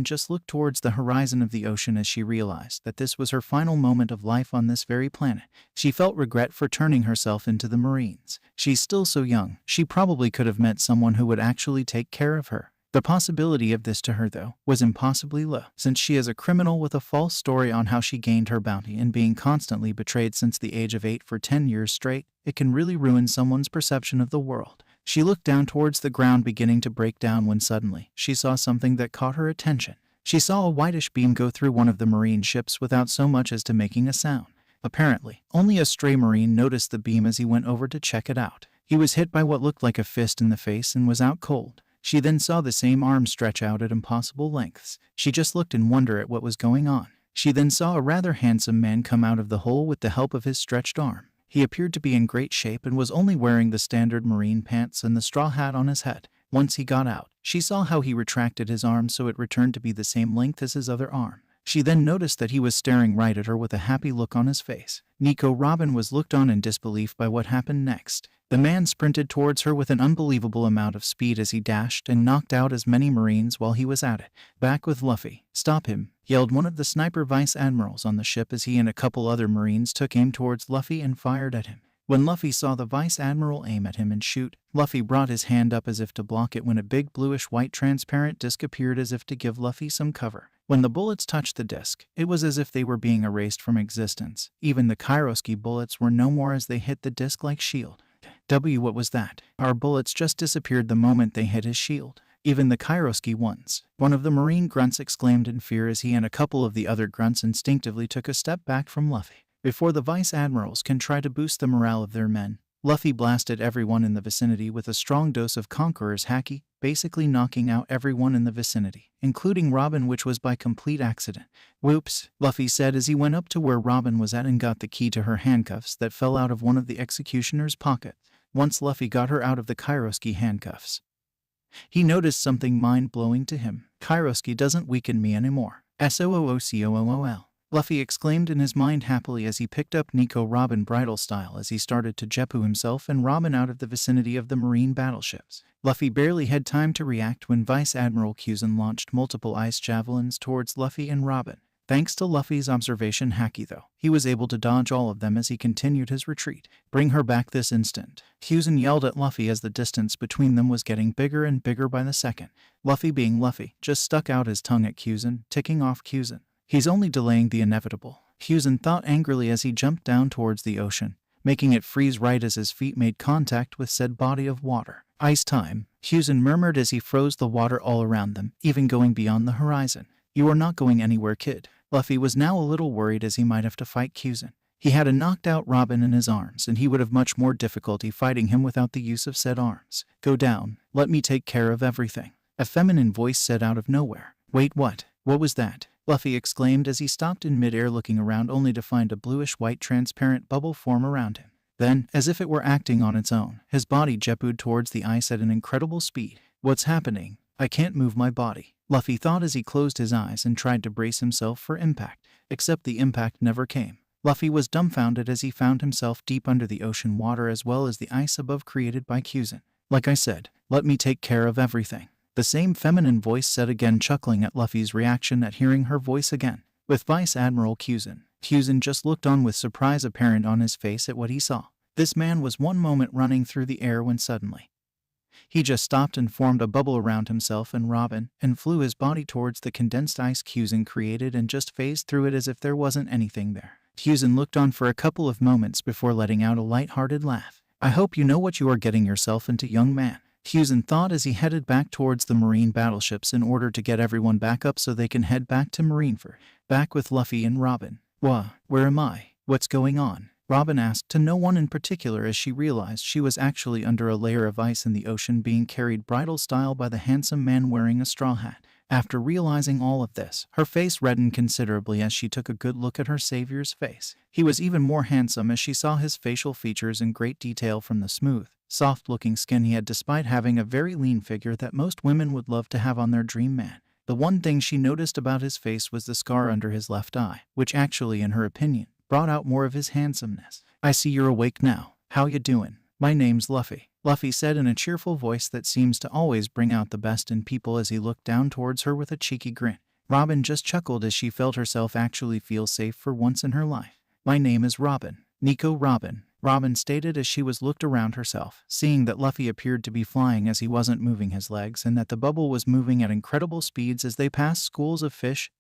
just looked towards the horizon of the ocean as she realized that this was her final moment of life on this very planet. She felt regret for turning herself into the Marines. She's still so young, she probably could have met someone who would actually take care of her. The possibility of this to her, though, was impossibly low, since she is a criminal with a false story on how she gained her bounty and being constantly betrayed since the age of 8 for 10 years straight. It can really ruin someone's perception of the world. She looked down towards the ground, beginning to break down, when suddenly she saw something that caught her attention. She saw a whitish beam go through one of the Marine ships without so much as to making a sound. Apparently, only a stray Marine noticed the beam as he went over to check it out. He was hit by what looked like a fist in the face and was out cold. She then saw the same arm stretch out at impossible lengths. She just looked in wonder at what was going on. She then saw a rather handsome man come out of the hole with the help of his stretched arm. He appeared to be in great shape and was only wearing the standard Marine pants and the straw hat on his head. Once he got out, she saw how he retracted his arm so it returned to be the same length as his other arm. She then noticed that he was staring right at her with a happy look on his face. Nico Robin was looked on in disbelief by what happened next. The man sprinted towards her with an unbelievable amount of speed as he dashed and knocked out as many Marines while he was at it. "Back with Luffy. Stop him," yelled one of the sniper vice admirals on the ship as he and a couple other Marines took aim towards Luffy and fired at him. When Luffy saw the vice admiral aim at him and shoot, Luffy brought his hand up as if to block it when a big bluish-white transparent disc appeared as if to give Luffy some cover. When the bullets touched the disc, it was as if they were being erased from existence. Even the Kairoski bullets were no more as they hit the disc like shield. What was that? Our bullets just disappeared the moment they hit his shield. Even the Kairoski ones. One of the Marine grunts exclaimed in fear as he and a couple of the other grunts instinctively took a step back from Luffy. Before the vice admirals can try to boost the morale of their men, Luffy blasted everyone in the vicinity with a strong dose of Conqueror's Haki, basically knocking out everyone in the vicinity, including Robin, which was by complete accident. "Whoops," Luffy said as he went up to where Robin was at and got the key to her handcuffs that fell out of one of the executioner's pockets. Once Luffy got her out of the Kairoski handcuffs, he noticed something mind-blowing to him. "Kairoski doesn't weaken me anymore. SOOOCOOOL. Luffy exclaimed in his mind happily as he picked up Nico Robin bridal style as he started to Jeppu himself and Robin out of the vicinity of the Marine battleships. Luffy barely had time to react when Vice Admiral Kuzen launched multiple ice javelins towards Luffy and Robin. Thanks to Luffy's observation haki, though, he was able to dodge all of them as he continued his retreat. "Bring her back this instant," Kuzen yelled at Luffy as the distance between them was getting bigger and bigger by the second. Luffy, being Luffy, just stuck out his tongue at Kuzen, ticking off Kuzen. He's only delaying the inevitable, Kuzen thought angrily as he jumped down towards the ocean, making it freeze right as his feet made contact with said body of water. "Ice time," Kuzen murmured as he froze the water all around them, even going beyond the horizon. "You are not going anywhere, kid." Luffy was now a little worried as he might have to fight Kuzen. He had a knocked out Robin in his arms and he would have much more difficulty fighting him without the use of said arms. "Go down, let me take care of everything," a feminine voice said out of nowhere. "Wait, what? What was that?" Luffy exclaimed as he stopped in mid-air, looking around only to find a bluish-white transparent bubble form around him. Then, as if it were acting on its own, his body jeppued towards the ice at an incredible speed. "What's happening? I can't move my body," Luffy thought as he closed his eyes and tried to brace himself for impact. Except the impact never came. Luffy was dumbfounded as he found himself deep under the ocean water as well as the ice above created by Kuzen. "Like I said, let me take care of everything." the same feminine voice said again, chuckling at Luffy's reaction at hearing her voice again. With Vice Admiral Kusin. Kusin just looked on with surprise apparent on his face at what he saw. This man was one moment running through the air when suddenly he just stopped and formed a bubble around himself and Robin and flew his body towards the condensed ice Kusin created and just phased through it as if there wasn't anything there. Kusin looked on for a couple of moments before letting out a light-hearted laugh. I hope you know what you are getting yourself into, young man, Kusin thought as he headed back towards the marine battleships in order to get everyone back up so they can head back to Marineford, back with Luffy and Robin. Where am I? What's going on? Robin asked to no one in particular as she realized she was actually under a layer of ice in the ocean being carried bridal style by the handsome man wearing a straw hat. After realizing all of this, her face reddened considerably as she took a good look at her savior's face. He was even more handsome as she saw his facial features in great detail from the smooth, soft-looking skin he had despite having a very lean figure that most women would love to have on their dream man. The one thing she noticed about his face was the scar under his left eye, which actually, in her opinion, brought out more of his handsomeness. I see you're awake now. How you doing? My name's Luffy, Luffy said in a cheerful voice that seems to always bring out the best in people as he looked down towards her with a cheeky grin. Robin just chuckled as she felt herself actually feel safe for once in her life. My name is Robin. Nico Robin, Robin stated as she was looked around herself, seeing that Luffy appeared to be flying as he wasn't moving his legs and that the bubble was moving at incredible speeds as they passed schools of fish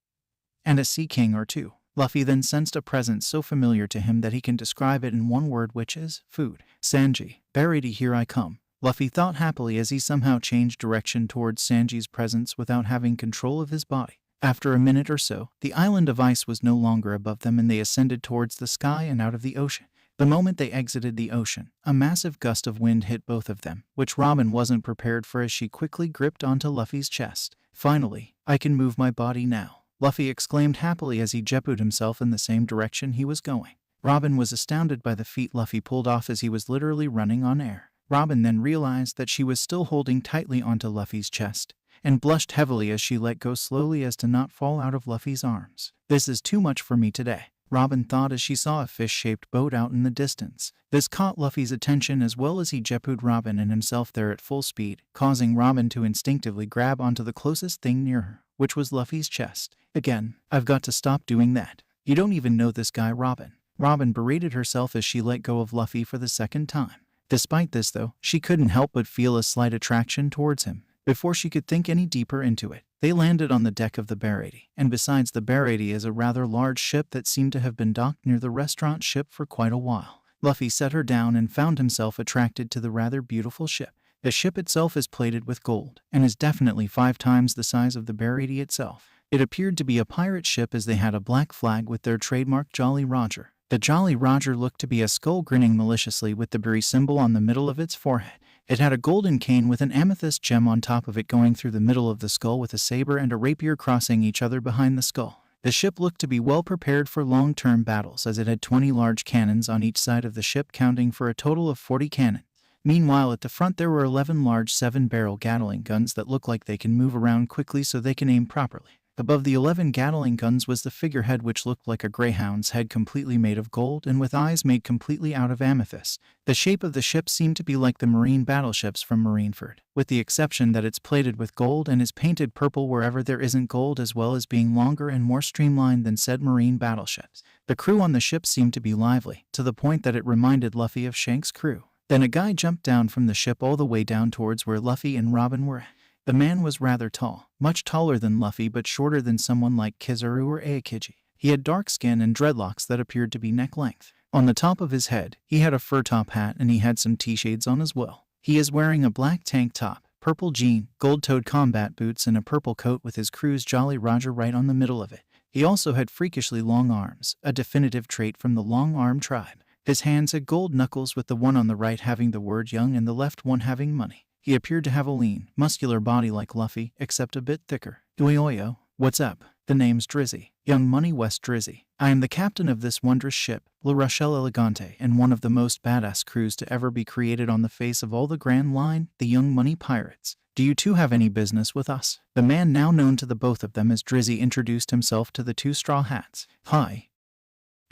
and a sea king or two. Luffy then sensed a presence so familiar to him that he can describe it in one word, which is food. Sanji, Barady, here I come, Luffy thought happily as he somehow changed direction towards Sanji's presence without having control of his body. After a minute or so, the island of ice was no longer above them and they ascended towards the sky and out of the ocean. The moment they exited the ocean, a massive gust of wind hit both of them, which Robin wasn't prepared for as she quickly gripped onto Luffy's chest. Finally, I can move my body now, Luffy exclaimed happily as he jetpooed himself in the same direction he was going. Robin was astounded by the feat Luffy pulled off as he was literally running on air. Robin then realized that she was still holding tightly onto Luffy's chest, and blushed heavily as she let go slowly as to not fall out of Luffy's arms. This is too much for me today, Robin thought as she saw a fish-shaped boat out in the distance. This caught Luffy's attention as well as he jetpooed Robin and himself there at full speed, causing Robin to instinctively grab onto the closest thing near her, which was Luffy's chest. Again, I've got to stop doing that. You don't even know this guy, Robin. Robin berated herself as she let go of Luffy for the second time. Despite this though, she couldn't help but feel a slight attraction towards him. Before she could think any deeper into it, they landed on the deck of the Barady, and besides the Barady is a rather large ship that seemed to have been docked near the restaurant ship for quite a while. Luffy set her down and found himself attracted to the rather beautiful ship. The ship itself is plated with gold, and is definitely 5 times the size of the Barady itself. It appeared to be a pirate ship as they had a black flag with their trademark Jolly Roger. The Jolly Roger looked to be a skull grinning maliciously with the berry symbol on the middle of its forehead. It had a golden cane with an amethyst gem on top of it going through the middle of the skull with a saber and a rapier crossing each other behind the skull. The ship looked to be well prepared for long-term battles as it had 20 large cannons on each side of the ship, counting for a total of 40 cannons. Meanwhile, at the front there were 11 large 7-barrel Gatling guns that look like they can move around quickly so they can aim properly. Above the 11 Gatling guns was the figurehead, which looked like a greyhound's head completely made of gold and with eyes made completely out of amethyst. The shape of the ship seemed to be like the marine battleships from Marineford, with the exception that it's plated with gold and is painted purple wherever there isn't gold, as well as being longer and more streamlined than said marine battleships. The crew on the ship seemed to be lively, to the point that it reminded Luffy of Shanks' crew. Then a guy jumped down from the ship all the way down towards where Luffy and Robin were at. The man was rather tall, much taller than Luffy but shorter than someone like Kizaru or Aokiji. He had dark skin and dreadlocks that appeared to be neck length. On the top of his head, he had a fur top hat and he had some T-shades on as well. He is wearing a black tank top, purple jean, gold-toed combat boots and a purple coat with his crew's Jolly Roger right on the middle of it. He also had freakishly long arms, a definitive trait from the long arm tribe. His hands had gold knuckles, with the one on the right having the word young and the left one having money. He appeared to have a lean, muscular body like Luffy, except a bit thicker. Oyo, what's up? The name's Drizzy. Young Money West Drizzy. I am the captain of this wondrous ship, La Rochelle Elegante, and one of the most badass crews to ever be created on the face of all the Grand Line, the Young Money Pirates. Do you two have any business with us? The man, now known to the both of them as Drizzy, introduced himself to the 2 straw hats. Hi.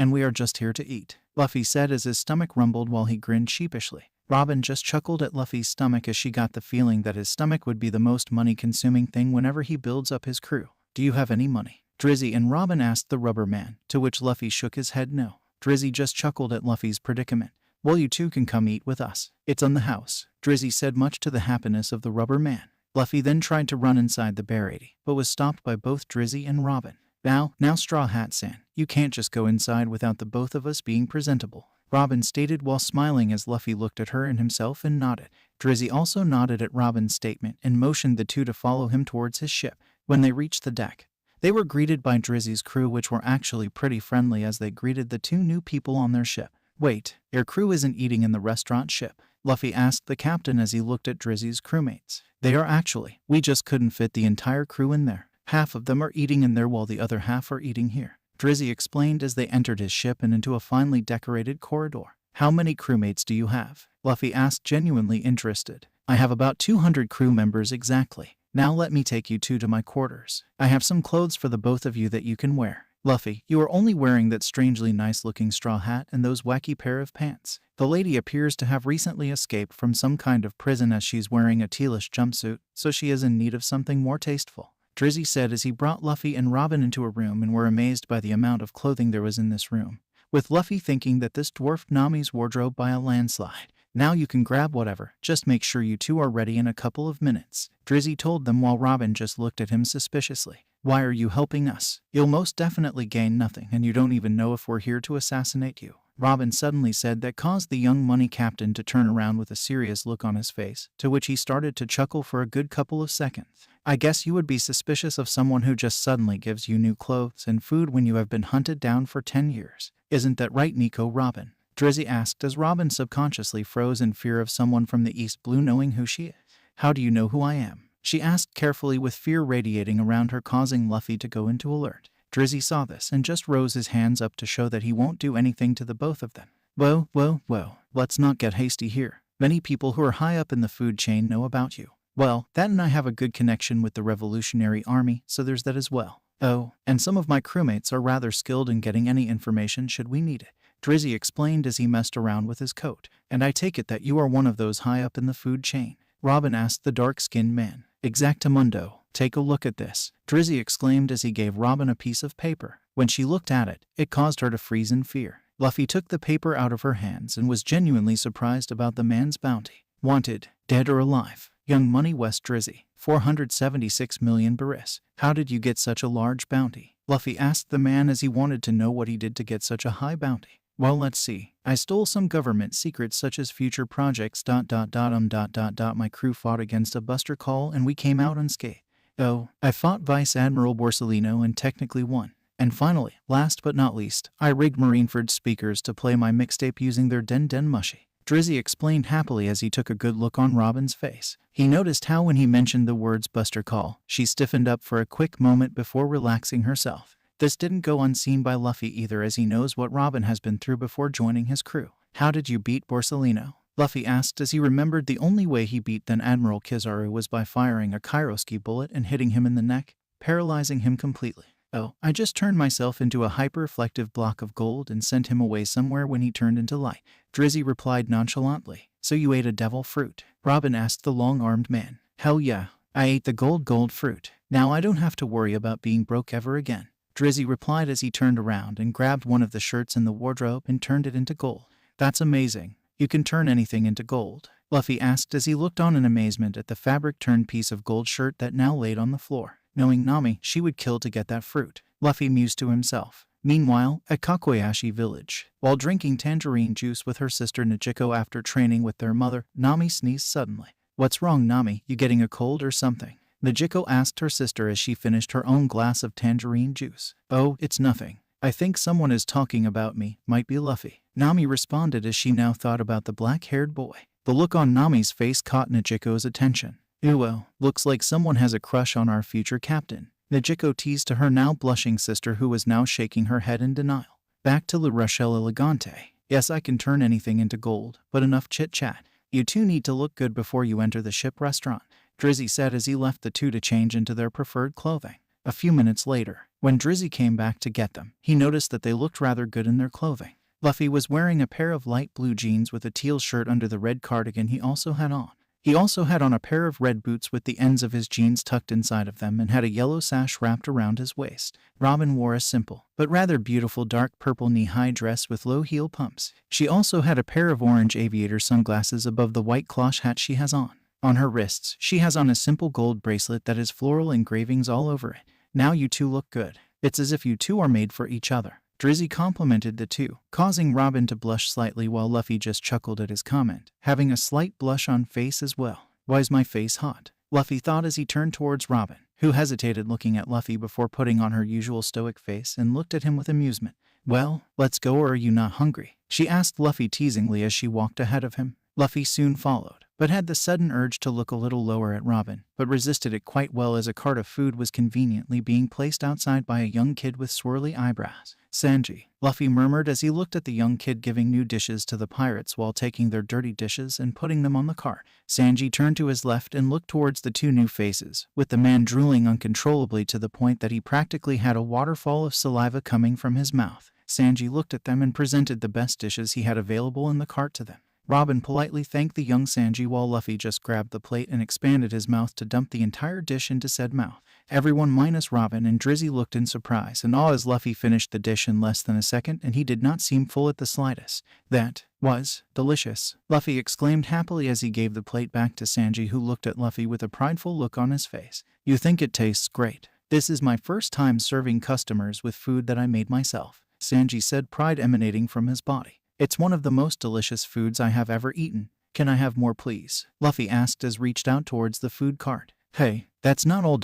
And we are just here to eat, Luffy said as his stomach rumbled while he grinned sheepishly. Robin just chuckled at Luffy's stomach as she got the feeling that his stomach would be the most money-consuming thing whenever he builds up his crew. Do you have any money? Drizzy and Robin asked the rubber man, to which Luffy shook his head no. Drizzy just chuckled at Luffy's predicament. Well, you two can come eat with us. It's on the house, Drizzy said, much to the happiness of the rubber man. Luffy then tried to run inside the Bear 80, but was stopped by both Drizzy and Robin. Now, Straw Hat-san, you can't just go inside without the both of us being presentable, Robin stated while smiling as Luffy looked at her and himself and nodded. Drizzy also nodded at Robin's statement and motioned the two to follow him towards his ship. When they reached the deck, they were greeted by Drizzy's crew, which were actually pretty friendly as they greeted the two new people on their ship. Wait, your crew isn't eating in the restaurant ship? Luffy asked the captain as he looked at Drizzy's crewmates. They are actually. We just couldn't fit the entire crew in there. Half of them are eating in there while the other half are eating here, Drizzy explained as they entered his ship and into a finely decorated corridor. How many crewmates do you have? Luffy asked, genuinely interested. I have about 200 crew members exactly. Now let me take you two to my quarters. I have some clothes for the both of you that you can wear. Luffy, you are only wearing that strangely nice-looking straw hat and those wacky pair of pants. The lady appears to have recently escaped from some kind of prison as she's wearing a tealish jumpsuit, so she is in need of something more tasteful, Drizzy said as he brought Luffy and Robin into a room and were amazed by the amount of clothing there was in this room, with Luffy thinking that this dwarfed Nami's wardrobe by a landslide. Now you can grab whatever, just make sure you two are ready in a couple of minutes, Drizzy told them while Robin just looked at him suspiciously. Why are you helping us? You'll most definitely gain nothing and you don't even know if we're here to assassinate you, Robin suddenly said. That caused the young money captain to turn around with a serious look on his face, to which he started to chuckle for a good couple of seconds. I guess you would be suspicious of someone who just suddenly gives you new clothes and food when you have been hunted down for 10 years. Isn't that right, Nico? Robin, Drizzy asked as Robin subconsciously froze in fear of someone from the East Blue knowing who she is. How do you know who I am? She asked carefully, with fear radiating around her, causing Luffy to go into alert. Drizzy saw this and just rose his hands up to show that he won't do anything to the both of them. Whoa, let's not get hasty here. Many people who are high up in the food chain know about you. Well, that and I have a good connection with the Revolutionary Army, so there's that as well. Oh, and some of my crewmates are rather skilled in getting any information should we need it, Drizzy explained as he messed around with his coat. And I take it that you are one of those high up in the food chain? Robin asked the dark-skinned man. Exactamundo. Take a look at this, Drizzy exclaimed as he gave Robin a piece of paper. When she looked at it, it caused her to freeze in fear. Luffy took the paper out of her hands and was genuinely surprised about the man's bounty. Wanted, dead or alive, Young Money West Drizzy, 476 million Baris. How did you get such a large bounty? Luffy asked the man as he wanted to know what he did to get such a high bounty. Well, let's see. I stole some government secrets such as future projects. My crew fought against a Buster Call and we came out unscathed. Oh, I fought Vice Admiral Borsellino and technically won. And finally, last but not least, I rigged Marineford's speakers to play my mixtape using their Den Den Mushy, Drizzy explained happily as he took a good look on Robin's face. He noticed how when he mentioned the words Buster Call, she stiffened up for a quick moment before relaxing herself. This didn't go unseen by Luffy either, as he knows what Robin has been through before joining his crew. How did you beat Borsellino? Luffy asked as he remembered the only way he beat then Admiral Kizaru was by firing a Kairoski bullet and hitting him in the neck, paralyzing him completely. Oh, I just turned myself into a hyper-reflective block of gold and sent him away somewhere when he turned into light, Drizzy replied nonchalantly. So you ate a devil fruit? Robin asked the long-armed man. Hell yeah, I ate the gold fruit. Now I don't have to worry about being broke ever again, Drizzy replied as he turned around and grabbed one of the shirts in the wardrobe and turned it into gold. That's amazing. You can turn anything into gold, Luffy asked as he looked on in amazement at the fabric-turned piece of gold shirt that now laid on the floor. Knowing Nami, she would kill to get that fruit, Luffy mused to himself. Meanwhile, at Kakoyashi Village, while drinking tangerine juice with her sister Nijiko after training with their mother, Nami sneezed suddenly. What's wrong, Nami? You getting a cold or something? Nijiko asked her sister as she finished her own glass of tangerine juice. Oh, it's nothing. I think someone is talking about me, might be Luffy, Nami responded as she now thought about the black-haired boy. The look on Nami's face caught Nijiko's attention. Well, looks like someone has a crush on our future captain, Nijiko teased to her now blushing sister, who was now shaking her head in denial. Back to La Rochelle Elegante. Yes, I can turn anything into gold, but enough chit-chat. You two need to look good before you enter the ship restaurant, Drizzy said as he left the two to change into their preferred clothing. A few minutes later, when Drizzy came back to get them, he noticed that they looked rather good in their clothing. Luffy was wearing a pair of light blue jeans with a teal shirt under the red cardigan he also had on. He also had on a pair of red boots with the ends of his jeans tucked inside of them and had a yellow sash wrapped around his waist. Robin wore a simple, but rather beautiful dark purple knee-high dress with low heel pumps. She also had a pair of orange aviator sunglasses above the white cloche hat she has on. On her wrists, she has on a simple gold bracelet that has floral engravings all over it. Now you two look good. It's as if you two are made for each other. Drizzy complimented the two, causing Robin to blush slightly while Luffy just chuckled at his comment, having a slight blush on face as well. Why's my face hot? Luffy thought as he turned towards Robin, who hesitated looking at Luffy before putting on her usual stoic face and looked at him with amusement. Well, let's go, or are you not hungry? She asked Luffy teasingly as she walked ahead of him. Luffy soon followed, but had the sudden urge to look a little lower at Robin, but resisted it quite well as a cart of food was conveniently being placed outside by a young kid with swirly eyebrows. Sanji, Luffy murmured as he looked at the young kid giving new dishes to the pirates while taking their dirty dishes and putting them on the cart. Sanji turned to his left and looked towards the two new faces, with the man drooling uncontrollably to the point that he practically had a waterfall of saliva coming from his mouth. Sanji looked at them and presented the best dishes he had available in the cart to them. Robin politely thanked the young Sanji while Luffy just grabbed the plate and expanded his mouth to dump the entire dish into said mouth. Everyone minus Robin and Drizzy looked in surprise and awe as Luffy finished the dish in less than a second, and he did not seem full at the slightest. That was delicious, Luffy exclaimed happily as he gave the plate back to Sanji, who looked at Luffy with a prideful look on his face. You think it tastes great? This is my first time serving customers with food that I made myself, Sanji said, pride emanating from his body. It's one of the most delicious foods I have ever eaten. Can I have more, please? Luffy asked as reached out towards the food cart. Hey, that's not all ...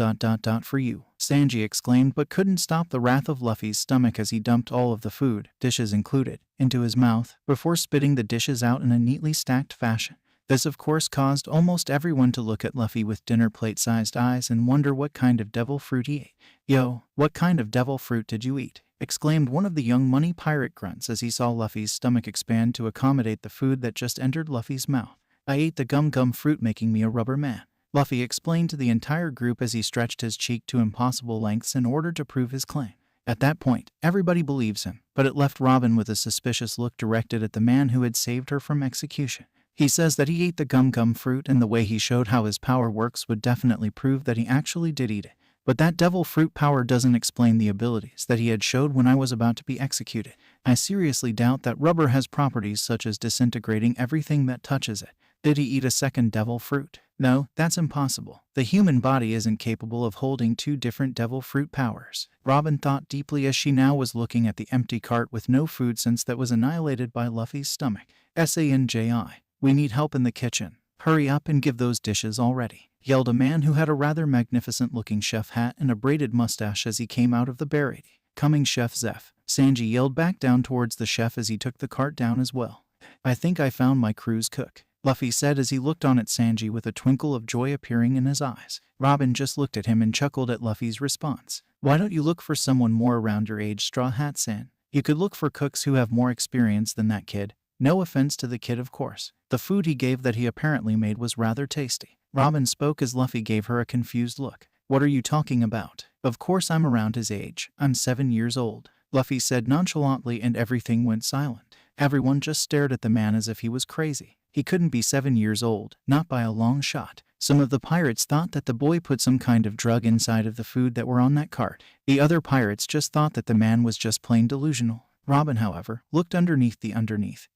for you, Sanji exclaimed, but couldn't stop the wrath of Luffy's stomach as he dumped all of the food, dishes included, into his mouth, before spitting the dishes out in a neatly stacked fashion. This of course caused almost everyone to look at Luffy with dinner plate-sized eyes and wonder what kind of devil fruit he ate. Yo, what kind of devil fruit did you eat? Exclaimed one of the young money pirate grunts as he saw Luffy's stomach expand to accommodate the food that just entered Luffy's mouth. I ate the gum fruit, making me a rubber man, Luffy explained to the entire group as he stretched his cheek to impossible lengths in order to prove his claim. At that point, everybody believes him, but it left Robin with a suspicious look directed at the man who had saved her from execution. He says that he ate the gum fruit, and the way he showed how his power works would definitely prove that he actually did eat it. But that devil fruit power doesn't explain the abilities that he had showed when I was about to be executed. I seriously doubt that rubber has properties such as disintegrating everything that touches it. Did he eat a second devil fruit? No, that's impossible. The human body isn't capable of holding two different devil fruit powers. Robin thought deeply as she now was looking at the empty cart with no food since that was annihilated by Luffy's stomach. Sanji, we need help in the kitchen. Hurry up and give those dishes already, yelled a man who had a rather magnificent-looking chef hat and a braided mustache as he came out of the buried. Coming, Chef Zeph, Sanji yelled back down towards the chef as he took the cart down as well. I think I found my crew's cook, Luffy said as he looked on at Sanji with a twinkle of joy appearing in his eyes. Robin just looked at him and chuckled at Luffy's response. Why don't you look for someone more around your age, Straw Hat San? You could look for cooks who have more experience than that kid. No offense to the kid, of course. The food he gave that he apparently made was rather tasty. Robin spoke as Luffy gave her a confused look. What are you talking about? Of course I'm around his age. I'm 7 years old, Luffy said nonchalantly, and everything went silent. Everyone just stared at the man as if he was crazy. He couldn't be 7 years old, not by a long shot. Some of the pirates thought that the boy put some kind of drug inside of the food that were on that cart. The other pirates just thought that the man was just plain delusional. Robin, however, looked underneath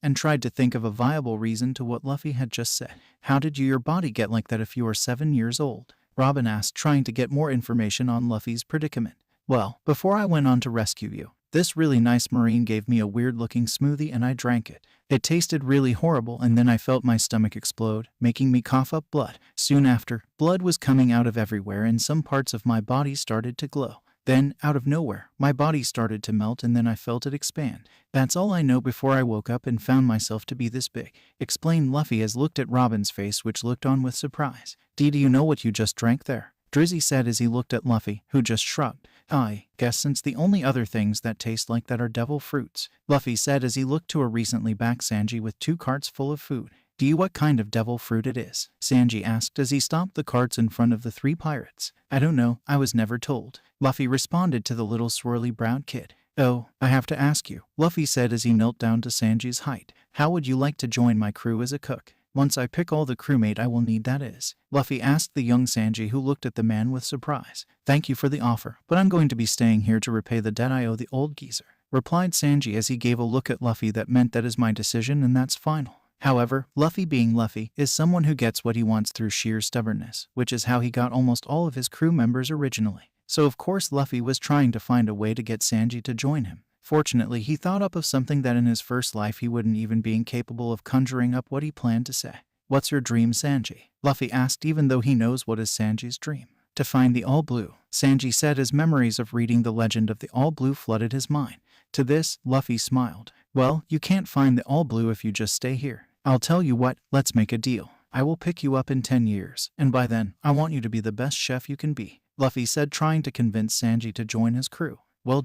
and tried to think of a viable reason to what Luffy had just said. How did your body get like that if you are 7 years old? Robin asked, trying to get more information on Luffy's predicament. Well, before I went on to rescue you, this really nice marine gave me a weird-looking smoothie and I drank it. It tasted really horrible, and then I felt my stomach explode, making me cough up blood. Soon after, blood was coming out of everywhere and some parts of my body started to glow. Then, out of nowhere, my body started to melt and then I felt it expand. That's all I know before I woke up and found myself to be this big, explained Luffy as looked at Robin's face, which looked on with surprise. Do you know what you just drank there? Drizzy said as he looked at Luffy, who just shrugged. I guess since the only other things that taste like that are devil fruits, Luffy said as he looked to a recently back Sanji with 2 carts full of food. Do you what kind of devil fruit it is? Sanji asked as he stopped the carts in front of the 3 pirates. I don't know, I was never told, Luffy responded to the little swirly-browed kid. Oh, I have to ask you, Luffy said as he knelt down to Sanji's height. How would you like to join my crew as a cook? Once I pick all the crewmate I will need, that is. Luffy asked the young Sanji, who looked at the man with surprise. Thank you for the offer, but I'm going to be staying here to repay the debt I owe the old geezer, replied Sanji as he gave a look at Luffy that meant that is my decision and that's final. However, Luffy being Luffy is someone who gets what he wants through sheer stubbornness, which is how he got almost all of his crew members originally. So of course Luffy was trying to find a way to get Sanji to join him. Fortunately, he thought up of something that in his first life he wouldn't even be incapable of conjuring up what he planned to say. What's your dream, Sanji? Luffy asked, even though he knows what is Sanji's dream. To find the All Blue, Sanji said as memories of reading the legend of the All Blue flooded his mind. To this, Luffy smiled. Well, you can't find the All Blue if you just stay here. I'll tell you what, let's make a deal. I will pick you up in 10 years, and by then, I want you to be the best chef you can be, Luffy said, trying to convince Sanji to join his crew. Well,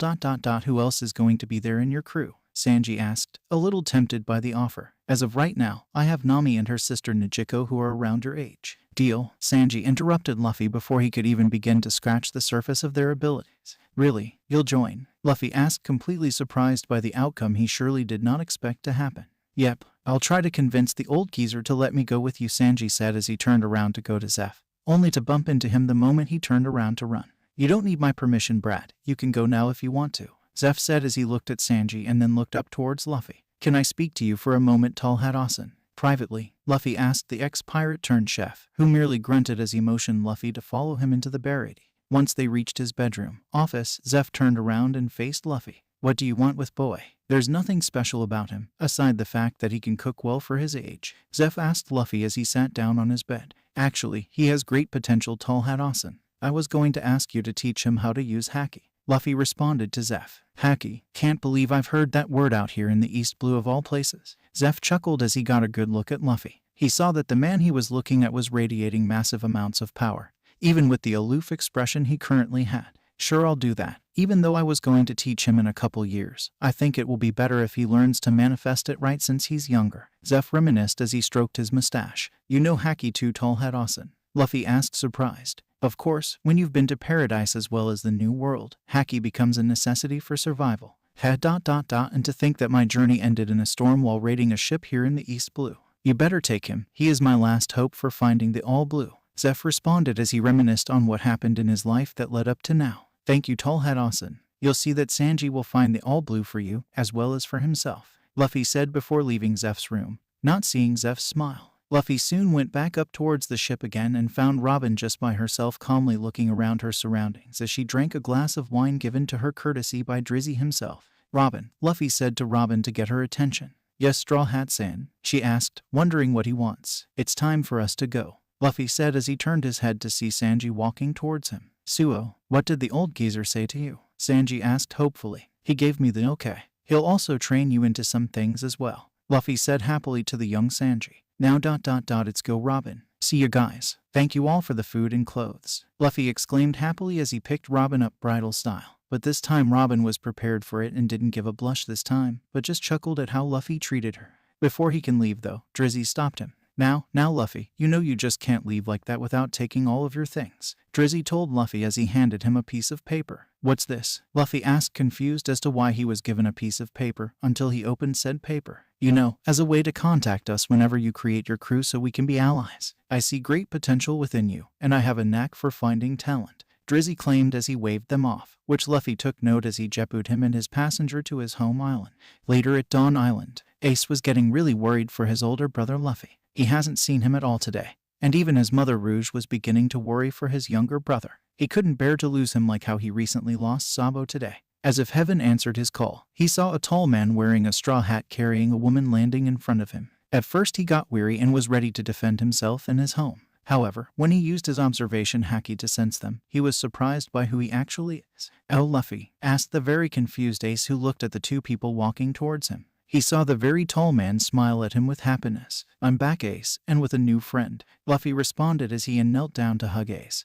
who else is going to be there in your crew? Sanji asked, a little tempted by the offer. As of right now, I have Nami and her sister Nijiko who are around your age. Deal? Sanji interrupted Luffy before he could even begin to scratch the surface of their abilities. Really? You'll join? Luffy asked, completely surprised by the outcome he surely did not expect to happen. Yep, I'll try to convince the old geezer to let me go with you, Sanji said as he turned around to go to Zeph, only to bump into him the moment he turned around to run. You don't need my permission, brat. You can go now if you want to, Zeph said as he looked at Sanji and then looked up towards Luffy. Can I speak to you for a moment, Tall Hat Asen? Privately, Luffy asked the ex-pirate turned chef, who merely grunted as he motioned Luffy to follow him into the barrady. Once they reached his bedroom office, Zeph turned around and faced Luffy. What do you want with boy? There's nothing special about him, aside the fact that he can cook well for his age, Zeph asked Luffy as he sat down on his bed. Actually, he has great potential, Tall Hat Asen. I was going to ask you to teach him how to use haki, Luffy responded to Zeph. Haki? Can't believe I've heard that word out here in the East Blue of all places. Zeph chuckled as he got a good look at Luffy. He saw that the man he was looking at was radiating massive amounts of power, even with the aloof expression he currently had. Sure, I'll do that. Even though I was going to teach him in a couple years, I think it will be better if he learns to manifest it right since he's younger, Zeph reminisced as he stroked his mustache. You know haki too, Tall Hat Asen? Luffy asked, surprised. Of course, when you've been to paradise as well as the new world, haki becomes a necessity for survival. And to think that my journey ended in a storm while raiding a ship here in the East Blue. You better take him. He is my last hope for finding the All Blue, Zeph responded as he reminisced on what happened in his life that led up to now. Thank you, Tall Hat Asen. You'll see that Sanji will find the All Blue for you, as well as for himself, Luffy said before leaving Zeph's room. Not seeing Zeph's smile, Luffy soon went back up towards the ship again and found Robin just by herself, calmly looking around her surroundings as she drank a glass of wine given to her courtesy by Drizzy himself. Robin, Luffy said to Robin to get her attention. Yes, Straw Hat-san, she asked, wondering what he wants. It's time for us to go, Luffy said as he turned his head to see Sanji walking towards him. Suo, what did the old geezer say to you? Sanji asked hopefully. He gave me the okay. He'll also train you into some things as well, Luffy said happily to the young Sanji. Now it's go Robin. See you guys. Thank you all for the food and clothes, Luffy exclaimed happily as he picked Robin up bridal style. But this time Robin was prepared for it and didn't give a blush this time, but just chuckled at how Luffy treated her. Before he can leave though, Drizzy stopped him. Now Luffy, you know you just can't leave like that without taking all of your things, Drizzy told Luffy as he handed him a piece of paper. What's this? Luffy asked, confused as to why he was given a piece of paper until he opened said paper. You know, as a way to contact us whenever you create your crew so we can be allies. I see great potential within you, and I have a knack for finding talent, Drizzy claimed as he waved them off, which Luffy took note as he jetbooted him and his passenger to his home island. Later at Dawn Island, Ace was getting really worried for his older brother Luffy. He hasn't seen him at all today, and even his mother Rouge was beginning to worry for his younger brother. He couldn't bear to lose him like how he recently lost Sabo today. As if heaven answered his call, he saw a tall man wearing a straw hat carrying a woman landing in front of him. At first he got weary and was ready to defend himself and his home. However, when he used his observation haki to sense them, he was surprised by who he actually is. Oh, Luffy, asked the very confused Ace, who looked at the two people walking towards him. He saw the very tall man smile at him with happiness. I'm back, Ace, and with a new friend, Luffy responded as he knelt down to hug Ace,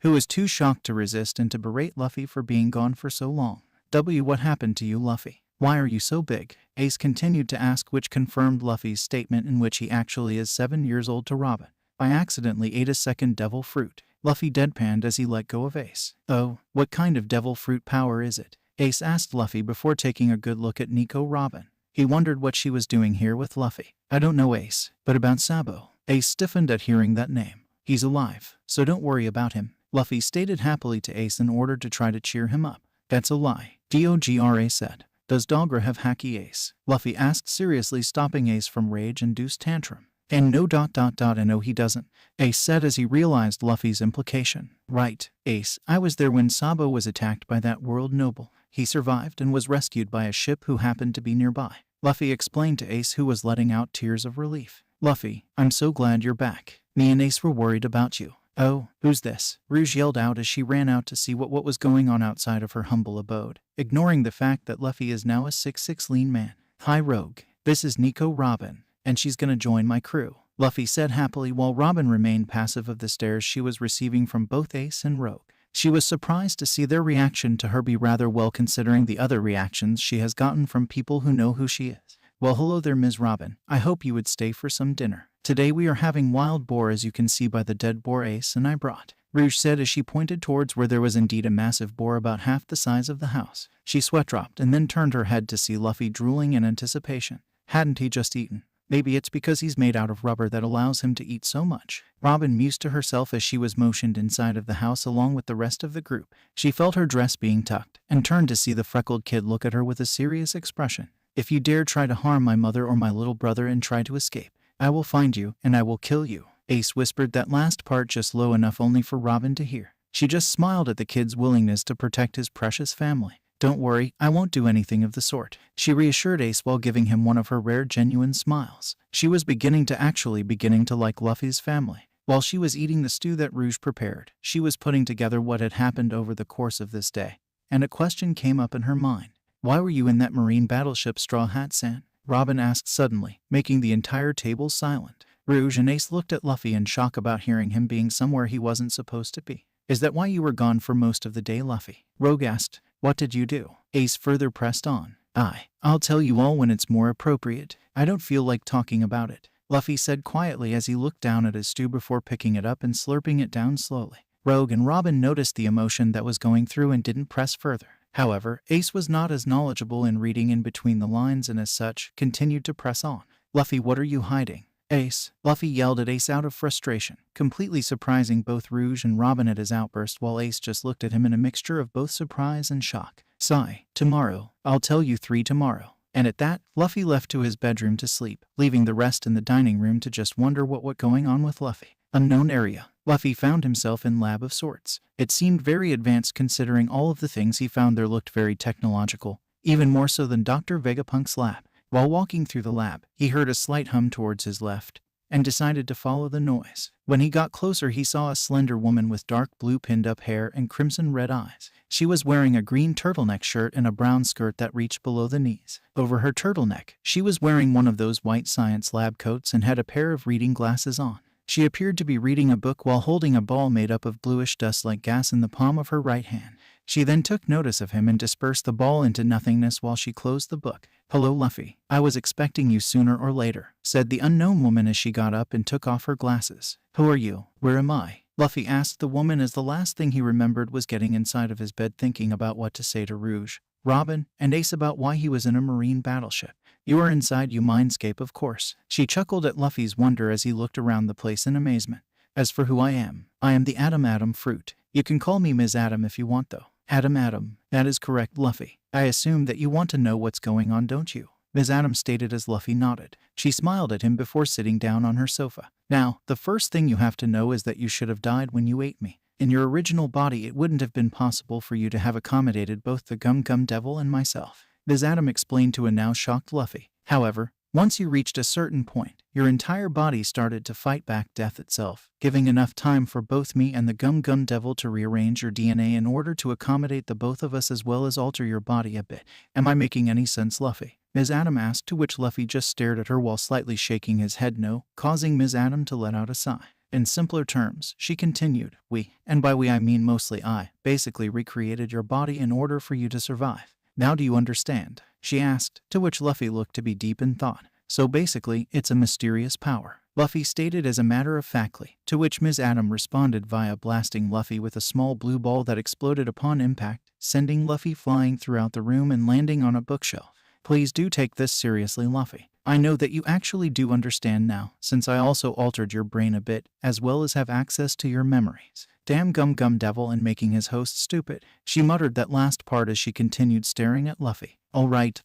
who was too shocked to resist and to berate Luffy for being gone for so long. What happened to you, Luffy? Why are you so big? Ace continued to ask, which confirmed Luffy's statement in which he actually is 7 years old to Robin. I accidentally ate a second devil fruit, Luffy deadpanned as he let go of Ace. Oh, what kind of devil fruit power is it? Ace asked Luffy before taking a good look at Nico Robin. He wondered what she was doing here with Luffy. I don't know, Ace, but about Sabo. Ace stiffened at hearing that name. He's alive, so don't worry about him, Luffy stated happily to Ace in order to try to cheer him up. That's a lie, Dogra said. Does Dogra have haki, Ace? Luffy asked seriously, stopping Ace from rage-induced tantrum. And no ... and no he doesn't, Ace said as he realized Luffy's implication. Right, Ace, I was there when Sabo was attacked by that world noble. He survived and was rescued by a ship who happened to be nearby, Luffy explained to Ace, who was letting out tears of relief. Luffy, I'm so glad you're back. Me and Ace were worried about you. Oh, who's this? Rouge yelled out as she ran out to see what was going on outside of her humble abode, ignoring the fact that Luffy is now a 6'6" lean man. Hi Rogue, this is Nico Robin, and she's gonna join my crew, Luffy said happily while Robin remained passive of the stares she was receiving from both Ace and Rogue. She was surprised to see their reaction to her be rather well considering the other reactions she has gotten from people who know who she is. Well, hello there, Ms. Robin. I hope you would stay for some dinner. Today we are having wild boar, as you can see by the dead boar Ace and I brought, Rouge said as she pointed towards where there was indeed a massive boar about half the size of the house. She sweat-dropped and then turned her head to see Luffy drooling in anticipation. Hadn't he just eaten? Maybe it's because he's made out of rubber that allows him to eat so much. Robin mused to herself as she was motioned inside of the house along with the rest of the group. She felt her dress being tucked and turned to see the freckled kid look at her with a serious expression. If you dare try to harm my mother or my little brother and try to escape, I will find you and I will kill you. Ace whispered that last part just low enough only for Robin to hear. She just smiled at the kid's willingness to protect his precious family. Don't worry, I won't do anything of the sort, she reassured Ace while giving him one of her rare genuine smiles. She was beginning to like Luffy's family. While she was eating the stew that Rouge prepared, she was putting together what had happened over the course of this day, and a question came up in her mind. Why were you in that marine battleship, Straw Hat-san? Robin asked suddenly, making the entire table silent. Rouge and Ace looked at Luffy in shock about hearing him being somewhere he wasn't supposed to be. Is that why you were gone for most of the day, Luffy? Rogue asked. What did you do? Ace further pressed on. I'll tell you all when it's more appropriate. I don't feel like talking about it, Luffy said quietly as he looked down at his stew before picking it up and slurping it down slowly. Rogue and Robin noticed the emotion that was going through and didn't press further. However, Ace was not as knowledgeable in reading in between the lines and as such, continued to press on. Luffy, what are you hiding? Ace, Luffy yelled at Ace out of frustration, completely surprising both Rouge and Robin at his outburst while Ace just looked at him in a mixture of both surprise and shock. Sigh, tomorrow, I'll tell you 3 tomorrow. And at that, Luffy left to his bedroom to sleep, leaving the rest in the dining room to just wonder what was going on with Luffy. Unknown area. Luffy found himself in lab of sorts. It seemed very advanced considering all of the things he found there looked very technological, even more so than Dr. Vegapunk's lab. While walking through the lab, he heard a slight hum towards his left, and decided to follow the noise. When he got closer, he saw a slender woman with dark blue pinned-up hair and crimson-red eyes. She was wearing a green turtleneck shirt and a brown skirt that reached below the knees. Over her turtleneck, she was wearing one of those white science lab coats and had a pair of reading glasses on. She appeared to be reading a book while holding a ball made up of bluish dust like gas in the palm of her right hand. She then took notice of him and dispersed the ball into nothingness while she closed the book. Hello, Luffy. I was expecting you sooner or later, said the unknown woman as she got up and took off her glasses. Who are you? Where am I? Luffy asked the woman as the last thing he remembered was getting inside of his bed thinking about what to say to Rouge, Robin, and Ace about why he was in a marine battleship. You are inside you mindscape, of course. She chuckled at Luffy's wonder as he looked around the place in amazement. As for who I am the Atom Fruit. You can call me Ms. Atom if you want though. Atom, that is correct, Luffy. I assume that you want to know what's going on, don't you? Ms. Atom stated as Luffy nodded. She smiled at him before sitting down on her sofa. Now, the first thing you have to know is that you should have died when you ate me. In your original body, it wouldn't have been possible for you to have accommodated both the Gum Gum Devil and myself, Ms. Atom explained to a now shocked Luffy. However, once you reached a certain point, your entire body started to fight back death itself, giving enough time for both me and the Gum Gum Devil to rearrange your DNA in order to accommodate the both of us as well as alter your body a bit. Am I making any sense, Luffy? Ms. Atom asked, to which Luffy just stared at her while slightly shaking his head no, causing Ms. Atom to let out a sigh. In simpler terms, she continued, we, and by we I mean mostly I, basically recreated your body in order for you to survive. Now do you understand? She asked, to which Luffy looked to be deep in thought. So basically, it's a mysterious power. Luffy stated as a matter of factly, to which Ms. Adam responded via blasting Luffy with a small blue ball that exploded upon impact, sending Luffy flying throughout the room and landing on a bookshelf. Please do take this seriously, Luffy. I know that you actually do understand now, since I also altered your brain a bit, as well as have access to your memories. Damn Gum Devil, and making his host stupid. She muttered that last part as she continued staring at Luffy. Alright.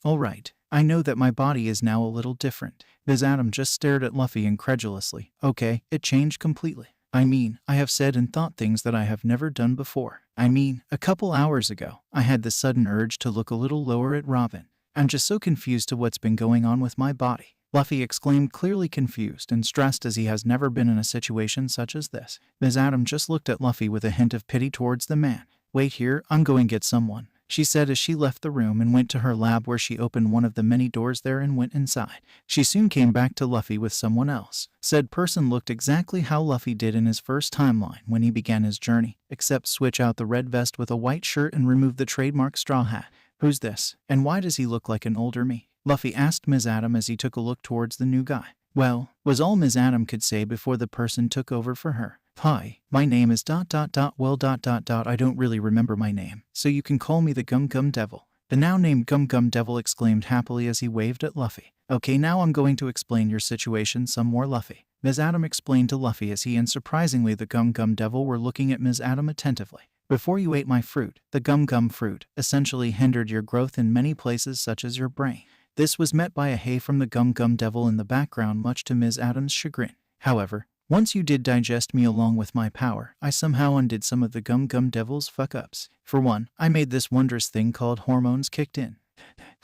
I know that my body is now a little different. Ms. Adam just stared at Luffy incredulously. Okay, it changed completely. I mean, I have said and thought things that I have never done before. I mean, a couple hours ago, I had the sudden urge to look a little lower at Robin. I'm just so confused to what's been going on with my body. Luffy exclaimed, clearly confused and stressed as he has never been in a situation such as this. Ms. Adam just looked at Luffy with a hint of pity towards the man. Wait here, I'm going to get someone, she said as she left the room and went to her lab, where she opened one of the many doors there and went inside. She soon came back to Luffy with someone else. Said person looked exactly how Luffy did in his first timeline when he began his journey, except switch out the red vest with a white shirt and remove the trademark straw hat. Who's this, and why does he look like an older me? Luffy asked Ms. Adam as he took a look towards the new guy. Well, was all Ms. Adam could say before the person took over for her. Hi, my name is ... well ... I don't really remember my name, so you can call me the Gum Devil. The now named Gum Devil exclaimed happily as he waved at Luffy. Okay, now I'm going to explain your situation some more, Luffy. Ms. Adam explained to Luffy as he and surprisingly the Gum Devil were looking at Ms. Adam attentively. Before you ate my fruit, the gum fruit essentially hindered your growth in many places such as your brain. This was met by a hey from the Gum Devil in the background, much to Ms. Adam's chagrin. However, once you did digest me along with my power, I somehow undid some of the Gum Devil's fuck-ups. For one, I made this wondrous thing called hormones kicked in.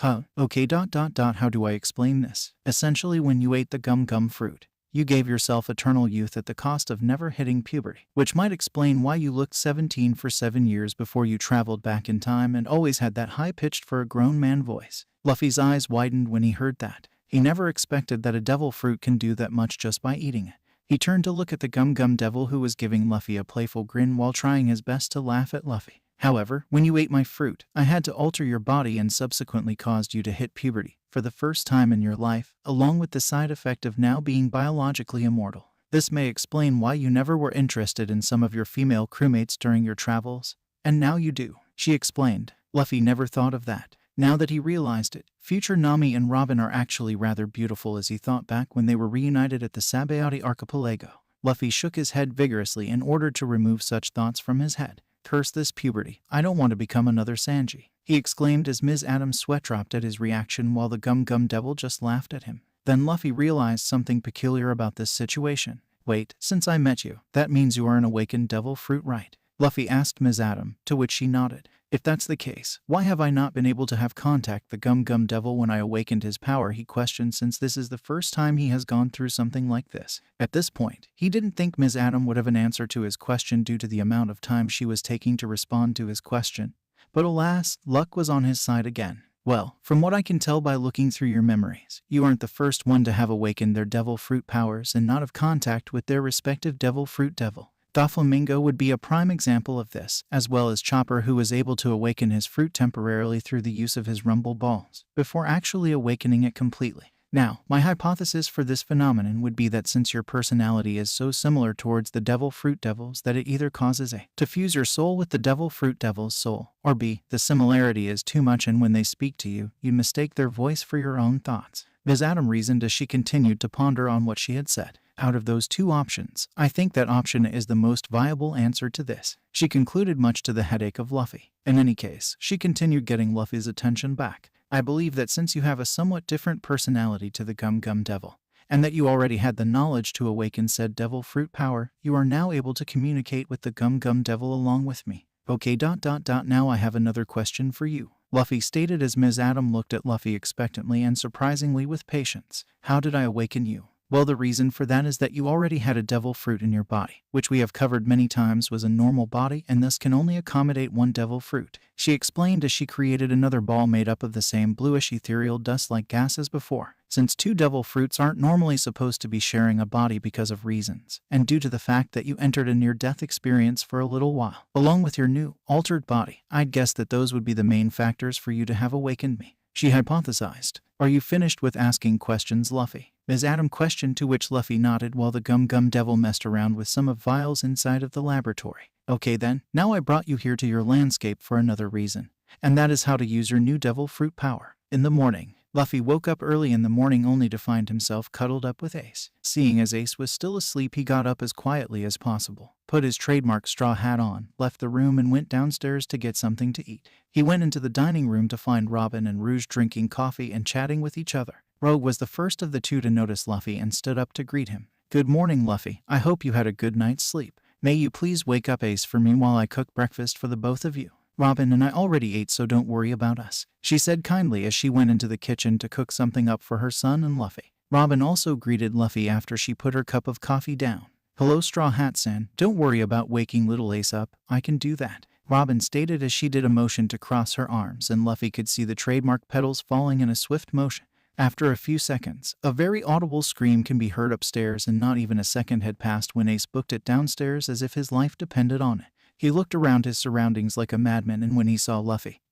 Okay. How do I explain this? Essentially, when you ate the gum fruit, you gave yourself eternal youth at the cost of never hitting puberty, which might explain why you looked 17 for 7 years before you traveled back in time and always had that high-pitched for a grown man voice. Luffy's eyes widened when he heard that. He never expected that a devil fruit can do that much just by eating it. He turned to look at the Gum Devil, who was giving Luffy a playful grin while trying his best to laugh at Luffy. However, when you ate my fruit, I had to alter your body and subsequently caused you to hit puberty for the first time in your life, along with the side effect of now being biologically immortal. This may explain why you never were interested in some of your female crewmates during your travels, and now you do, she explained. Luffy never thought of that. Now that he realized it, future Nami and Robin are actually rather beautiful, as he thought back when they were reunited at the Sabaody archipelago. Luffy shook his head vigorously in order to remove such thoughts from his head. Curse this puberty, I don't want to become another Sanji, he exclaimed as Ms. Adam's sweat dropped at his reaction while the Gum Devil just laughed at him. Then Luffy realized something peculiar about this situation. Wait, since I met you, that means you are an awakened devil fruit, right? Luffy asked Ms. Adam, to which she nodded. If that's the case, why have I not been able to have contact the Gum Devil when I awakened his power, he questioned, since this is the first time he has gone through something like this. At this point, he didn't think Ms. Adam would have an answer to his question due to the amount of time she was taking to respond to his question. But alas, luck was on his side again. Well, from what I can tell by looking through your memories, you aren't the first one to have awakened their devil fruit powers and not have contact with their respective devil fruit devil. Doflamingo would be a prime example of this, as well as Chopper, who was able to awaken his fruit temporarily through the use of his rumble balls, before actually awakening it completely. Now, my hypothesis for this phenomenon would be that since your personality is so similar towards the devil fruit devils that it either causes A, to fuse your soul with the devil fruit devil's soul, or B, the similarity is too much and when they speak to you, you mistake their voice for your own thoughts. Ms. Adam reasoned as she continued to ponder on what she had said. Out of those two options, I think that option is the most viable answer to this, she concluded, much to the headache of Luffy. In any case, she continued, getting Luffy's attention back. I believe that since you have a somewhat different personality to the Gum Devil, and that you already had the knowledge to awaken said devil fruit power, you are now able to communicate with the Gum Devil along with me. Okay. Now I have another question for you, Luffy stated as Ms. Adam looked at Luffy expectantly and surprisingly with patience. How did I awaken you? Well, the reason for that is that you already had a devil fruit in your body, which we have covered many times was a normal body and thus can only accommodate one devil fruit, she explained as she created another ball made up of the same bluish ethereal dust-like gas as before. Since two devil fruits aren't normally supposed to be sharing a body because of reasons, and due to the fact that you entered a near-death experience for a little while, along with your new, altered body, I'd guess that those would be the main factors for you to have awakened me. she hypothesized. Are you finished with asking questions, Luffy? Ms. Adam questioned, to which Luffy nodded while the Gum Gum Devil messed around with some of vials inside of the laboratory. Okay then, now I brought you here to your landscape for another reason, and that is how to use your new devil fruit power. In the morning, Luffy woke up early in the morning only to find himself cuddled up with Ace. Seeing as Ace was still asleep, he got up as quietly as possible, put his trademark straw hat on, left the room and went downstairs to get something to eat. He went into the dining room to find Robin and Rouge drinking coffee and chatting with each other. Rogue was the first of the two to notice Luffy and stood up to greet him. Good morning, Luffy. I hope you had a good night's sleep. May you please wake up Ace for me while I cook breakfast for the both of you. Robin and I already ate, so don't worry about us, she said kindly as she went into the kitchen to cook something up for her son and Luffy. Robin also greeted Luffy after she put her cup of coffee down. Hello, Straw Hat-san. Don't worry about waking little Ace up. I can do that, Robin stated as she did a motion to cross her arms, and Luffy could see the trademark petals falling in a swift motion. After a few seconds, a very audible scream can be heard upstairs, and not even a second had passed when Ace booked it downstairs as if his life depended on it. He looked around his surroundings like a madman, and when he saw Luffy,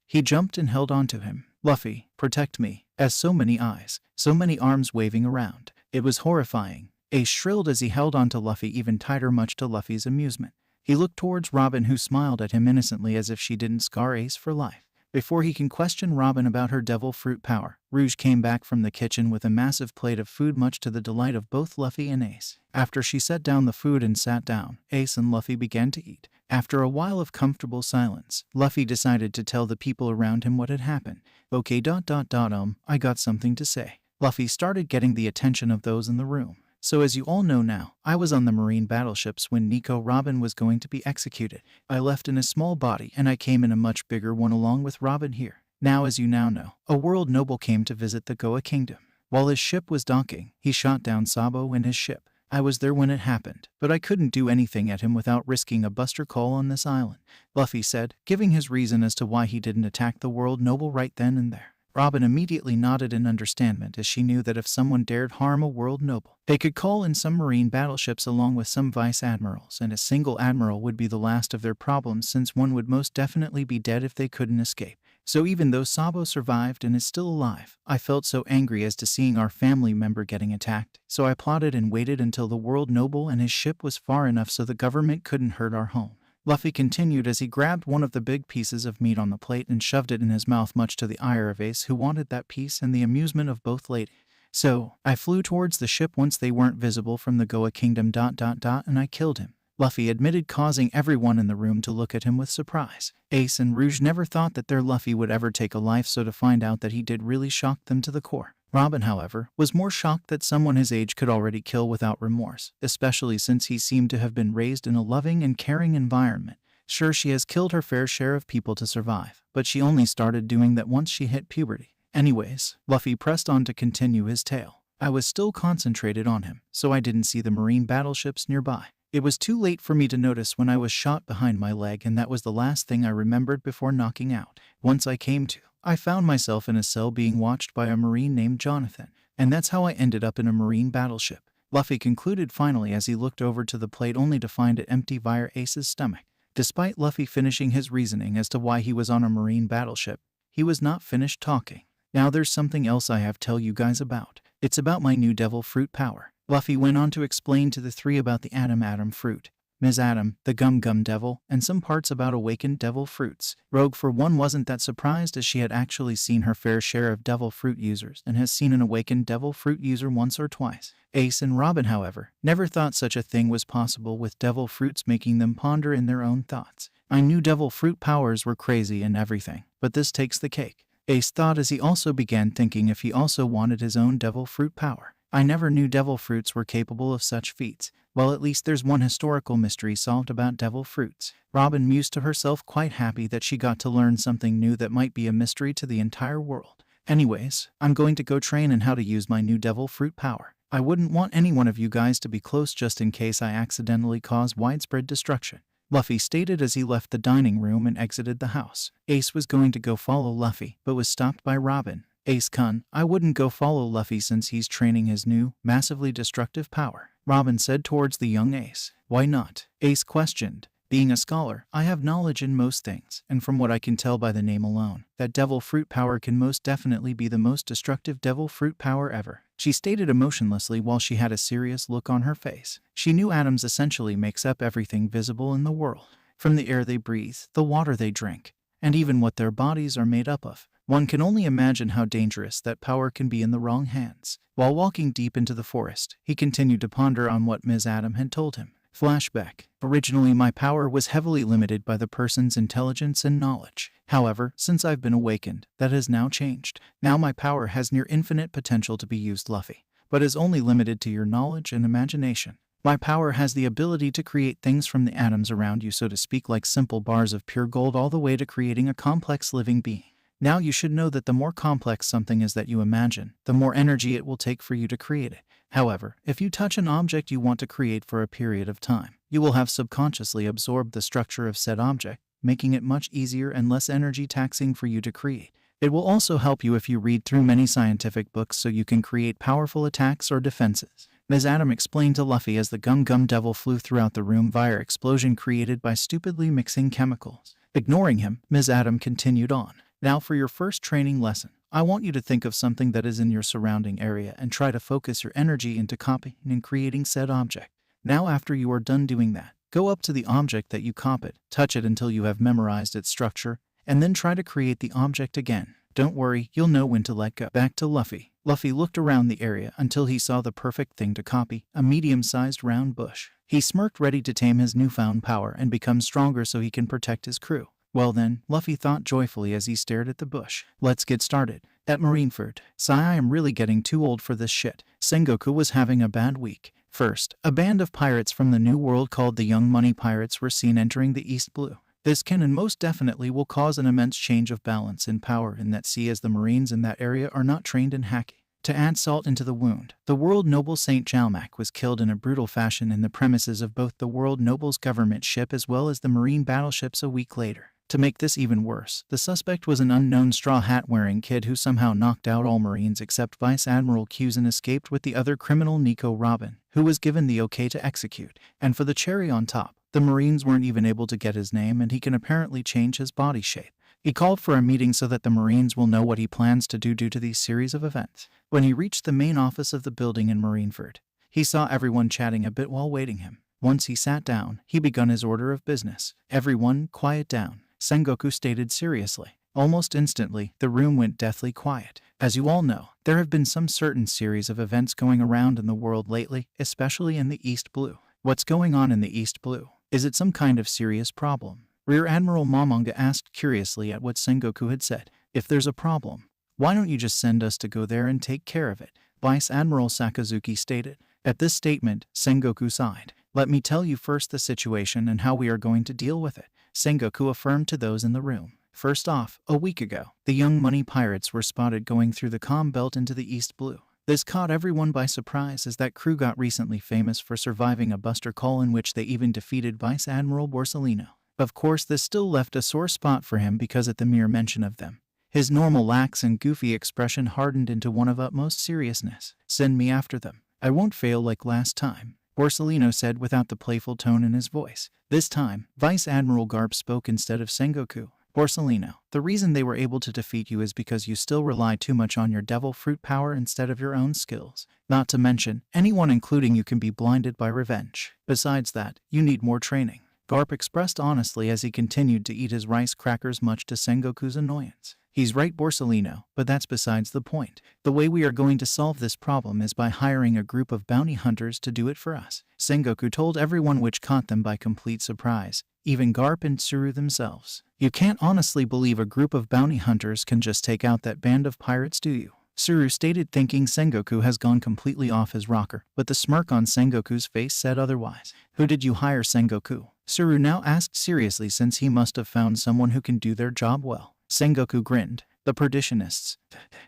he jumped and held on to him. Luffy, protect me, as so many eyes, so many arms waving around. It was horrifying. Ace shrilled as he held on to Luffy even tighter, much to Luffy's amusement. He looked towards Robin, who smiled at him innocently as if she didn't scar Ace for life. Before he can question Robin about her devil fruit power, Rouge came back from the kitchen with a massive plate of food, much to the delight of both Luffy and Ace. After she set down the food and sat down, Ace and Luffy began to eat. After a while of comfortable silence, Luffy decided to tell the people around him what had happened. Okay, I got something to say. Luffy started getting the attention of those in the room. So as you all know now, I was on the marine battleships when Nico Robin was going to be executed. I left in a small body and I came in a much bigger one along with Robin here. Now, as you now know, a world noble came to visit the Goa Kingdom. While his ship was docking, he shot down Sabo and his ship. I was there when it happened, but I couldn't do anything at him without risking a buster call on this island, Luffy said, giving his reason as to why he didn't attack the world noble right then and there. Robin immediately nodded in understanding, as she knew that if someone dared harm a world noble, they could call in some marine battleships along with some vice admirals, and a single admiral would be the last of their problems, since one would most definitely be dead if they couldn't escape. So even though Sabo survived and is still alive, I felt so angry as to seeing our family member getting attacked, so I plotted and waited until the world noble and his ship was far enough so the government couldn't hurt our home. Luffy continued as he grabbed one of the big pieces of meat on the plate and shoved it in his mouth, much to the ire of Ace, who wanted that piece, and the amusement of both ladies. So, I flew towards the ship once they weren't visible from the Goa Kingdom ... and I killed him, Luffy admitted, causing everyone in the room to look at him with surprise. Ace and Rouge never thought that their Luffy would ever take a life, so to find out that he did really shocked them to the core. Robin, however, was more shocked that someone his age could already kill without remorse, especially since he seemed to have been raised in a loving and caring environment. Sure, she has killed her fair share of people to survive, but she only started doing that once she hit puberty. Anyways, Luffy pressed on to continue his tale. I was still concentrated on him, so I didn't see the marine battleships nearby. It was too late for me to notice when I was shot behind my leg, and that was the last thing I remembered before knocking out. Once I came to, I found myself in a cell being watched by a marine named Jonathan, and that's how I ended up in a marine battleship, Luffy concluded finally as he looked over to the plate only to find it empty via Ace's stomach. Despite Luffy finishing his reasoning as to why he was on a marine battleship, he was not finished talking. Now there's something else I have to tell you guys about. It's about my new devil fruit power. Luffy went on to explain to the three about the Atom fruit, Ms. Adam, the Gum Gum Devil, and some parts about awakened devil fruits. Rogue for one wasn't that surprised, as she had actually seen her fair share of devil fruit users and has seen an awakened devil fruit user once or twice. Ace and Robin, however, never thought such a thing was possible, with devil fruits making them ponder in their own thoughts. I knew devil fruit powers were crazy and everything, but this takes the cake, Ace thought as he also began thinking if he also wanted his own devil fruit power. I never knew devil fruits were capable of such feats. Well, at least there's one historical mystery solved about devil fruits. Robin mused to herself, quite happy that she got to learn something new that might be a mystery to the entire world. Anyways, I'm going to go train in how to use my new devil fruit power. I wouldn't want any one of you guys to be close just in case I accidentally cause widespread destruction, Luffy stated as he left the dining room and exited the house. Ace was going to go follow Luffy, but was stopped by Robin. Ace-kun, I wouldn't go follow Luffy since he's training his new, massively destructive power, Robin said towards the young Ace. Why not? Ace questioned. Being a scholar, I have knowledge in most things, and from what I can tell by the name alone, that devil fruit power can most definitely be the most destructive devil fruit power ever. She stated emotionlessly while she had a serious look on her face. She knew atoms essentially makes up everything visible in the world, from the air they breathe, the water they drink, and even what their bodies are made up of. One can only imagine how dangerous that power can be in the wrong hands. While walking deep into the forest, he continued to ponder on what Ms. Adam had told him. Flashback. Originally, my power was heavily limited by the person's intelligence and knowledge. However, since I've been awakened, that has now changed. Now my power has near infinite potential to be used, Luffy, but is only limited to your knowledge and imagination. My power has the ability to create things from the atoms around you, so to speak, like simple bars of pure gold all the way to creating a complex living being. Now you should know that the more complex something is that you imagine, the more energy it will take for you to create it. However, if you touch an object you want to create for a period of time, you will have subconsciously absorbed the structure of said object, making it much easier and less energy taxing for you to create. It will also help you if you read through many scientific books so you can create powerful attacks or defenses. Ms. Adam explained to Luffy as the Gum Gum Devil flew throughout the room via explosion created by stupidly mixing chemicals. Ignoring him, Ms. Adam continued on. Now for your first training lesson, I want you to think of something that is in your surrounding area and try to focus your energy into copying and creating said object. Now after you are done doing that, go up to the object that you copied, touch it until you have memorized its structure, and then try to create the object again. Don't worry, you'll know when to let go. Back to Luffy. Luffy looked around the area until he saw the perfect thing to copy, a medium-sized round bush. He smirked, ready to tame his newfound power and become stronger so he can protect his crew. Well then, Luffy thought joyfully as he stared at the bush. Let's get started. At Marineford. I am really getting too old for this shit. Sengoku was having a bad week. First, a band of pirates from the New World called the Young Money Pirates were seen entering the East Blue. This can and most definitely will cause an immense change of balance in power in that sea, as the Marines in that area are not trained in hacking. To add salt into the wound, the World Noble St. Jalmac was killed in a brutal fashion in the premises of both the World Noble's government ship as well as the Marine battleships a week later. To make this even worse, the suspect was an unknown straw hat-wearing kid who somehow knocked out all Marines except Vice Admiral Q's and escaped with the other criminal Nico Robin, who was given the okay to execute. And for the cherry on top, the Marines weren't even able to get his name, and he can apparently change his body shape. He called for a meeting so that the Marines will know what he plans to do due to these series of events. When he reached the main office of the building in Marineford, he saw everyone chatting a bit while waiting him. Once he sat down, he began his order of business. Everyone, quiet down, Sengoku stated seriously. Almost instantly, the room went deathly quiet. As you all know, there have been some certain series of events going around in the world lately, especially in the East Blue. What's going on in the East Blue? Is it some kind of serious problem? Rear Admiral Momonga asked curiously at what Sengoku had said. If there's a problem, why don't you just send us to go there and take care of it? Vice Admiral Sakazuki stated. At this statement, Sengoku sighed. Let me tell you first the situation and how we are going to deal with it, Sengoku affirmed to those in the room. First off, a week ago, the Young Money Pirates were spotted going through the comm belt into the East Blue. This caught everyone by surprise, as that crew got recently famous for surviving a buster call in which they even defeated Vice Admiral Borsellino. Of course, this still left a sore spot for him because at the mere mention of them, his normal lax and goofy expression hardened into one of utmost seriousness. Send me after them. I won't fail like last time, Borsellino said without the playful tone in his voice. This time, Vice Admiral Garp spoke instead of Sengoku. Borsellino, the reason they were able to defeat you is because you still rely too much on your devil fruit power instead of your own skills. Not to mention, anyone including you can be blinded by revenge. Besides that, you need more training, Garp expressed honestly as he continued to eat his rice crackers, much to Sengoku's annoyance. He's right, Borsellino, but that's besides the point. The way we are going to solve this problem is by hiring a group of bounty hunters to do it for us, Sengoku told everyone, which caught them by complete surprise, even Garp and Tsuru themselves. You can't honestly believe a group of bounty hunters can just take out that band of pirates, do you? Tsuru stated, thinking Sengoku has gone completely off his rocker, but the smirk on Sengoku's face said otherwise. Who did you hire, Sengoku? Tsuru now asked seriously, since he must have found someone who can do their job well. Sengoku grinned. The Perditionists.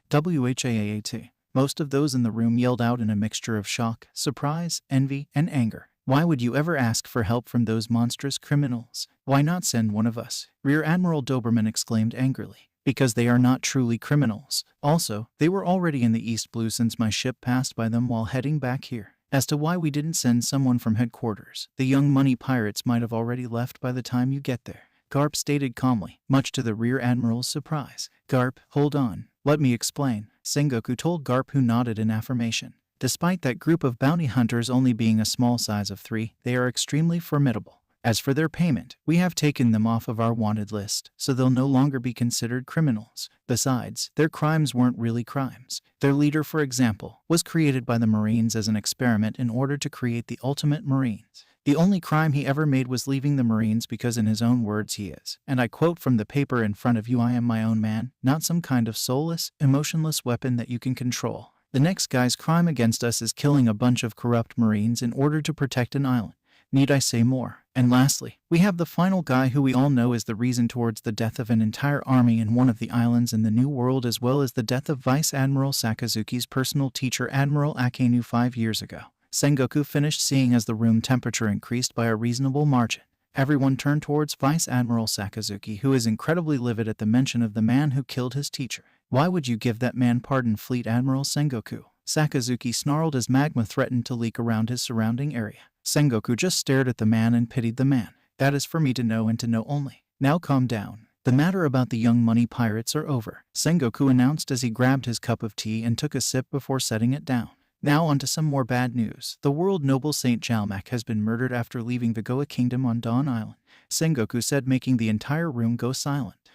WHAAT. Most of those in the room yelled out in a mixture of shock, surprise, envy, and anger. Why would you ever ask for help from those monstrous criminals? Why not send one of us? Rear Admiral Doberman exclaimed angrily. Because they are not truly criminals. Also, they were already in the East Blue since my ship passed by them while heading back here. as to why we didn't send someone from headquarters. The young money pirates might have already left by the time you get there," Garp stated calmly, much to the Rear Admiral's surprise. "Garp, hold on. Let me explain," Sengoku told Garp, who nodded in affirmation. "Despite that group of bounty hunters only being a small size of 3, they are extremely formidable. As for their payment, we have taken them off of our wanted list, so they'll no longer be considered criminals. Besides, their crimes weren't really crimes. Their leader, for example, was created by the Marines as an experiment in order to create the ultimate Marines. The only crime he ever made was leaving the Marines because, in his own words, he is, and I quote from the paper in front of you, I am my own man, not some kind of soulless, emotionless weapon that you can control. The next guy's crime against us is killing a bunch of corrupt Marines in order to protect an island. Need I say more? And lastly, we have the final guy who we all know is the reason towards the death of an entire army in one of the islands in the New World, as well as the death of Vice Admiral Sakazuki's personal teacher Admiral Akenu 5 years ago," Sengoku finished, seeing as the room temperature increased by a reasonable margin. Everyone turned towards Vice Admiral Sakazuki, who is incredibly livid at the mention of the man who killed his teacher. "Why would you give that man pardon, Fleet Admiral Sengoku?" Sakazuki snarled as magma threatened to leak around his surrounding area. Sengoku just stared at the man and pitied the man. "That is for me to know and to know only. Now calm down. The matter about the young money pirates are over," Sengoku announced as he grabbed his cup of tea and took a sip before setting it down. "Now on to some more bad news. The world noble Saint Jalmak has been murdered after leaving the Goa Kingdom on Dawn Island," Sengoku said, making the entire room go silent.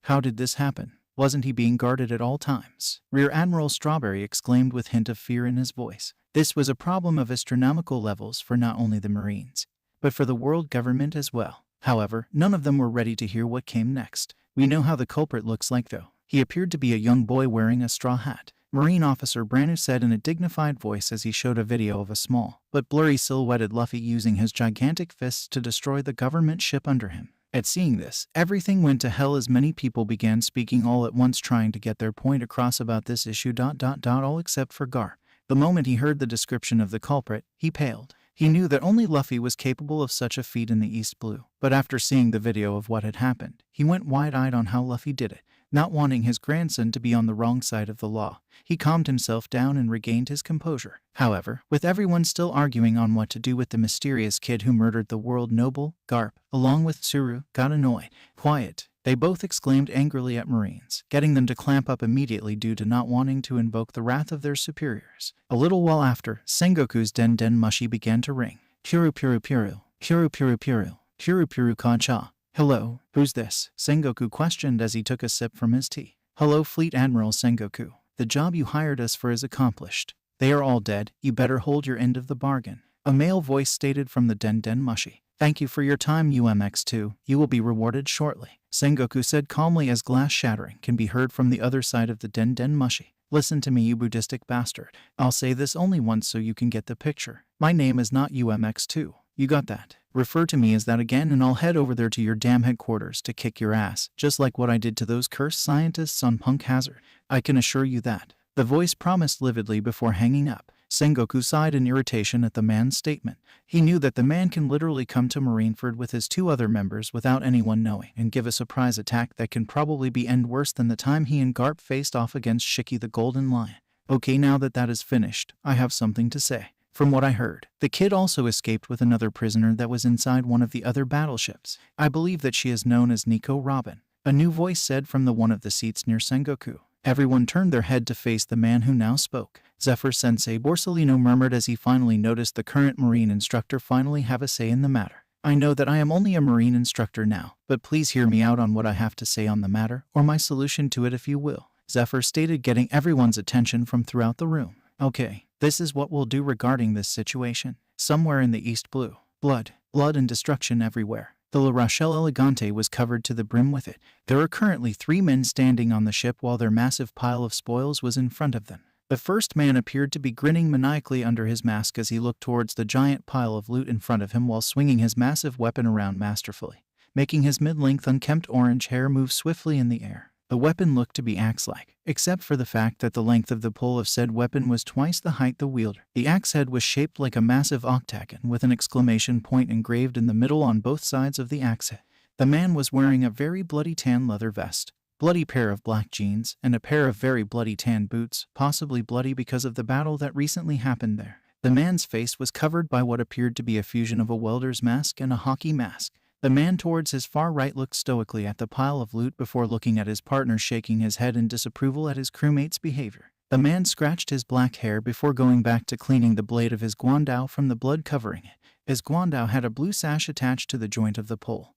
How did this happen? Wasn't he being guarded at all times?" Rear Admiral Strawberry exclaimed with hint of fear in his voice. This was a problem of astronomical levels for not only the Marines, but for the world government as well. However, none of them were ready to hear what came next. "We know how the culprit looks like, though. He appeared to be a young boy wearing a straw hat," Marine Officer Branu said in a dignified voice as he showed a video of a small, but blurry silhouetted Luffy using his gigantic fists to destroy the government ship under him. At seeing this, everything went to hell as many people began speaking all at once, trying to get their point across about this issue. All except for Garp. The moment he heard the description of the culprit, he paled. He knew that only Luffy was capable of such a feat in the East Blue, but after seeing the video of what had happened, he went wide-eyed on how Luffy did it. Not wanting his grandson to be on the wrong side of the law, he calmed himself down and regained his composure. However, with everyone still arguing on what to do with the mysterious kid who murdered the world noble, Garp, along with Tsuru, got annoyed. "Quiet," they both exclaimed angrily at Marines, getting them to clamp up immediately due to not wanting to invoke the wrath of their superiors. A little while after, Sengoku's Den Den Mushi began to ring. "Puru Puru Puru, Puru Puru Puru, Puru Puru Kacha. Hello, who's this?" Sengoku questioned as he took a sip from his tea. "Hello, Fleet Admiral Sengoku. The job you hired us for is accomplished. They are all dead. You better hold your end of the bargain," a male voice stated from the Den Den Mushi. "Thank you for your time, UMX2. You will be rewarded shortly," Sengoku said calmly as glass shattering can be heard from the other side of the Den Den Mushi. "Listen to me, you Buddhistic bastard. I'll say this only once so you can get the picture. My name is not UMX2. You got that? Refer to me as that again and I'll head over there to your damn headquarters to kick your ass, just like what I did to those cursed scientists on Punk Hazard. I can assure you that," the voice promised lividly before hanging up. Sengoku sighed in irritation at the man's statement. He knew that the man can literally come to Marineford with his 2 other members without anyone knowing and give a surprise attack that can probably be end worse than the time he and Garp faced off against Shiki the Golden Lion. "Okay, now that is finished, I have something to say. From what I heard, the kid also escaped with another prisoner that was inside one of the other battleships. I believe that she is known as Nico Robin," a new voice said from the one of the seats near Sengoku. Everyone turned their head to face the man who now spoke. Zephyr-sensei Borsellino murmured as he finally noticed the current Marine instructor finally have a say in the matter. "I know that I am only a Marine instructor now, but please hear me out on what I have to say on the matter, or my solution to it if you will," Zephyr stated, getting everyone's attention from throughout the room. "Okay, this is what we'll do regarding this situation. Somewhere in the East Blue, blood and destruction everywhere. The La Rochelle Elegante was covered to the brim with it. There are currently 3 men standing on the ship while their massive pile of spoils was in front of them. The first man appeared to be grinning maniacally under his mask as he looked towards the giant pile of loot in front of him while swinging his massive weapon around masterfully, making his mid-length unkempt orange hair move swiftly in the air. The weapon looked to be axe-like, except for the fact that the length of the pole of said weapon was twice the height the wielder. The axe head was shaped like a massive octagon with an exclamation point engraved in the middle on both sides of the axe head. The man was wearing a very bloody tan leather vest, bloody pair of black jeans, and a pair of very bloody tan boots, possibly bloody because of the battle that recently happened there. The man's face was covered by what appeared to be a fusion of a welder's mask and a hockey mask. The man towards his far right looked stoically at the pile of loot before looking at his partner, shaking his head in disapproval at his crewmate's behavior. The man scratched his black hair before going back to cleaning the blade of his guandao from the blood covering it. His guandao had a blue sash attached to the joint of the pole,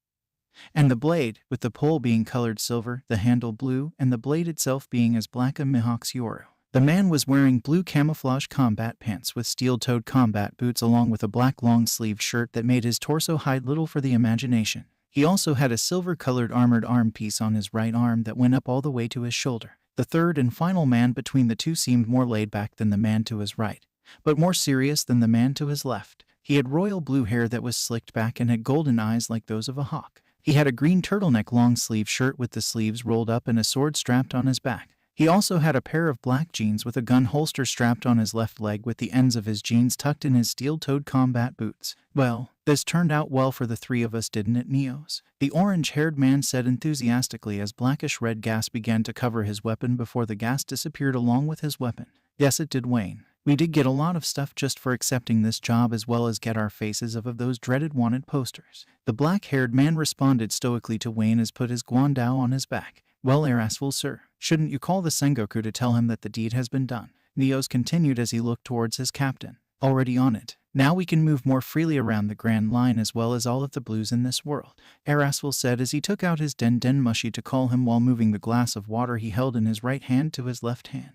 and the blade, with the pole being colored silver, the handle blue, and the blade itself being as black as Mihawk's Yoru. The man was wearing blue camouflage combat pants with steel-toed combat boots along with a black long-sleeved shirt that made his torso hide little for the imagination. He also had a silver-colored armored arm piece on his right arm that went up all the way to his shoulder. The third and final man between the two seemed more laid back than the man to his right, but more serious than the man to his left. He had royal blue hair that was slicked back and had golden eyes like those of a hawk. He had a green turtleneck long-sleeve shirt with the sleeves rolled up and a sword strapped on his back. He also had a pair of black jeans with a gun holster strapped on his left leg with the ends of his jeans tucked in his steel-toed combat boots. Well, this turned out well for the three of us, didn't it, Neos? The orange-haired man said enthusiastically as blackish-red gas began to cover his weapon before the gas disappeared along with his weapon. Yes, it did, Wayne. We did get a lot of stuff just for accepting this job, as well as get our faces of those dreaded wanted posters. The black-haired man responded stoically to Wayne as put his guandao on his back. Well, Erasful, sir, shouldn't you call the Sengoku to tell him that the deed has been done? Neos continued as he looked towards his captain. Already on it. Now we can move more freely around the Grand Line as well as all of the blues in this world, Erasful said as he took out his den mushi to call him while moving the glass of water he held in his right hand to his left hand.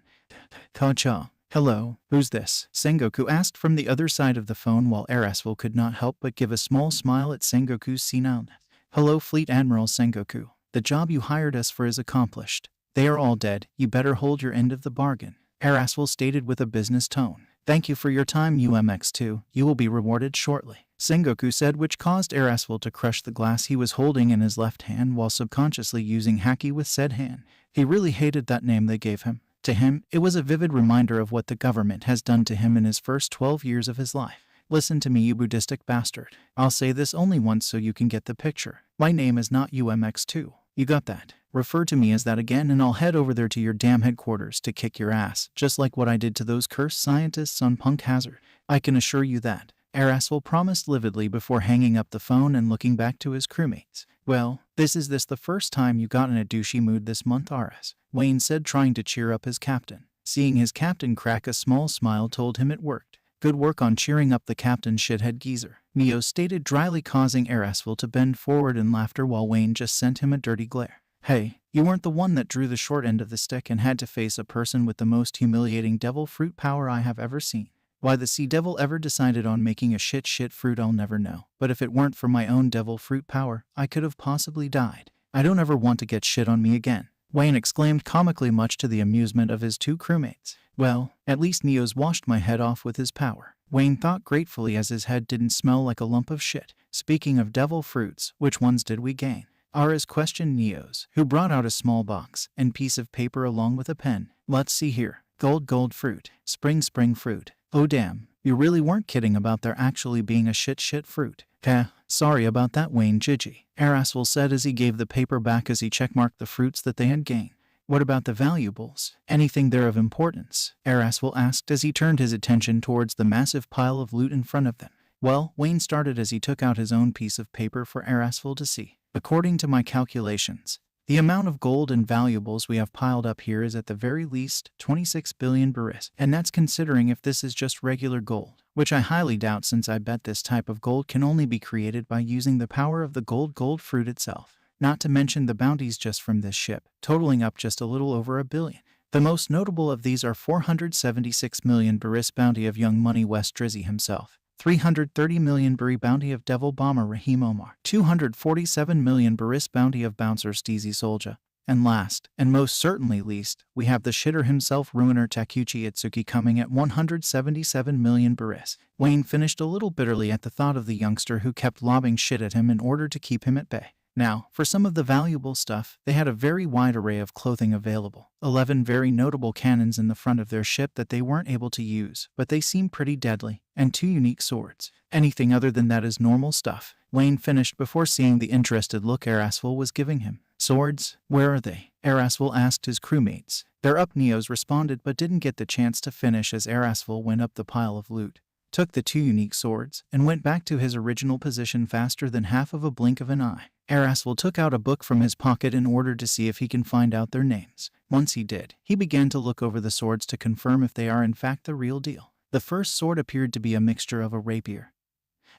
Kacha. Hello, who's this? Sengoku asked from the other side of the phone while Erasful could not help but give a small smile at Sengoku's senileness. Hello, Fleet Admiral Sengoku. The job you hired us for is accomplished. They are all dead. You better hold your end of the bargain, Erasful stated with a business tone. Thank you for your time, UMX2. You will be rewarded shortly, Sengoku said, which caused Erasful to crush the glass he was holding in his left hand while subconsciously using haki with said hand. He really hated that name they gave him. To him, it was a vivid reminder of what the government has done to him in his first 12 years of his life. Listen to me, you Buddhistic bastard. I'll say this only once so you can get the picture. My name is not UMX2. You got that? Refer to me as that again and I'll head over there to your damn headquarters to kick your ass, just like what I did to those cursed scientists on Punk Hazard. I can assure you that, Erasful promised lividly before hanging up the phone and looking back to his crewmates. Well, this the first time you got in a douchey mood this month, RS? Wayne said, trying to cheer up his captain. Seeing his captain crack a small smile told him it worked. Good work on cheering up the captain, shithead geezer, Neo stated dryly, causing Erasful to bend forward in laughter while Wayne just sent him a dirty glare. Hey, you weren't the one that drew the short end of the stick and had to face a person with the most humiliating devil fruit power I have ever seen. Why the sea devil ever decided on making a shit fruit I'll never know, but if it weren't for my own devil fruit power, I could have possibly died. I don't ever want to get shit on me again, Wayne exclaimed comically, much to the amusement of his two crewmates. Well, at least Neo's washed my head off with his power, Wayne thought gratefully as his head didn't smell like a lump of shit. Speaking of devil fruits, which ones did we gain? Aras questioned Neos, who brought out a small box and piece of paper along with a pen. Let's see here. Gold fruit. Spring fruit. Oh damn, you really weren't kidding about there actually being a shit fruit. Sorry about that, Wayne Gigi, Erasful said as he gave the paper back as he checkmarked the fruits that they had gained. What about the valuables? Anything there of importance? Erasful asked as he turned his attention towards the massive pile of loot in front of them. Well, Wayne started as he took out his own piece of paper for Erasful to see. According to my calculations, the amount of gold and valuables we have piled up here is at the very least 26 billion baris, and that's considering if this is just regular gold, which I highly doubt since I bet this type of gold can only be created by using the power of the gold fruit itself. Not to mention the bounties just from this ship, totaling up just a little over 1 billion. The most notable of these are 476 million baris bounty of Young Money West Drizzy himself, 330 million bari bounty of Devil Bomber Rahim Omar, 247 million baris bounty of Bouncer Steezy Soldier, and last, and most certainly least, we have the shitter himself, Ruiner Takuchi Itsuki, coming at 177 million baris. Wayne finished a little bitterly at the thought of the youngster who kept lobbing shit at him in order to keep him at bay. Now, for some of the valuable stuff, they had a very wide array of clothing available. 11 very notable cannons in the front of their ship that they weren't able to use, but they seemed pretty deadly, and 2 unique swords. Anything other than that is normal stuff, Wayne finished before seeing the interested look Erasful was giving him. Swords? Where are they? Erasful asked his crewmates. They're up, Neos responded, but didn't get the chance to finish as Erasful went up the pile of loot. took the two unique swords, and went back to his original position faster than half of a blink of an eye. Raftel took out a book from his pocket in order to see if he can find out their names. Once he did, he began to look over the swords to confirm if they are in fact the real deal. The first sword appeared to be a mixture of a rapier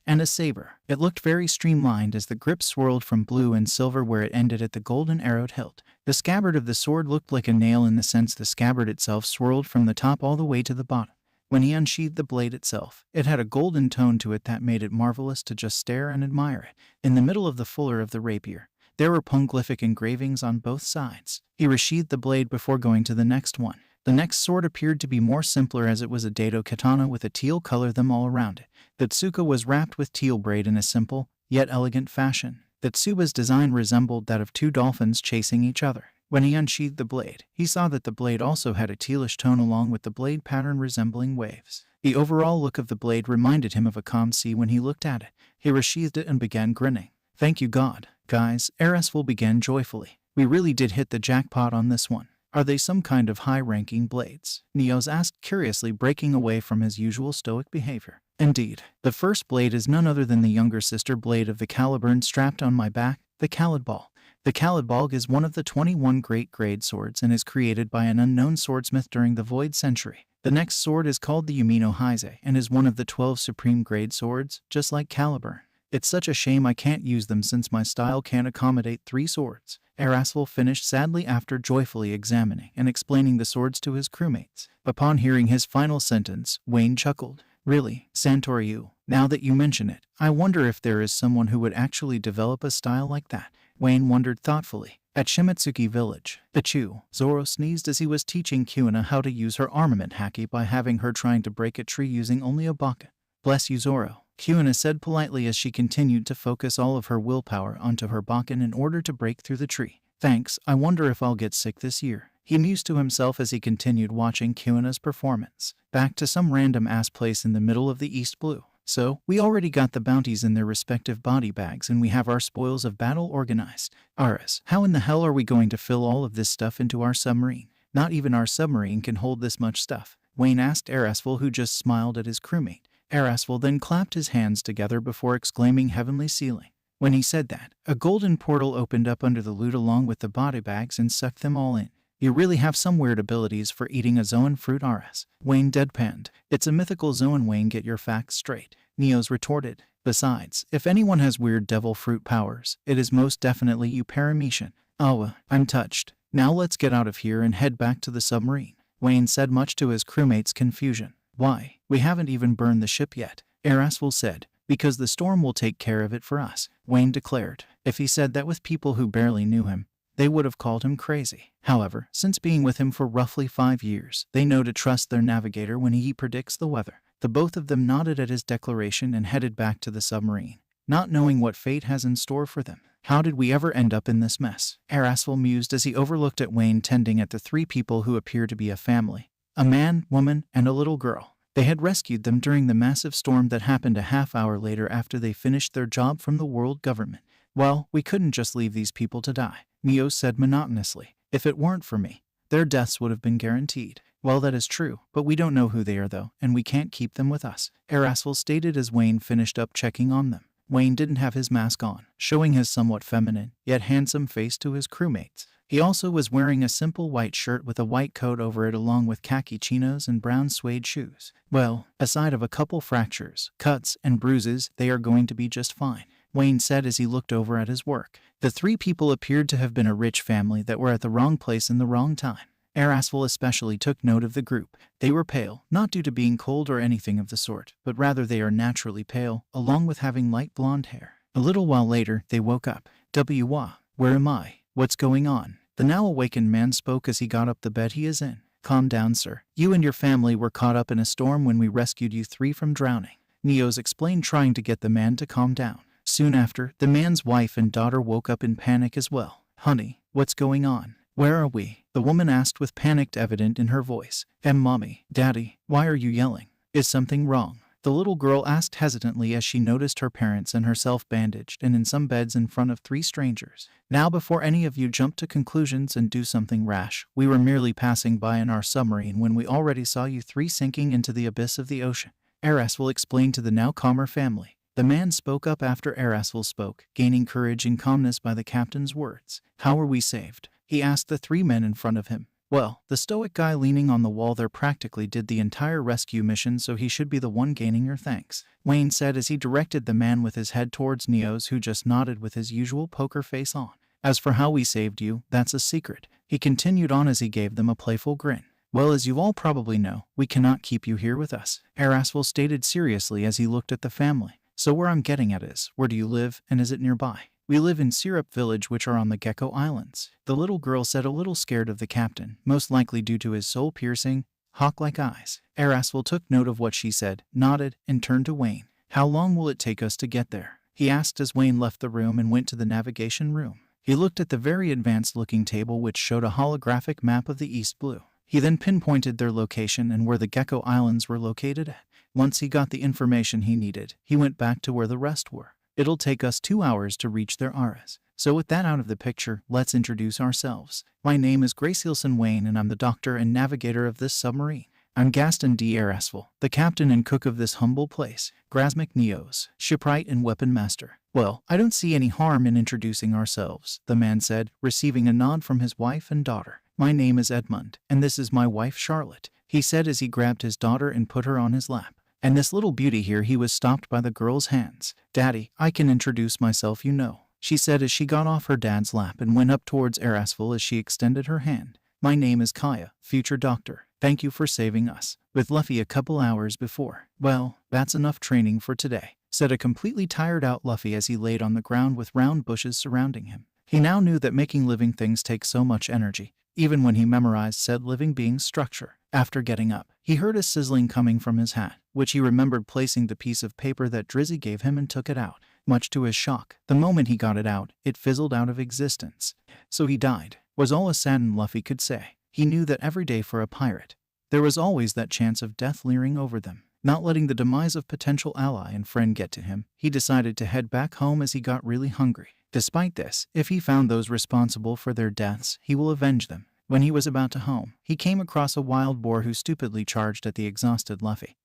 and a saber. It looked very streamlined as the grip swirled from blue and silver where it ended at the golden arrowed hilt. The scabbard of the sword looked like a nail in the sense the scabbard itself swirled from the top all the way to the bottom. When he unsheathed the blade itself, it had a golden tone to it that made it marvelous to just stare and admire it. In the middle of the fuller of the rapier, there were poneglyphic engravings on both sides. He resheathed the blade before going to the next one. The next sword appeared to be more simpler as it was a dado katana with a teal color them all around it. The tsuka was wrapped with teal braid in a simple, yet elegant fashion. The tsuba's design resembled that of two dolphins chasing each other. When he unsheathed the blade, he saw that the blade also had a tealish tone along with the blade pattern resembling waves. The overall look of the blade reminded him of a calm sea when he looked at it. He resheathed it and began grinning. "Thank you God, guys," Raftel began joyfully. "We really did hit the jackpot on this one. Are they some kind of high-ranking blades?" Neos asked curiously, breaking away from his usual stoic behavior. "Indeed. The first blade is none other than the younger sister blade of the caliburn strapped on my back, the Calidbal. The Calidbalg is one of the 21 great grade swords and is created by an unknown swordsmith during the Void Century. The next sword is called the Yumino Heise and is one of the 12 supreme grade swords, just like Caliburn. It's such a shame I can't use them since my style can't accommodate 3 swords." Raftel finished sadly after joyfully examining and explaining the swords to his crewmates. Upon hearing his final sentence, Wayne chuckled. "Really, Santoryu, now that you mention it, I wonder if there is someone who would actually develop a style like that." Wayne wondered thoughtfully. At Shimotsuki Village, Achoo, Zoro sneezed as he was teaching Kuina how to use her armament haki by having her trying to break a tree using only a baka. "Bless you, Zoro," Kuina said politely as she continued to focus all of her willpower onto her bakken in order to break through the tree. "Thanks, I wonder if I'll get sick this year," he mused to himself as he continued watching Kuina's performance. Back to some random-ass place in the middle of the East Blue. "So, we already got the bounties in their respective body bags and we have our spoils of battle organized. Aris, how in the hell are we going to fill all of this stuff into our submarine? Not even our submarine can hold this much stuff," Wayne asked Raftel, who just smiled at his crewmate. Raftel then clapped his hands together before exclaiming heavenly ceiling. When he said that, a golden portal opened up under the loot along with the body bags and sucked them all in. "You really have some weird abilities for eating a Zoan fruit, Aris," Wayne deadpanned. "It's a mythical Zoan, Wayne, get your facts straight," Neos retorted. "Besides, if anyone has weird devil fruit powers, it is most definitely you, Paramecian." "Oh, I'm touched. Now let's get out of here and head back to the submarine," Wayne said, much to his crewmates' confusion. "Why, we haven't even burned the ship yet," Raftel said. "Because the storm will take care of it for us," Wayne declared. If he said that with people who barely knew him, they would have called him crazy. However, since being with him for roughly 5 years, they know to trust their navigator when he predicts the weather. The both of them nodded at his declaration and headed back to the submarine, not knowing what fate has in store for them. "How did we ever end up in this mess?" Raftel mused as he overlooked at Wayne tending at the 3 people who appeared to be a family. A man, woman, and a little girl. They had rescued them during the massive storm that happened a half hour later after they finished their job from the world government. "Well, we couldn't just leave these people to die," Neo said monotonously. "If it weren't for me, their deaths would have been guaranteed." "Well, that is true, but we don't know who they are though, and we can't keep them with us," Raftel stated as Wayne finished up checking on them. Wayne didn't have his mask on, showing his somewhat feminine, yet handsome face to his crewmates. He also was wearing a simple white shirt with a white coat over it along with khaki chinos and brown suede shoes. "Well, aside of a couple fractures, cuts, and bruises, they are going to be just fine," Wayne said as he looked over at his work. The 3 people appeared to have been a rich family that were at the wrong place in the wrong time. Raftel especially took note of the group. They were pale, not due to being cold or anything of the sort, but rather they are naturally pale, along with having light blonde hair. A little while later, they woke up. Where am I? What's going on?" The now awakened man spoke as he got up the bed he is in. "Calm down, sir. You and your family were caught up in a storm when we rescued you 3 from drowning," Neos explained, trying to get the man to calm down. Soon after, the man's wife and daughter woke up in panic as well. "Honey, what's going on? Where are we?" the woman asked with panic evident in her voice. "Mommy, Daddy, why are you yelling? Is something wrong?" the little girl asked hesitantly as she noticed her parents and herself bandaged and in some beds in front of 3 strangers. "Now, before any of you jump to conclusions and do something rash, we were merely passing by in our submarine when we already saw you 3 sinking into the abyss of the ocean," Erasful explained to the now calmer family. The man spoke up after Erasful spoke, gaining courage and calmness by the captain's words. How were we saved? He asked the three men in front of him. Well, the stoic guy leaning on the wall there practically did the entire rescue mission, so he should be the one gaining your thanks, Wayne said as he directed the man with his head towards Neo's, who just nodded with his usual poker face on. As for how we saved you, that's a secret, he continued on as he gave them a playful grin. Well, as you all probably know, we cannot keep you here with us, Erasful stated seriously as he looked at the family. So where I'm getting at is, where do you live, and is it nearby? We live in Syrup Village, which are on the Gecko Islands, the little girl said, a little scared of the captain, most likely due to his soul-piercing, hawk-like eyes. Erasful took note of what she said, nodded, and turned to Wayne. How long will it take us to get there? He asked as Wayne left the room and went to the navigation room. He looked at the very advanced-looking table which showed a holographic map of the East Blue. He then pinpointed their location and where the Gecko Islands were located at. Once he got the information he needed, he went back to where the rest were. It'll take us 2 hours to reach their auras. So with that out of the picture, let's introduce ourselves. My name is Gracielson Wayne and I'm the doctor and navigator of this submarine. I'm Gaston D. Erasful, the captain and cook of this humble place, Grasmic Neos, shipwright and weapon master. Well, I don't see any harm in introducing ourselves, the man said, receiving a nod from his wife and daughter. My name is Edmund, and this is my wife Charlotte, he said as he grabbed his daughter and put her on his lap. And this little beauty here. He was stopped by the girl's hands. Daddy, I can introduce myself, you know, she said as she got off her dad's lap and went up towards Erasful as she extended her hand. My name is Kaya, future doctor. Thank you for saving us with Luffy a couple hours before. Well, that's enough training for today, said a completely tired out Luffy as he laid on the ground with round bushes surrounding him. He now knew that making living things takes so much energy, even when he memorized said living being's structure. After getting up, he heard a sizzling coming from his hat, which he remembered placing the piece of paper that Drizzy gave him and took it out. Much to his shock, the moment he got it out, it fizzled out of existence. So he died, was all a saddened Luffy could say. He knew that every day for a pirate, there was always that chance of death leering over them. Not letting the demise of potential ally and friend get to him, he decided to head back home as he got really hungry. Despite this, if he found those responsible for their deaths, he will avenge them. When he was about to home, he came across a wild boar who stupidly charged at the exhausted Luffy,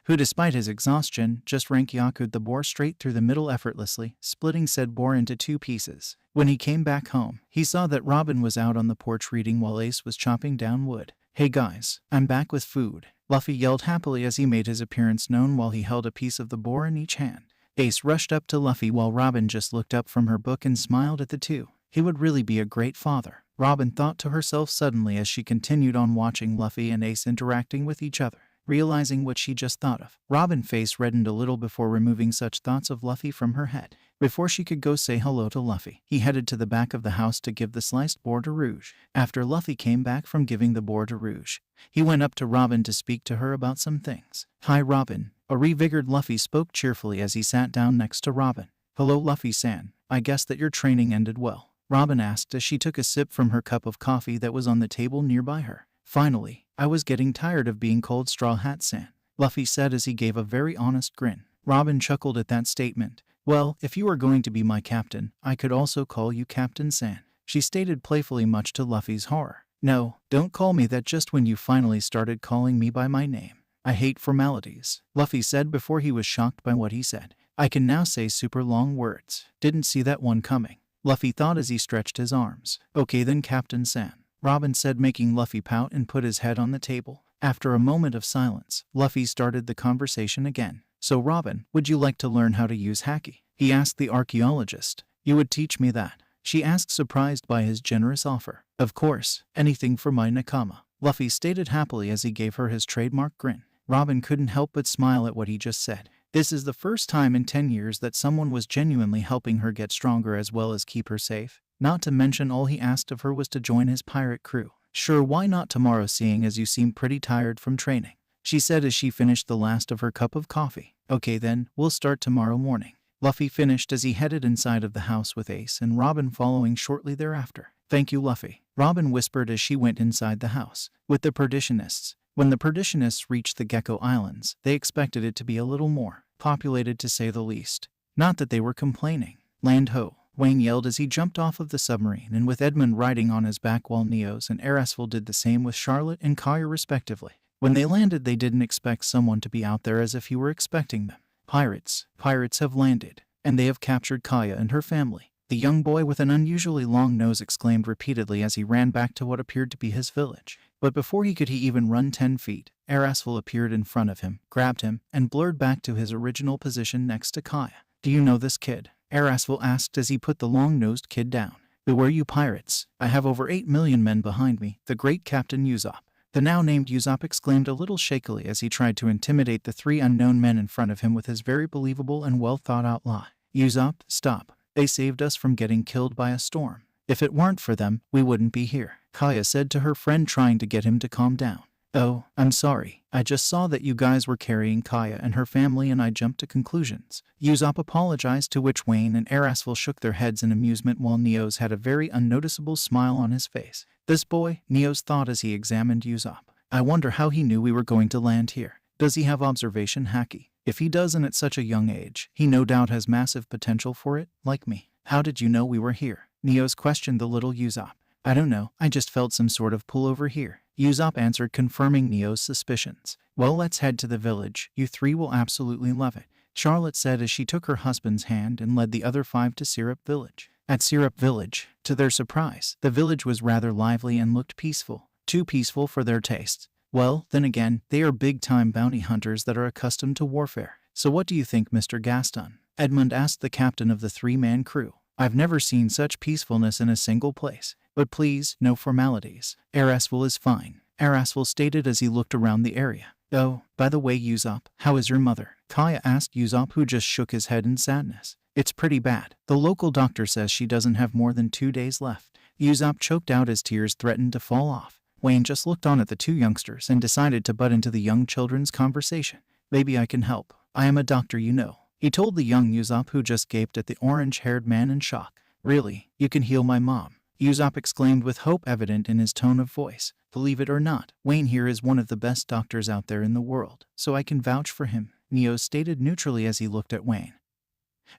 who despite his exhaustion, just Rankyaku'd the boar straight through the middle effortlessly, splitting said boar into 2 pieces. When he came back home, he saw that Robin was out on the porch reading while Ace was chopping down wood. Hey guys, I'm back with food, Luffy yelled happily as he made his appearance known while he held a piece of the boar in each hand. Ace rushed up to Luffy while Robin just looked up from her book and smiled at the two. He would really be a great father, Robin thought to herself suddenly as she continued on watching Luffy and Ace interacting with each other. Realizing what she just thought of, Robin's face reddened a little before removing such thoughts of Luffy from her head. Before she could go say hello to Luffy, he headed to the back of the house to give the sliced boar to Rouge. After Luffy came back from giving the boar to Rouge, he went up to Robin to speak to her about some things. Hi Robin, a revigored Luffy spoke cheerfully as he sat down next to Robin. Hello Luffy-san, I guess that your training ended well, Robin asked as she took a sip from her cup of coffee that was on the table nearby her. Finally, I was getting tired of being called Straw Hat-san, Luffy said as he gave a very honest grin. Robin chuckled at that statement. Well, if you are going to be my captain, I could also call you Captain-san, she stated playfully, much to Luffy's horror. No, don't call me that just when you finally started calling me by my name. I hate formalities, Luffy said before he was shocked by what he said. I can now say super long words. Didn't see that one coming, Luffy thought as he stretched his arms. Okay then Captain-san, Robin said, making Luffy pout and put his head on the table. After a moment of silence, Luffy started the conversation again. So Robin, would you like to learn how to use haki? He asked the archaeologist. You would teach me that? She asked, surprised by his generous offer. Of course, anything for my nakama, Luffy stated happily as he gave her his trademark grin. Robin couldn't help but smile at what he just said. This is the first time in 10 years that someone was genuinely helping her get stronger as well as keep her safe. Not to mention all he asked of her was to join his pirate crew. Sure, why not tomorrow, seeing as you seem pretty tired from training, she said as she finished the last of her cup of coffee. Okay then, we'll start tomorrow morning, Luffy finished as he headed inside of the house with Ace and Robin following shortly thereafter. Thank you Luffy, Robin whispered as she went inside the house with the Perditionists. When the Perditionists reached the Gecko Islands, they expected it to be a little more populated, to say the least. Not that they were complaining. Land ho, Wayne yelled as he jumped off of the submarine, and with Edmund riding on his back while Neos and Erasful did the same with Charlotte and Kaya respectively. When they landed, they didn't expect someone to be out there as if you were expecting them. Pirates. Pirates have landed, and they have captured Kaya and her family. The young boy with an unusually long nose exclaimed repeatedly as he ran back to what appeared to be his village. But before he could even run 10 feet, Raftel appeared in front of him, grabbed him, and blurred back to his original position next to Kaya. "Do you know this kid?" Raftel asked as he put the long-nosed kid down. "Beware you pirates. I have over 8 million men behind me, the great Captain Ussop." The now-named Ussop exclaimed a little shakily as he tried to intimidate the 3 unknown men in front of him with his very believable and well-thought-out lie. "Ussop, stop. They saved us from getting killed by a storm. If it weren't for them, we wouldn't be here," Kaya said to her friend, trying to get him to calm down. "Oh, I'm sorry. I just saw that you guys were carrying Kaya and her family and I jumped to conclusions." Ussop apologized, to which Wayne and Raftel shook their heads in amusement while Neos had a very unnoticeable smile on his face. "This boy," Neos thought as he examined Ussop. "I wonder how he knew we were going to land here. Does he have observation haki? If he doesn't at such a young age, he no doubt has massive potential for it, like me." "How did you know we were here?" Neos questioned the little Ussop. "I don't know, I just felt some sort of pull over here," Ussop answered, confirming Neo's suspicions. "Well, let's head to the village. You 3 will absolutely love it," Charlotte said as she took her husband's hand and led the other 5 to Syrup Village. At Syrup Village, to their surprise, the village was rather lively and looked peaceful. Too peaceful for their tastes. Well, then again, they are big-time bounty hunters that are accustomed to warfare. "So what do you think, Mr. Gaston?" Edmund asked the captain of the 3-man crew. "I've never seen such peacefulness in a single place. But please, no formalities. Raftel is fine," Raftel stated as he looked around the area. "Oh, by the way, Ussop, how is your mother?" Kaya asked Ussop, who just shook his head in sadness. "It's pretty bad. The local doctor says she doesn't have more than 2 days left." Ussop choked out as tears threatened to fall off. Wayne just looked on at the 2 youngsters and decided to butt into the young children's conversation. "Maybe I can help. I am a doctor, you know," he told the young Ussop, who just gaped at the orange-haired man in shock. "Really? You can heal my mom?" Ussop exclaimed with hope evident in his tone of voice. "Believe it or not, Wayne here is one of the best doctors out there in the world, so I can vouch for him," Neo stated neutrally as he looked at Wayne,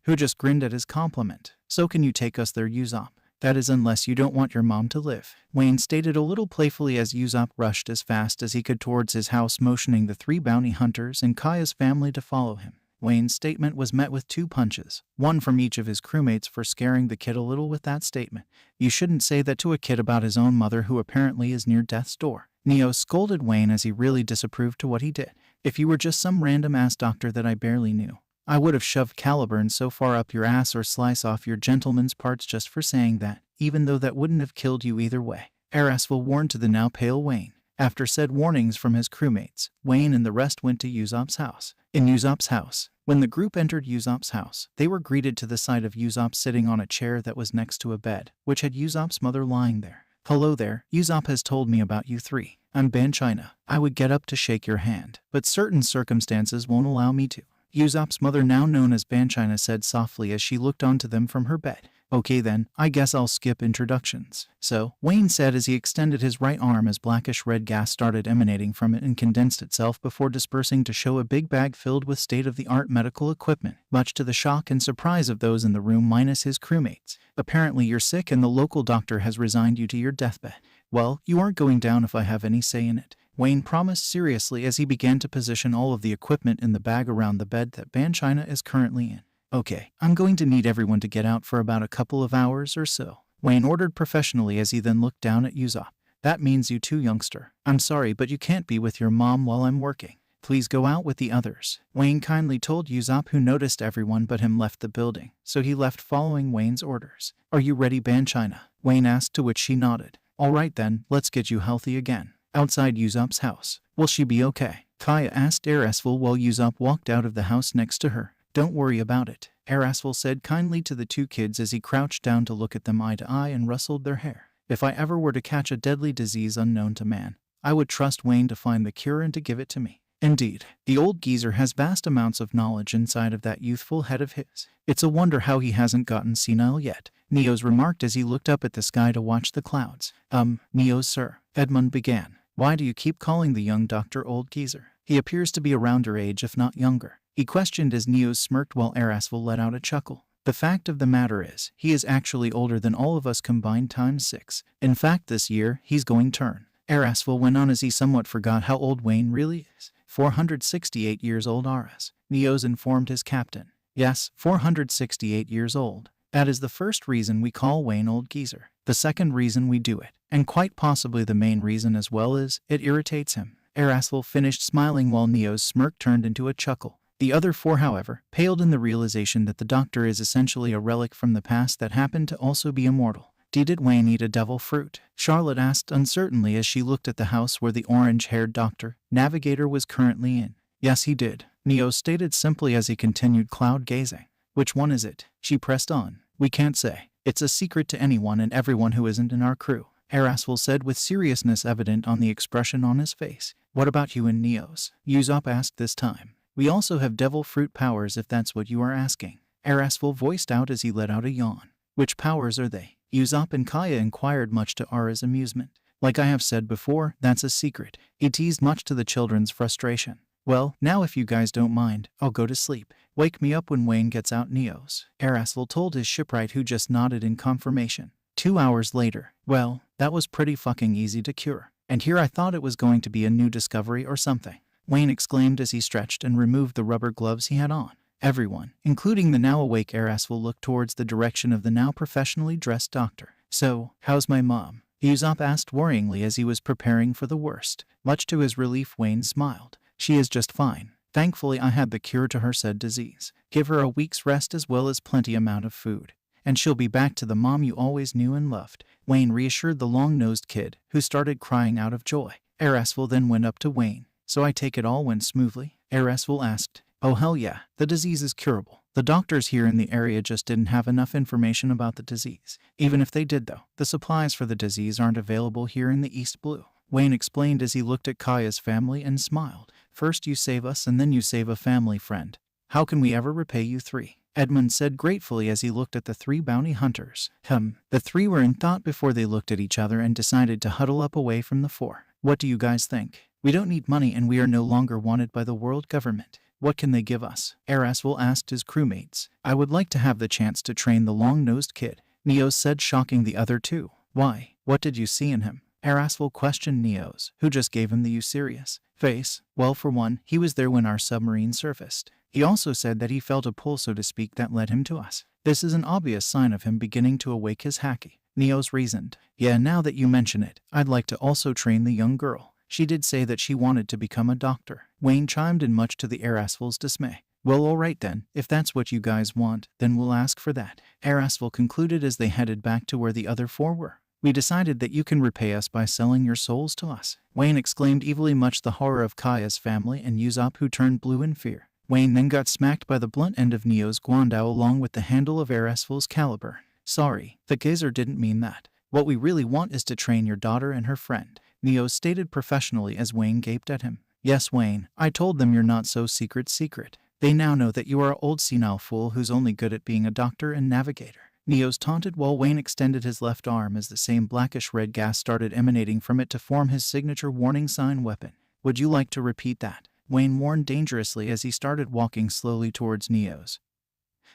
who just grinned at his compliment. "So can you take us there, Ussop?" "That is unless you don't want your mom to live," Wayne stated a little playfully as Ussop rushed as fast as he could towards his house, motioning the 3 bounty hunters and Kaya's family to follow him. Wayne's statement was met with 2 punches, one from each of his crewmates for scaring the kid a little with that statement. "You shouldn't say that to a kid about his own mother who apparently is near death's door," Neo scolded Wayne as he really disapproved to what he did. "If you were just some random-ass doctor that I barely knew, I would have shoved Caliburn so far up your ass or slice off your gentleman's parts just for saying that, even though that wouldn't have killed you either way," Raftel warned to the now pale Wayne. After said warnings from his crewmates, Wayne and the rest went to Usopp's house. In Usopp's house, when the group entered Usopp's house, they were greeted to the sight of Usopp sitting on a chair that was next to a bed, which had Usopp's mother lying there. "Hello there, Usopp has told me about you 3. I'm Ban China. I would get up to shake your hand, but certain circumstances won't allow me to," Usopp's mother, now known as Ban China, said softly as she looked onto them from her bed. "Okay then, I guess I'll skip introductions. So," Wayne said as he extended his right arm as blackish-red gas started emanating from it and condensed itself before dispersing to show a big bag filled with state-of-the-art medical equipment, much to the shock and surprise of those in the room minus his crewmates. "Apparently you're sick and the local doctor has resigned you to your deathbed. Well, you aren't going down if I have any say in it," Wayne promised seriously as he began to position all of the equipment in the bag around the bed that Ban China is currently in. "Okay, I'm going to need everyone to get out for about a couple of hours or so," Wayne ordered professionally as he then looked down at Ussop. "That means you too, youngster. I'm sorry, but you can't be with your mom while I'm working. Please go out with the others," Wayne kindly told Ussop, who noticed everyone but him left the building, so he left following Wayne's orders. "Are you ready, Ban China?" Wayne asked, to which she nodded. "All right then, let's get you healthy again." Outside Usopp's house. "Will she be okay?" Kaya asked Raftel while Ussop walked out of the house next to her. "Don't worry about it," Raftel said kindly to the 2 kids as he crouched down to look at them eye to eye and rustled their hair. "If I ever were to catch a deadly disease unknown to man, I would trust Wayne to find the cure and to give it to me." Indeed, the old geezer has vast amounts of knowledge inside of that youthful head of his. "It's a wonder how he hasn't gotten senile yet," Neos remarked as he looked up at the sky to watch the clouds. Neos sir," Edmund began. "Why do you keep calling the young doctor old geezer? He appears to be around your age, if not younger," he questioned as Neos smirked while Raftel let out a chuckle. "The fact of the matter is, he is actually older than all of us combined times 6. In fact, this year, he's going turn Erasful went on as he somewhat forgot how old Wayne really is. 468 years old Aras. Neos informed his captain. Yes, 468 years old. That is the first reason we call Wayne Old Geezer. The second reason we do it, and quite possibly the main reason as well, is it irritates him. Erasful finished smiling while Neo's smirk turned into a chuckle. The other four, however, paled in the realization that the doctor is essentially a relic from the past that happened to also be immortal. Did Wayne eat a devil fruit? Charlotte asked uncertainly as she looked at the house where the orange-haired doctor, navigator, was currently in. Yes, he did, Neo stated simply as he continued cloud-gazing. Which one is it? She pressed on. We can't say. It's a secret to anyone and everyone who isn't in our crew, Erasful said with seriousness evident on the expression on his face. What about you and Neos? Ussop asked this time. We also have devil fruit powers if that's what you are asking, Erasful voiced out as he let out a yawn. Which powers are they? Ussop and Kaya inquired, much to Ara's amusement. Like I have said before, that's a secret. He teased, much to the children's frustration. Well, now if you guys don't mind, I'll go to sleep. Wake me up when Wayne gets out, Neos, Erasful told his shipwright, who just nodded in confirmation. 2 hours later. Well, that was pretty fucking easy to cure. And here I thought it was going to be a new discovery or something, Wayne exclaimed as he stretched and removed the rubber gloves he had on. Everyone, including the now awake Erasful, looked towards the direction of the now professionally dressed doctor. So, how's my mom? Ussop asked worryingly as he was preparing for the worst. Much to his relief, Wayne smiled. She is just fine. Thankfully I had the cure to her said disease. Give her a week's rest as well as plenty amount of food, and she'll be back to the mom you always knew and loved, Wayne reassured the long-nosed kid, who started crying out of joy. Erasful then went up to Wayne. So I take it all went smoothly? Erasful asked. Oh hell yeah, the disease is curable. The doctors here in the area just didn't have enough information about the disease. Even if they did though, the supplies for the disease aren't available here in the East Blue, Wayne explained as he looked at Kaya's family and smiled. First you save us and then you save a family friend. How can we ever repay you three? Edmund said gratefully as he looked at the three bounty hunters. The three were in thought before they looked at each other and decided to huddle up away from the four. What do you guys think? We don't need money and we are no longer wanted by the world government. What can they give us? Erasful asked his crewmates. I would like to have the chance to train the long-nosed kid, Neos said, shocking the other two. Why? What did you see in him? Erasful questioned Neos, who just gave him the "you serious" face. Well, for one, he was there when our submarine surfaced. He also said that he felt a pull, so to speak, that led him to us. This is an obvious sign of him beginning to awake his haki, Neos reasoned. Yeah, now that you mention it, I'd like to also train the young girl. She did say that she wanted to become a doctor, Wayne chimed in, much to the Erasful's dismay. Well, alright then, if that's what you guys want, then we'll ask for that, Erasful concluded as they headed back to where the other four were. We decided that you can repay us by selling your souls to us, Wayne exclaimed evilly, much the horror of Kaya's family and Ussop, who turned blue in fear. Wayne then got smacked by the blunt end of Neo's guandao along with the handle of Erasful's caliber. Sorry, the gazer didn't mean that. What we really want is to train your daughter and her friend, Neo stated professionally as Wayne gaped at him. Yes, Wayne, I told them you're not so secret. They now know that you are an old senile fool who's only good at being a doctor and navigator, Neos taunted while Wayne extended his left arm as the same blackish-red gas started emanating from it to form his signature warning sign weapon. Would you like to repeat that? Wayne warned dangerously as he started walking slowly towards Neos,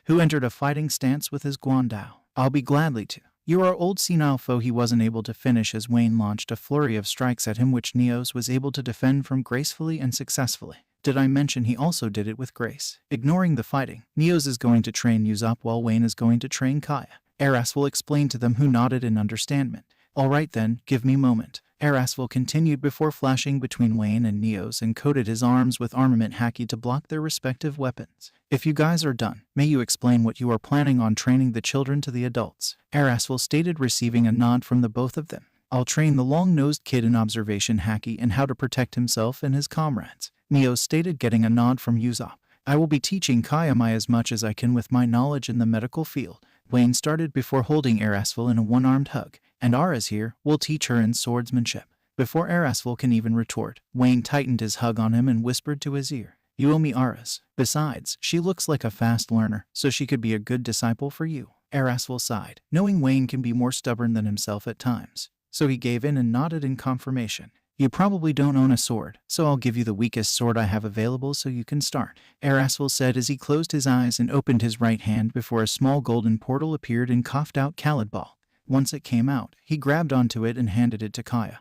who entered a fighting stance with his guandao. I'll be gladly to. You're our old senile foe. He wasn't able to finish as Wayne launched a flurry of strikes at him, which Neos was able to defend from gracefully and successfully. Did I mention he also did it with grace? Ignoring the fighting, Neos is going to train Ussop while Wayne is going to train Kaya, Erasful explained to them, who nodded in understanding. Alright then, give me a moment, Erasful continued before flashing between Wayne and Neos and coated his arms with armament haki to block their respective weapons. If you guys are done, may you explain what you are planning on training the children to the adults, Erasful stated, receiving a nod from the both of them. I'll train the long-nosed kid in observation haki and how to protect himself and his comrades, Neos stated, getting a nod from Ussop. I will be teaching Kaya as much as I can with my knowledge in the medical field, Wayne started before holding Erasful in a one-armed hug. And Ara's here, we'll teach her in swordsmanship. Before Erasful can even retort, Wayne tightened his hug on him and whispered to his ear. You owe me Ara's. Besides, she looks like a fast learner, so she could be a good disciple for you, Erasful sighed, knowing Wayne can be more stubborn than himself at times. So he gave in and nodded in confirmation. You probably don't own a sword, so I'll give you the weakest sword I have available so you can start, Erasful said as he closed his eyes and opened his right hand before a small golden portal appeared and coughed out Khalid Ball. Once it came out, he grabbed onto it and handed it to Kaya.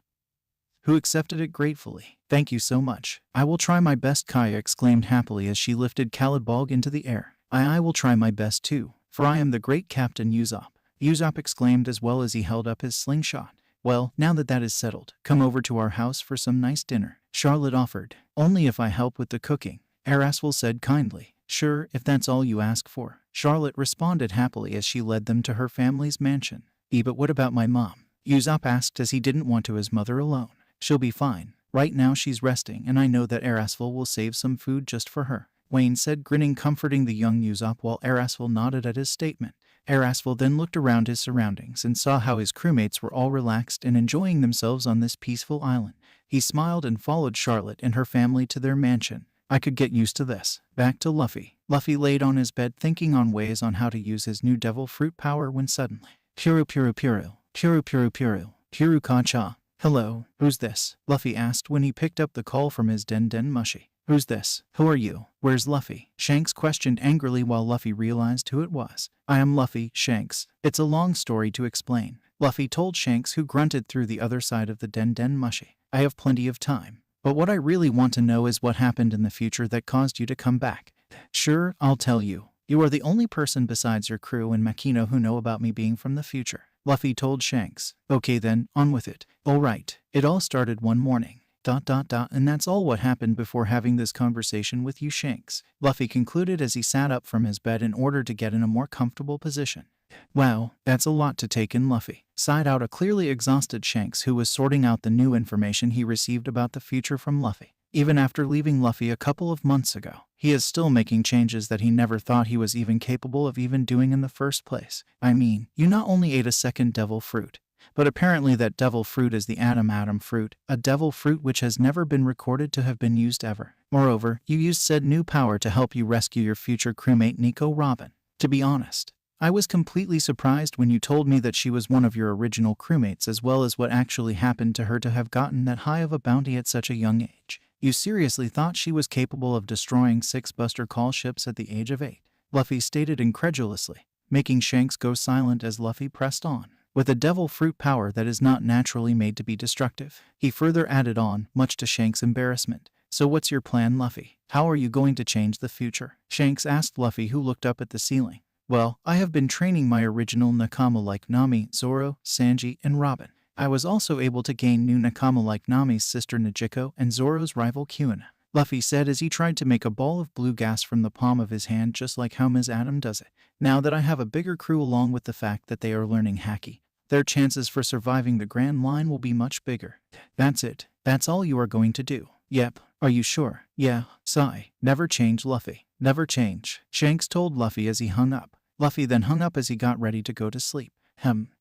who accepted it gratefully. Thank you so much. I will try my best, Kaya exclaimed happily as she lifted Kalidbog into the air. I will try my best too, for I am the great Captain Ussop. Ussop exclaimed as well as he held up his slingshot. Well, now that is settled, come over to our house for some nice dinner, Charlotte offered. Only if I help with the cooking, Eraswell said kindly. Sure, if that's all you ask for, Charlotte responded happily as she led them to her family's mansion. But what about my mom? Ussop asked as he didn't want to his mother alone. She'll be fine. Right now she's resting and I know that Eraswell will save some food just for her, Wayne said, grinning, comforting the young Ussop while Eraswell nodded at his statement. Eraswell then looked around his surroundings and saw how his crewmates were all relaxed and enjoying themselves on this peaceful island. He smiled and followed Charlotte and her family to their mansion. I could get used to this. Back to Luffy. Luffy laid on his bed thinking on ways on how to use his new devil fruit power when suddenly, Puru Puru Puru, Puru Puru Puru, Puru Kacha. Hello, who's this? Luffy asked when he picked up the call from his Den Mushi. Who's this? Who are you? Where's Luffy? Shanks questioned angrily while Luffy realized who it was. I am Luffy, Shanks. It's a long story to explain, Luffy told Shanks, who grunted through the other side of the Den Mushi. I have plenty of time. But what I really want to know is what happened in the future that caused you to come back. Sure, I'll tell you. You are the only person besides your crew and Makino who know about me being from the future, Luffy told Shanks. Okay then, on with it. Alright, it all started one morning. And that's all what happened before having this conversation with you, Shanks, Luffy concluded as he sat up from his bed in order to get in a more comfortable position. Wow, that's a lot to take in, Luffy sighed out a clearly exhausted Shanks, who was sorting out the new information he received about the future from Luffy. Even after leaving Luffy a couple of months ago, he is still making changes that he never thought he was even capable of even doing in the first place. I mean, you not only ate a second devil fruit, but apparently that devil fruit is the Atom fruit, a devil fruit which has never been recorded to have been used ever. Moreover, you used said new power to help you rescue your future crewmate Nico Robin. To be honest, I was completely surprised when you told me that she was one of your original crewmates, as well as what actually happened to her to have gotten that high of a bounty at such a young age. You seriously thought she was capable of destroying 6 Buster Call ships at the age of 8? Luffy stated incredulously, making Shanks go silent as Luffy pressed on. With a devil fruit power that is not naturally made to be destructive, he further added on, much to Shanks' embarrassment. So what's your plan, Luffy? How are you going to change the future? Shanks asked Luffy, who looked up at the ceiling. Well, I have been training my original nakama like Nami, Zoro, Sanji, and Robin. I was also able to gain new nakama like Nami's sister Najiko and Zoro's rival Kuina, Luffy said as he tried to make a ball of blue gas from the palm of his hand, just like how Ms. Adam does it. Now that I have a bigger crew along with the fact that they are learning haki, their chances for surviving the Grand Line will be much bigger. That's it. That's all you are going to do. Yep. Are you sure? Yeah. Sigh. Never change, Luffy. Never change, Shanks told Luffy as he hung up. Luffy then hung up as he got ready to go to sleep.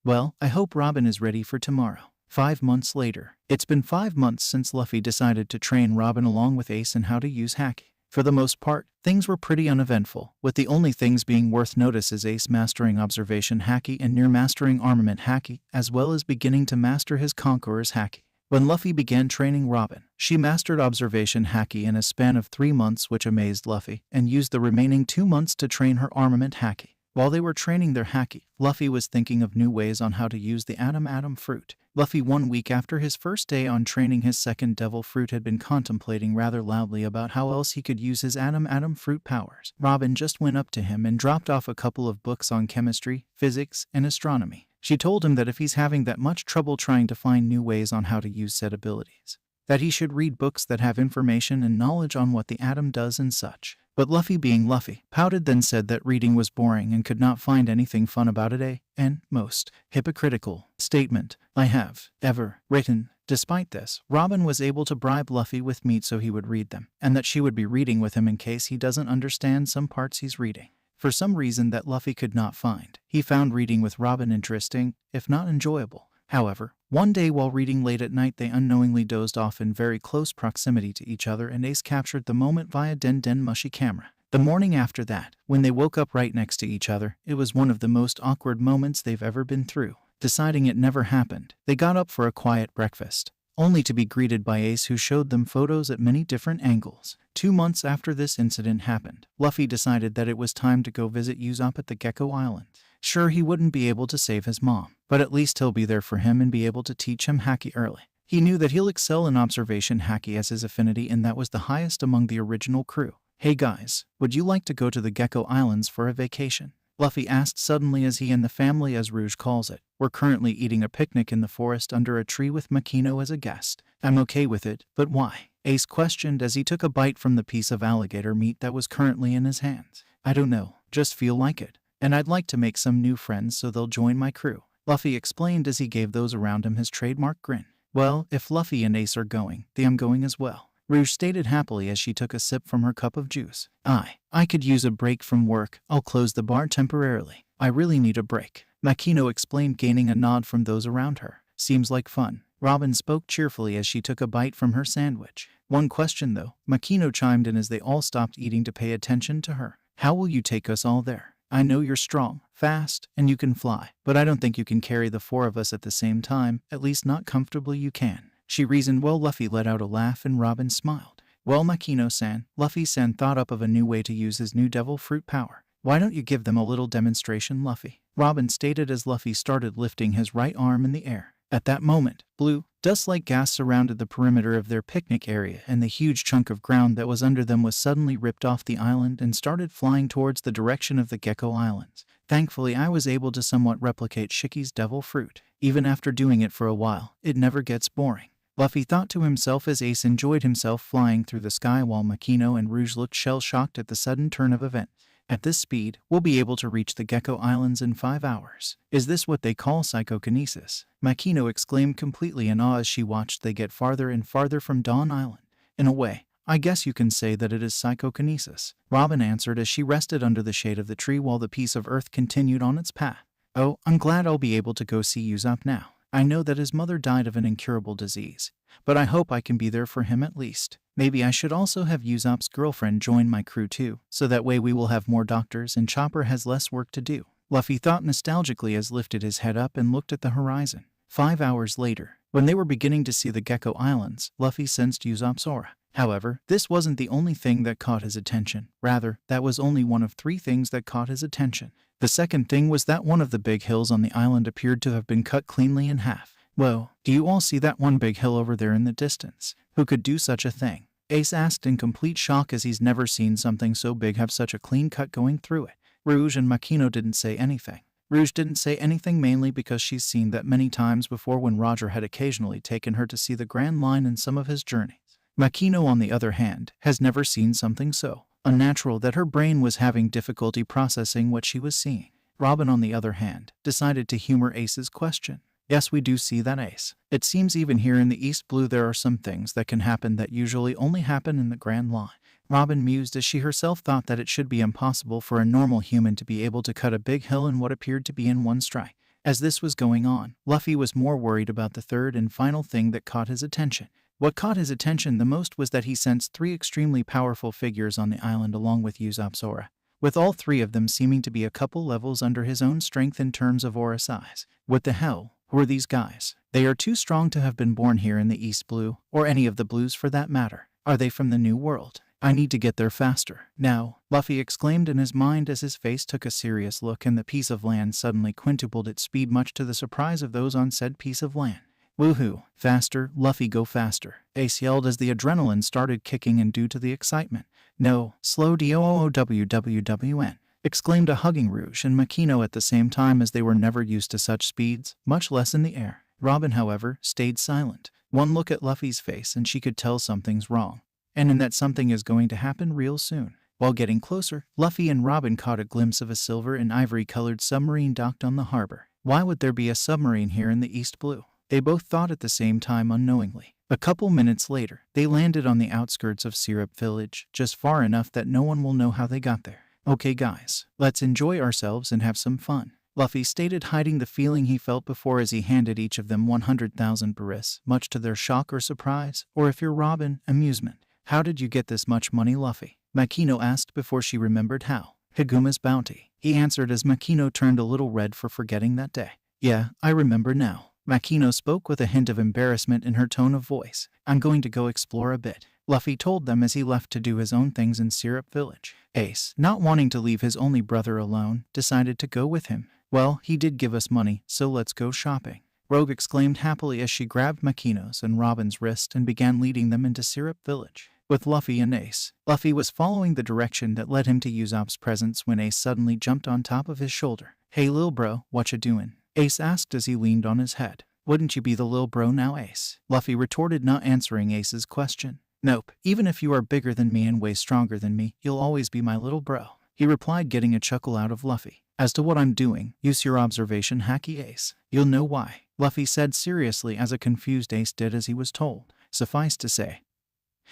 Well, I hope Robin is ready for tomorrow. 5 months later. It's been 5 months since Luffy decided to train Robin along with Ace in how to use haki. For the most part, things were pretty uneventful, with the only things being worth notice is Ace mastering observation haki and near mastering armament haki, as well as beginning to master his conqueror's haki. When Luffy began training Robin, she mastered observation haki in a span of 3 months, which amazed Luffy, and used the remaining 2 months to train her armament haki. While they were training their haki, Luffy was thinking of new ways on how to use the Atom fruit. Luffy 1 week after his first day on training his second devil fruit had been contemplating rather loudly about how else he could use his Atom fruit powers. Robin just went up to him and dropped off a couple of books on chemistry, physics, and astronomy. She told him that if he's having that much trouble trying to find new ways on how to use said abilities, that he should read books that have information and knowledge on what the atom does and such. But Luffy, being Luffy, pouted then said that reading was boring and could not find anything fun about it. And most hypocritical statement I have ever written. Despite this, Robin was able to bribe Luffy with meat so he would read them, and that she would be reading with him in case he doesn't understand some parts he's reading. For some reason that Luffy could not find, he found reading with Robin interesting, if not enjoyable. However, one day while reading late at night, they unknowingly dozed off in very close proximity to each other, and Ace captured the moment via Den Mushi camera. The morning after that, when they woke up right next to each other, it was one of the most awkward moments they've ever been through. Deciding it never happened, they got up for a quiet breakfast, only to be greeted by Ace, who showed them photos at many different angles. 2 months after this incident happened, Luffy decided that it was time to go visit Ussop at the Gecko Island. Sure, he wouldn't be able to save his mom, but at least he'll be there for him and be able to teach him haki early. He knew that he'll excel in observation haki as his affinity, and that was the highest among the original crew. "Hey guys, would you like to go to the Gecko Islands for a vacation?" Luffy asked suddenly as he and the family, as Rouge calls it, were currently eating a picnic in the forest under a tree with Makino as a guest. "I'm okay with it, but why?" Ace questioned as he took a bite from the piece of alligator meat that was currently in his hands. "I don't know, just feel like it. And I'd like to make some new friends so they'll join my crew," Luffy explained as he gave those around him his trademark grin. "Well, if Luffy and Ace are going, then I'm going as well," Rouge stated happily as she took a sip from her cup of juice. I could use a break from work. I'll close the bar temporarily. I really need a break," Makino explained, gaining a nod from those around her. "Seems like fun," Robin spoke cheerfully as she took a bite from her sandwich. "One question though," Makino chimed in as they all stopped eating to pay attention to her. "How will you take us all there? I know you're strong, fast, and you can fly, but I don't think you can carry the four of us at the same time, at least not comfortably you can," she reasoned. Well, Luffy let out a laugh and Robin smiled. "Well, Makino-san," Luffy-san thought up of a new way to use his new devil fruit power. "Why don't you give them a little demonstration, Luffy?" Robin stated as Luffy started lifting his right arm in the air. At that moment, blue, dust-like gas surrounded the perimeter of their picnic area, and the huge chunk of ground that was under them was suddenly ripped off the island and started flying towards the direction of the Gecko Islands. Thankfully, I was able to somewhat replicate Shiki's devil fruit. Even after doing it for a while, it never gets boring, Luffy thought to himself as Ace enjoyed himself flying through the sky while Makino and Rouge looked shell-shocked at the sudden turn of events. "At this speed, we'll be able to reach the Gecko Islands in 5 hours. Is this what they call psychokinesis?" Makino exclaimed completely in awe as she watched they get farther and farther from Dawn Island. "In a way, I guess you can say that it is psychokinesis," Robin answered as she rested under the shade of the tree while the piece of earth continued on its path. "Oh, I'm glad I'll be able to go see Ussop now. I know that his mother died of an incurable disease, but I hope I can be there for him at least. Maybe I should also have Usopp's girlfriend join my crew too, so that way we will have more doctors and Chopper has less work to do," Luffy thought nostalgically as lifted his head up and looked at the horizon. 5 hours later, when they were beginning to see the Gecko Islands, Luffy sensed Usopp's aura. However, this wasn't the only thing that caught his attention. Rather, that was only one of 3 things that caught his attention. The second thing was that one of the big hills on the island appeared to have been cut cleanly in half. "Whoa, do you all see that one big hill over there in the distance? Who could do such a thing?" Ace asked in complete shock as he's never seen something so big have such a clean cut going through it. Rouge and Makino didn't say anything. Rouge didn't say anything mainly because she's seen that many times before when Roger had occasionally taken her to see the Grand Line in some of his journeys. Makino, on the other hand, has never seen something so unnatural that her brain was having difficulty processing what she was seeing. Robin, on the other hand, decided to humor Ace's question. "Yes, we do see that, Ace. It seems even here in the East Blue there are some things that can happen that usually only happen in the Grand Line." Robin mused as she herself thought that it should be impossible for a normal human to be able to cut a big hill in what appeared to be in one strike. As this was going on, Luffy was more worried about the third and final thing that caught his attention. What caught his attention the most was that he sensed 3 extremely powerful figures on the island along with Usopp's aura, with all 3 of them seeming to be a couple levels under his own strength in terms of aura size. What the hell? Who are these guys? They are too strong to have been born here in the East Blue, or any of the blues for that matter. Are they from the New World? I need to get there faster. Now, Luffy exclaimed in his mind as his face took a serious look and the piece of land suddenly quintupled its speed, much to the surprise of those on said piece of land. "Woohoo! Faster, Luffy, go faster!" Ace yelled as the adrenaline started kicking in due to the excitement. "No, slow doowwwn!" exclaimed a hugging Rouge and Makino at the same time as they were never used to such speeds, much less in the air. Robin, however, stayed silent. One look at Luffy's face and she could tell something's wrong, and in that something is going to happen real soon. While getting closer, Luffy and Robin caught a glimpse of a silver and ivory-colored submarine docked on the harbor. Why would there be a submarine here in the East Blue? They both thought at the same time unknowingly. A couple minutes later, they landed on the outskirts of Syrup Village, just far enough that no one will know how they got there. "Okay guys, let's enjoy ourselves and have some fun," Luffy stated, hiding the feeling he felt before as he handed each of them 100,000 beris, much to their shock or surprise, or if you're Robin, amusement. "How did you get this much money, Luffy?" Makino asked before she remembered how. "Higuma's bounty," he answered as Makino turned a little red for forgetting that day. "Yeah, I remember now." Makino spoke with a hint of embarrassment in her tone of voice. "I'm going to go explore a bit," Luffy told them as he left to do his own things in Syrup Village. Ace, not wanting to leave his only brother alone, decided to go with him. "Well, he did give us money, so let's go shopping." Rogue exclaimed happily as she grabbed Makino's and Robin's wrist and began leading them into Syrup Village. With Luffy and Ace, Luffy was following the direction that led him to Usopp's presence when Ace suddenly jumped on top of his shoulder. "Hey lil bro, what ya doin'?" Ace asked as he leaned on his head. "Wouldn't you be the lil bro now, Ace?" Luffy retorted, not answering Ace's question. "Nope, even if you are bigger than me and way stronger than me, you'll always be my little bro," he replied, getting a chuckle out of Luffy. "As to what I'm doing, use your observation, hacky Ace. You'll know why," Luffy said seriously as a confused Ace did as he was told. Suffice to say,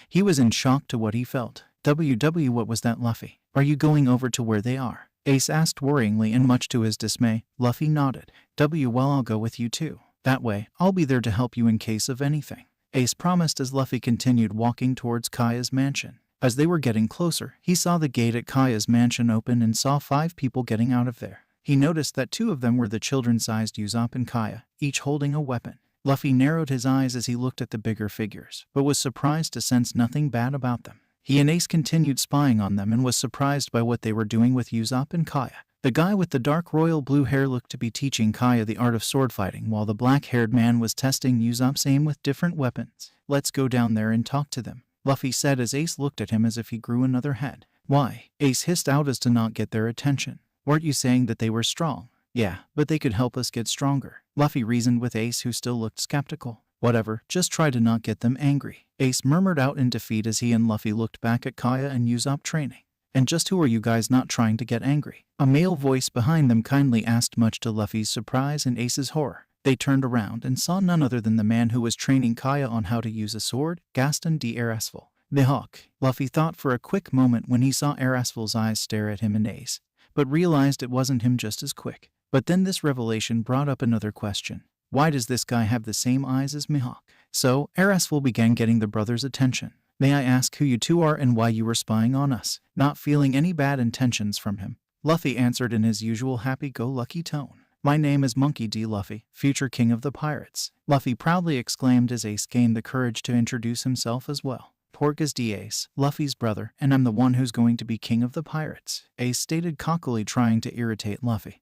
he was in shock to what he felt. "WW, what was that, Luffy? Are you going over to where they are?" Ace asked worryingly, and much to his dismay, Luffy nodded. "Well, I'll go with you too. That way, I'll be there to help you in case of anything," Ace promised as Luffy continued walking towards Kaya's mansion. As they were getting closer, he saw the gate at Kaya's mansion open and saw 5 people getting out of there. He noticed that 2 of them were the children-sized Usopp and Kaya, each holding a weapon. Luffy narrowed his eyes as he looked at the bigger figures, but was surprised to sense nothing bad about them. He and Ace continued spying on them and was surprised by what they were doing with Usopp and Kaya. The guy with the dark royal blue hair looked to be teaching Kaya the art of sword fighting, while the black-haired man was testing Usopp's aim with different weapons. "Let's go down there and talk to them," Luffy said as Ace looked at him as if he grew another head. "Why?" Ace hissed out as to not get their attention. "Weren't you saying that they were strong?" "Yeah, but they could help us get stronger," Luffy reasoned with Ace, who still looked skeptical. "Whatever, just try to not get them angry," Ace murmured out in defeat as he and Luffy looked back at Kaya and Usopp training. "And just who are you guys not trying to get angry?" A male voice behind them kindly asked, much to Luffy's surprise and Ace's horror. They turned around and saw none other than the man who was training Kaya on how to use a sword, Gaston d'Erasful. "The Hawk," Luffy thought for a quick moment when he saw Erasful's eyes stare at him and Ace, but realized it wasn't him just as quick. But then this revelation brought up another question. Why does this guy have the same eyes as Mihawk? So, Erasful began getting the brothers' attention. "May I ask who you two are and why you were spying on us?" Not feeling any bad intentions from him, Luffy answered in his usual happy-go-lucky tone. "My name is Monkey D. Luffy, future king of the pirates," Luffy proudly exclaimed as Ace gained the courage to introduce himself as well. "Pork is D. Ace, Luffy's brother, and I'm the one who's going to be king of the pirates," Ace stated cockily, trying to irritate Luffy,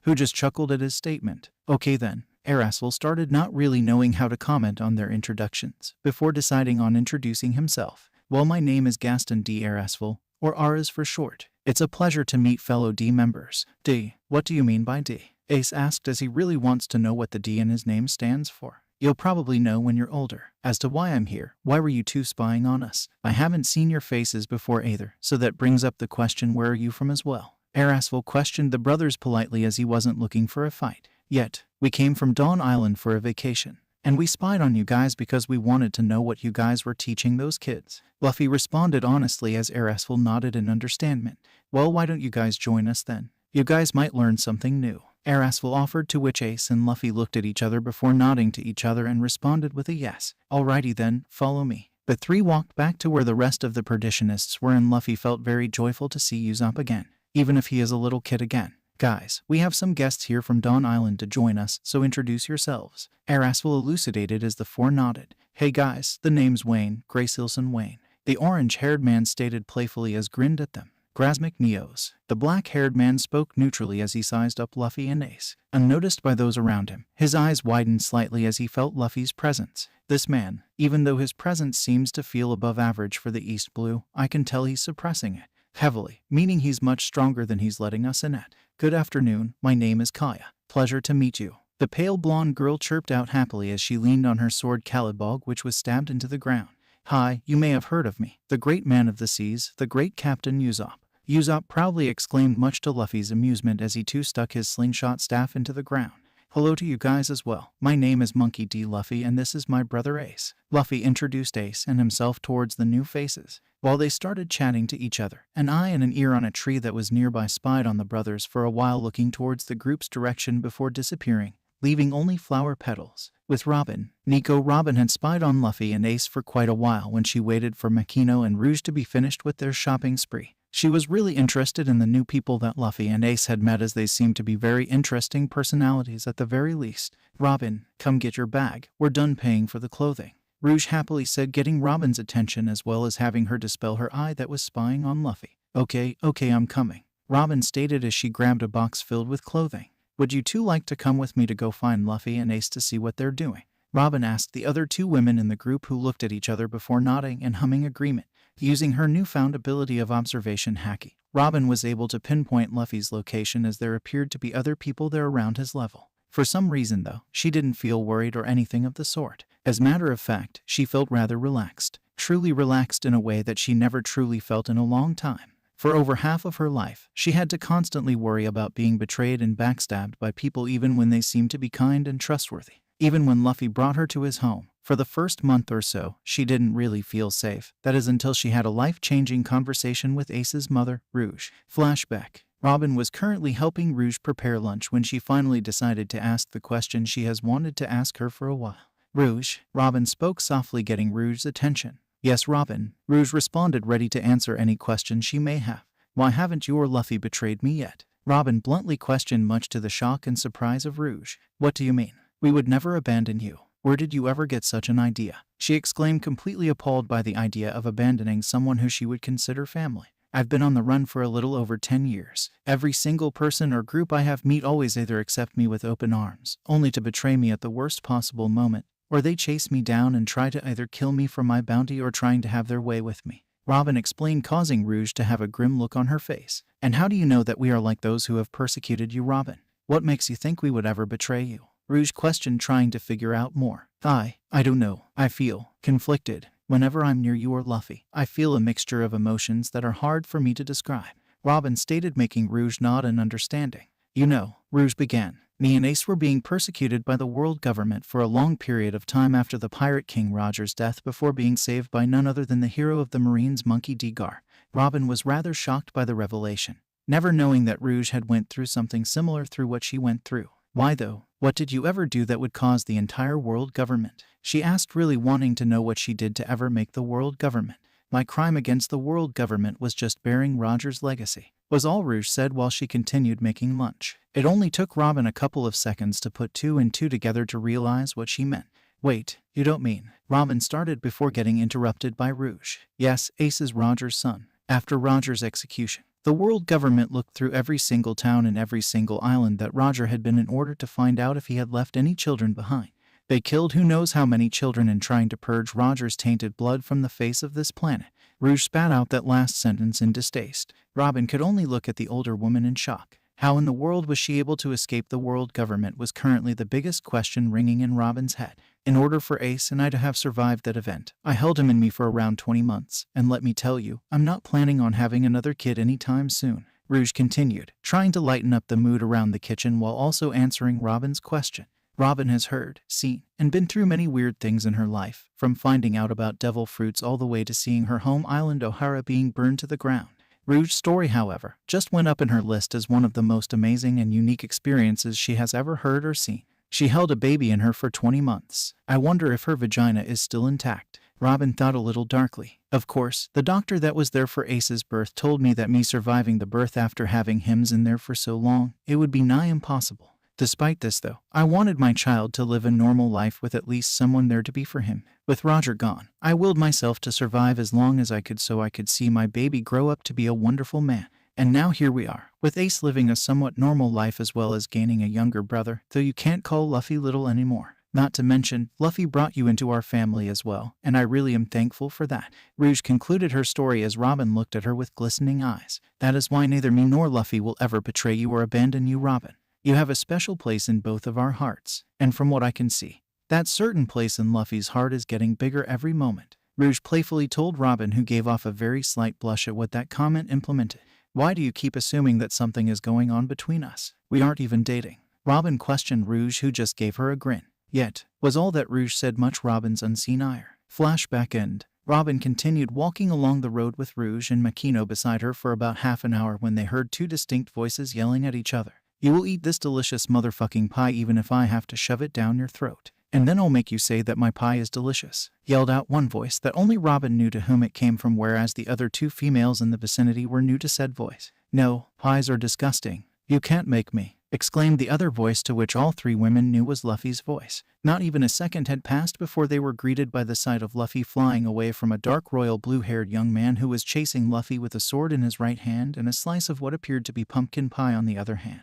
who just chuckled at his statement. "Okay then," Erasful started, not really knowing how to comment on their introductions, before deciding on introducing himself. "Well, my name is Gaston D. Erasful, or Aras for short. It's a pleasure to meet fellow D members." "D? What do you mean by D?" Ace asked as he really wants to know what the D in his name stands for. "You'll probably know when you're older. As to why I'm here, why were you two spying on us? I haven't seen your faces before either, so that brings up the question, where are you from as well?" Erasful questioned the brothers politely as he wasn't looking for a fight. "Yet, we came from Dawn Island for a vacation, and we spied on you guys because we wanted to know what you guys were teaching those kids," Luffy responded honestly as Erasful nodded in understanding. "Well, why don't you guys join us then? You guys might learn something new," Erasful offered, to which Ace and Luffy looked at each other before nodding to each other and responded with a yes. "Alrighty then, follow me." The 3 walked back to where the rest of the Perditionists were, and Luffy felt very joyful to see Usopp again, even if he is a little kid again. "Guys, we have some guests here from Dawn Island to join us, so introduce yourselves," Erasful elucidated as the 4 nodded. "Hey guys, the name's Wayne, Graysilson Wayne," the orange-haired man stated playfully as grinned at them. "Grasmic Neos," the black-haired man spoke neutrally as he sized up Luffy and Ace. Unnoticed by those around him, his eyes widened slightly as he felt Luffy's presence. This man, even though his presence seems to feel above average for the East Blue, I can tell he's suppressing it heavily, meaning he's much stronger than he's letting us in at. "Good afternoon, my name is Kaya. Pleasure to meet you," the pale blonde girl chirped out happily as she leaned on her sword Calibog, which was stabbed into the ground. "Hi, you may have heard of me. The great man of the seas, the great Captain Usopp," Usopp proudly exclaimed, much to Luffy's amusement as he too stuck his slingshot staff into the ground. "Hello to you guys as well. My name is Monkey D. Luffy and this is my brother Ace." Luffy introduced Ace and himself towards the new faces. While they started chatting to each other, an eye and an ear on a tree that was nearby spied on the brothers for a while, looking towards the group's direction before disappearing, leaving only flower petals. With Robin, Robin had spied on Luffy and Ace for quite a while when she waited for Makino and Rouge to be finished with their shopping spree. She was really interested in the new people that Luffy and Ace had met, as they seemed to be very interesting personalities at the very least. "Robin, come get your bag. We're done paying for the clothing," Rouge happily said, getting Robin's attention as well as having her dispel her eye that was spying on Luffy. Okay, I'm coming," Robin stated as she grabbed a box filled with clothing. Would you two like to come with me to go find Luffy and Ace to see what they're doing? Robin asked the other two women in the group, who looked at each other before nodding and humming agreement. Using her newfound ability of observation haki, Robin was able to pinpoint Luffy's location, as there appeared to be other people there around his level. For some reason, though, she didn't feel worried or anything of the sort. As a matter of fact, she felt rather relaxed. Truly relaxed in a way that she never truly felt in a long time. For over half of her life, she had to constantly worry about being betrayed and backstabbed by people, even when they seemed to be kind and trustworthy. Even when Luffy brought her to his home, for the first month or so, she didn't really feel safe. That is until she had a life-changing conversation with Ace's mother, Rouge. Flashback. Robin was currently helping Rouge prepare lunch when she finally decided to ask the question she has wanted to ask her for a while. Rouge, Robin spoke softly, getting Rouge's attention. Yes, Robin, Rouge responded, ready to answer any question she may have. Why haven't you or Luffy betrayed me yet? Robin bluntly questioned, much to the shock and surprise of Rouge. What do you mean? We would never abandon you. Where did you ever get such an idea? She exclaimed, completely appalled by the idea of abandoning someone who she would consider family. I've been on the run for a little over 10 years. Every single person or group I have met always either accept me with open arms, only to betray me at the worst possible moment, or they chase me down and try to either kill me for my bounty or trying to have their way with me. Robin explained, causing Rouge to have a grim look on her face. And how do you know that we are like those who have persecuted you, Robin? What makes you think we would ever betray you? Rouge questioned, trying to figure out more. I don't know. I feel conflicted. Whenever I'm near you or Luffy, I feel a mixture of emotions that are hard for me to describe. Robin stated, making Rouge nod in understanding. You know, Rouge began. Me and Ace were being persecuted by the world government for a long period of time after the Pirate King Roger's death, before being saved by none other than the hero of the Marines, Monkey D. Garp. Robin was rather shocked by the revelation, never knowing that Rouge had went through something similar through what she went through. Why though? What did you ever do that would cause the entire world government? She asked, really wanting to know what she did to ever make the world government. My crime against the world government was just bearing Roger's legacy, was all Rouge said while she continued making lunch. It only took Robin a couple of seconds to put two and two together to realize what she meant. Wait, you don't mean? Robin started before getting interrupted by Rouge. Yes, Ace is Roger's son. After Roger's execution, the world government looked through every single town and every single island that Roger had been in order to find out if he had left any children behind. They killed who knows how many children in trying to purge Roger's tainted blood from the face of this planet. Rouge spat out that last sentence in distaste. Robin could only look at the older woman in shock. How in the world was she able to escape the world government was currently the biggest question ringing in Robin's head. In order for Ace and I to have survived that event, I held him in me for around 20 months, and let me tell you, I'm not planning on having another kid anytime soon. Rouge continued, trying to lighten up the mood around the kitchen while also answering Robin's question. Robin has heard, seen, and been through many weird things in her life, from finding out about devil fruits all the way to seeing her home island Ohara being burned to the ground. Rouge's story, however, just went up in her list as one of the most amazing and unique experiences she has ever heard or seen. She held a baby in her for 20 months. I wonder if her vagina is still intact. Robin thought a little darkly. Of course, the doctor that was there for Ace's birth told me that me surviving the birth after having him in there for so long, it would be nigh impossible. Despite this though, I wanted my child to live a normal life with at least someone there to be for him. With Roger gone, I willed myself to survive as long as I could so I could see my baby grow up to be a wonderful man. And now here we are, with Ace living a somewhat normal life as well as gaining a younger brother, though you can't call Luffy little anymore. Not to mention, Luffy brought you into our family as well, and I really am thankful for that. Rouge concluded her story as Robin looked at her with glistening eyes. That is why neither me nor Luffy will ever betray you or abandon you, Robin. You have a special place in both of our hearts, and from what I can see, that certain place in Luffy's heart is getting bigger every moment. Rouge playfully told Robin, who gave off a very slight blush at what that comment implemented. Why do you keep assuming that something is going on between us? We aren't even dating. Robin questioned Rouge, who just gave her a grin. Yet, was all that Rouge said much Robin's unseen ire. Flashback end. Robin continued walking along the road with Rouge and Makino beside her for about half an hour when they heard two distinct voices yelling at each other. You will eat this delicious motherfucking pie even if I have to shove it down your throat. And then I'll make you say that my pie is delicious, yelled out one voice that only Robin knew to whom it came from, whereas the other two females in the vicinity were new to said voice. No, pies are disgusting. You can't make me, exclaimed the other voice, to which all three women knew was Luffy's voice. Not even a second had passed before they were greeted by the sight of Luffy flying away from a dark royal blue-haired young man who was chasing Luffy with a sword in his right hand and a slice of what appeared to be pumpkin pie on the other hand.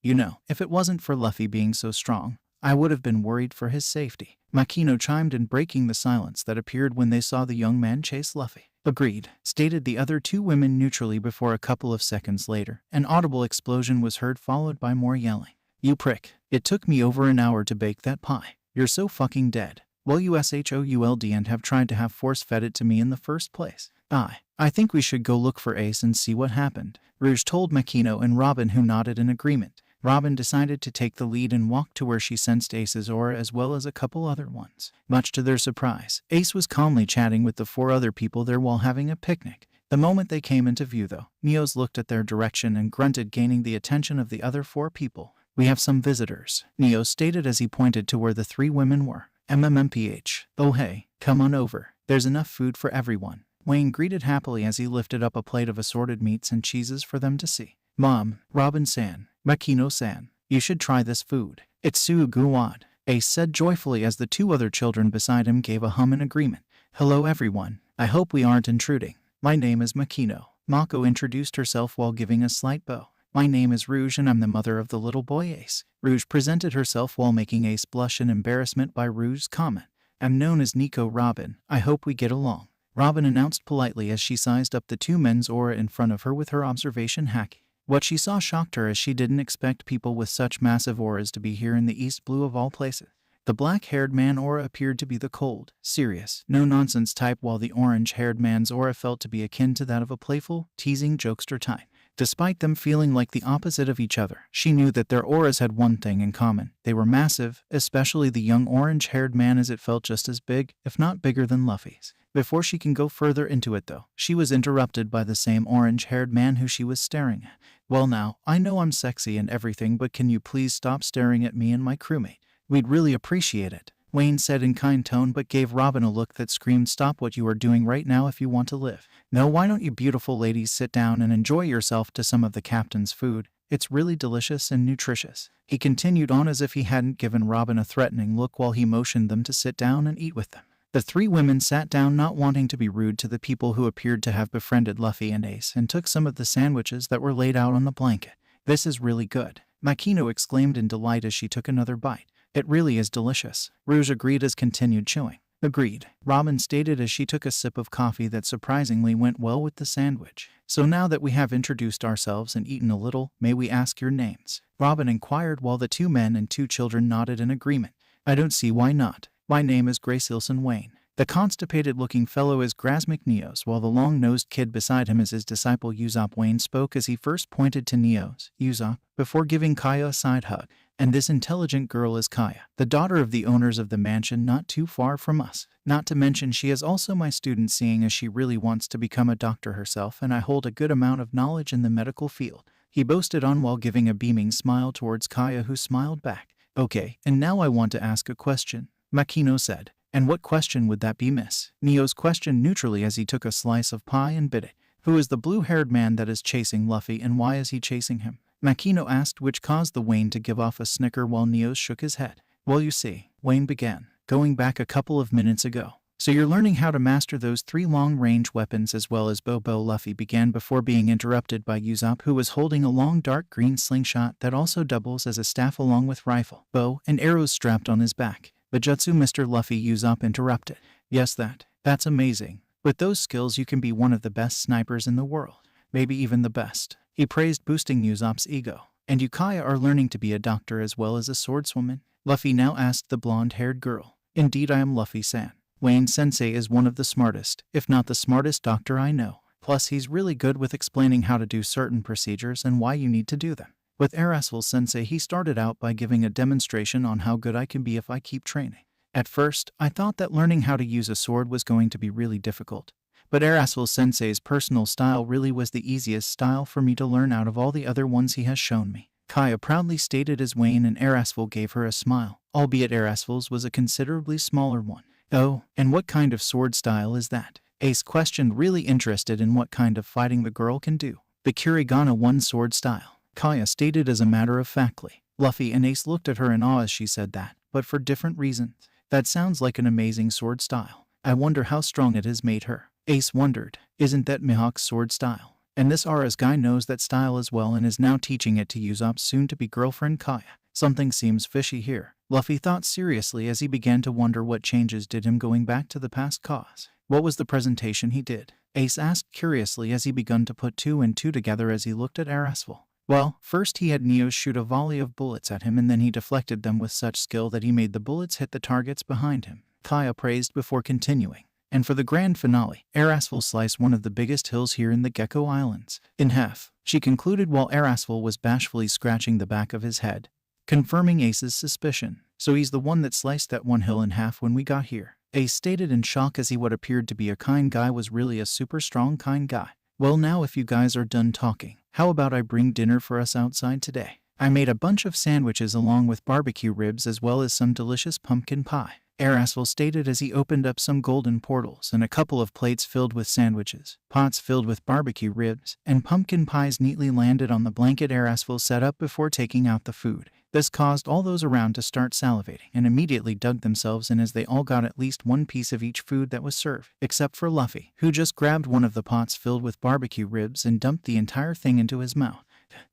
You know, if it wasn't for Luffy being so strong, I would have been worried for his safety. Makino chimed in, breaking the silence that appeared when they saw the young man chase Luffy. Agreed, stated the other two women neutrally before a couple of seconds later, an audible explosion was heard followed by more yelling. You prick. It took me over an hour to bake that pie. You're so fucking dead. Well, you should and have tried to have force-fed it to me in the first place. I think we should go look for Ace and see what happened, Rouge told Makino and Robin, who nodded in agreement. Robin decided to take the lead and walked to where she sensed Ace's aura as well as a couple other ones. Much to their surprise, Ace was calmly chatting with the 4 other people there while having a picnic. The moment they came into view though, Neos looked at their direction and grunted, gaining the attention of the other 4 people. We have some visitors, Neos stated as he pointed to where the 3 women were. MMMPH. Oh hey, come on over. There's enough food for everyone. Wayne greeted happily as he lifted up a plate of assorted meats and cheeses for them to see. Mom, Robin-san, Makino-san, you should try this food. It's so good, Ace said joyfully as the 2 other children beside him gave a hum in agreement. Hello everyone. I hope we aren't intruding. My name is Makino. Mako introduced herself while giving a slight bow. My name is Rouge and I'm the mother of the little boy Ace. Rouge presented herself while making Ace blush in embarrassment by Rouge's comment. I'm known as Nico Robin. I hope we get along. Robin announced politely as she sized up the 2 men's aura in front of her with her observation hacky. What she saw shocked her, as she didn't expect people with such massive auras to be here in the East Blue of all places. The black-haired man aura appeared to be the cold, serious, no-nonsense type, while the orange-haired man's aura felt to be akin to that of a playful, teasing jokester type. Despite them feeling like the opposite of each other, she knew that their auras had one thing in common. They were massive, especially the young orange-haired man, as it felt just as big, if not bigger than Luffy's. Before she can go further into it though, she was interrupted by the same orange-haired man who she was staring at. Well now, I know I'm sexy and everything, but can you please stop staring at me and my crewmate? We'd really appreciate it, Wayne said in kind tone, but gave Robin a look that screamed, stop what you are doing right now if you want to live. No, why don't you beautiful ladies sit down and enjoy yourself to some of the captain's food? It's really delicious and nutritious. He continued on as if he hadn't given Robin a threatening look while he motioned them to sit down and eat with them. The 3 women sat down, not wanting to be rude to the people who appeared to have befriended Luffy and Ace, and took some of the sandwiches that were laid out on the blanket. This is really good, Makino exclaimed in delight as she took another bite. It really is delicious, Rouge agreed as continued chewing. Agreed, Robin stated as she took a sip of coffee that surprisingly went well with the sandwich. So now that we have introduced ourselves and eaten a little, may we ask your names? Robin inquired while the 2 men and 2 children nodded in agreement. I don't see why not. My name is Gracilson Wayne. The constipated-looking fellow is Grasmic Neos, while the long-nosed kid beside him is his disciple Ussop. Wayne spoke as he first pointed to Neos, Ussop, before giving Kaya a side hug. And this intelligent girl is Kaya, the daughter of the owners of the mansion not too far from us. Not to mention she is also my student, seeing as she really wants to become a doctor herself, and I hold a good amount of knowledge in the medical field. He boasted on while giving a beaming smile towards Kaya, who smiled back. Okay, and now I want to ask a question, Makino said. And what question would that be, miss? Neos questioned neutrally as he took a slice of pie and bit it. Who is the blue-haired man that is chasing Luffy, and why is he chasing him? Makino asked, which caused the Wayne to give off a snicker while Neos shook his head. Well, you see, Wayne began, going back a couple of minutes ago. So you're learning how to master those 3 long-range weapons as well as Bobo. Luffy began before being interrupted by Ussop, who was holding a long dark green slingshot that also doubles as a staff along with rifle, bow, and arrows strapped on his back. Bajutsu, Mr. Luffy, Ussop interrupted. Yes, that's amazing. With those skills you can be one of the best snipers in the world. Maybe even the best. He praised, boosting Usopp's ego. And you, Kaya, are learning to be a doctor as well as a swordswoman? Luffy now asked the blonde-haired girl. Indeed, I am Luffy-san. Wayne-sensei is one of the smartest, if not the smartest doctor I know. Plus, he's really good with explaining how to do certain procedures and why you need to do them. With Erasful-sensei, he started out by giving a demonstration on how good I can be if I keep training. At first, I thought that learning how to use a sword was going to be really difficult. But Erasful-sensei's personal style really was the easiest style for me to learn out of all the other ones he has shown me, Kaya proudly stated as Wayne and Erasful gave her a smile, albeit Erasful's was a considerably smaller one. Oh, and what kind of sword style is that? Ace questioned, really interested in what kind of fighting the girl can do. The Kurigana one sword style, Kaya stated as a matter of factly. Luffy and Ace looked at her in awe as she said that, but for different reasons. That sounds like an amazing sword style. I wonder how strong it has made her. Ace wondered, isn't that Mihawk's sword style? And this Ara's guy knows that style as well and is now teaching it to Usopp's soon-to-be girlfriend Kaya. Something seems fishy here, Luffy thought seriously as he began to wonder what changes did him going back to the past cause. What was the presentation he did? Ace asked curiously as he begun to put two and two together as he looked at Arasville. Well, first he had Neo shoot a volley of bullets at him and then he deflected them with such skill that he made the bullets hit the targets behind him. Kaya praised before continuing. And for the grand finale, Arasville sliced one of the biggest hills here in the Gecko Islands in half. She concluded while Arasville was bashfully scratching the back of his head, confirming Ace's suspicion. So he's the one that sliced that one hill in half when we got here. Ace stated in shock as he what appeared to be a kind guy was really a super strong kind guy. Well, now if you guys are done talking, how about I bring dinner for us outside today? I made a bunch of sandwiches along with barbecue ribs as well as some delicious pumpkin pie. Arasville stated as he opened up some golden portals and a couple of plates filled with sandwiches, pots filled with barbecue ribs, and pumpkin pies neatly landed on the blanket Arasville set up before taking out the food. This caused all those around to start salivating and immediately dug themselves in as they all got at least one piece of each food that was served, except for Luffy, who just grabbed one of the pots filled with barbecue ribs and dumped the entire thing into his mouth.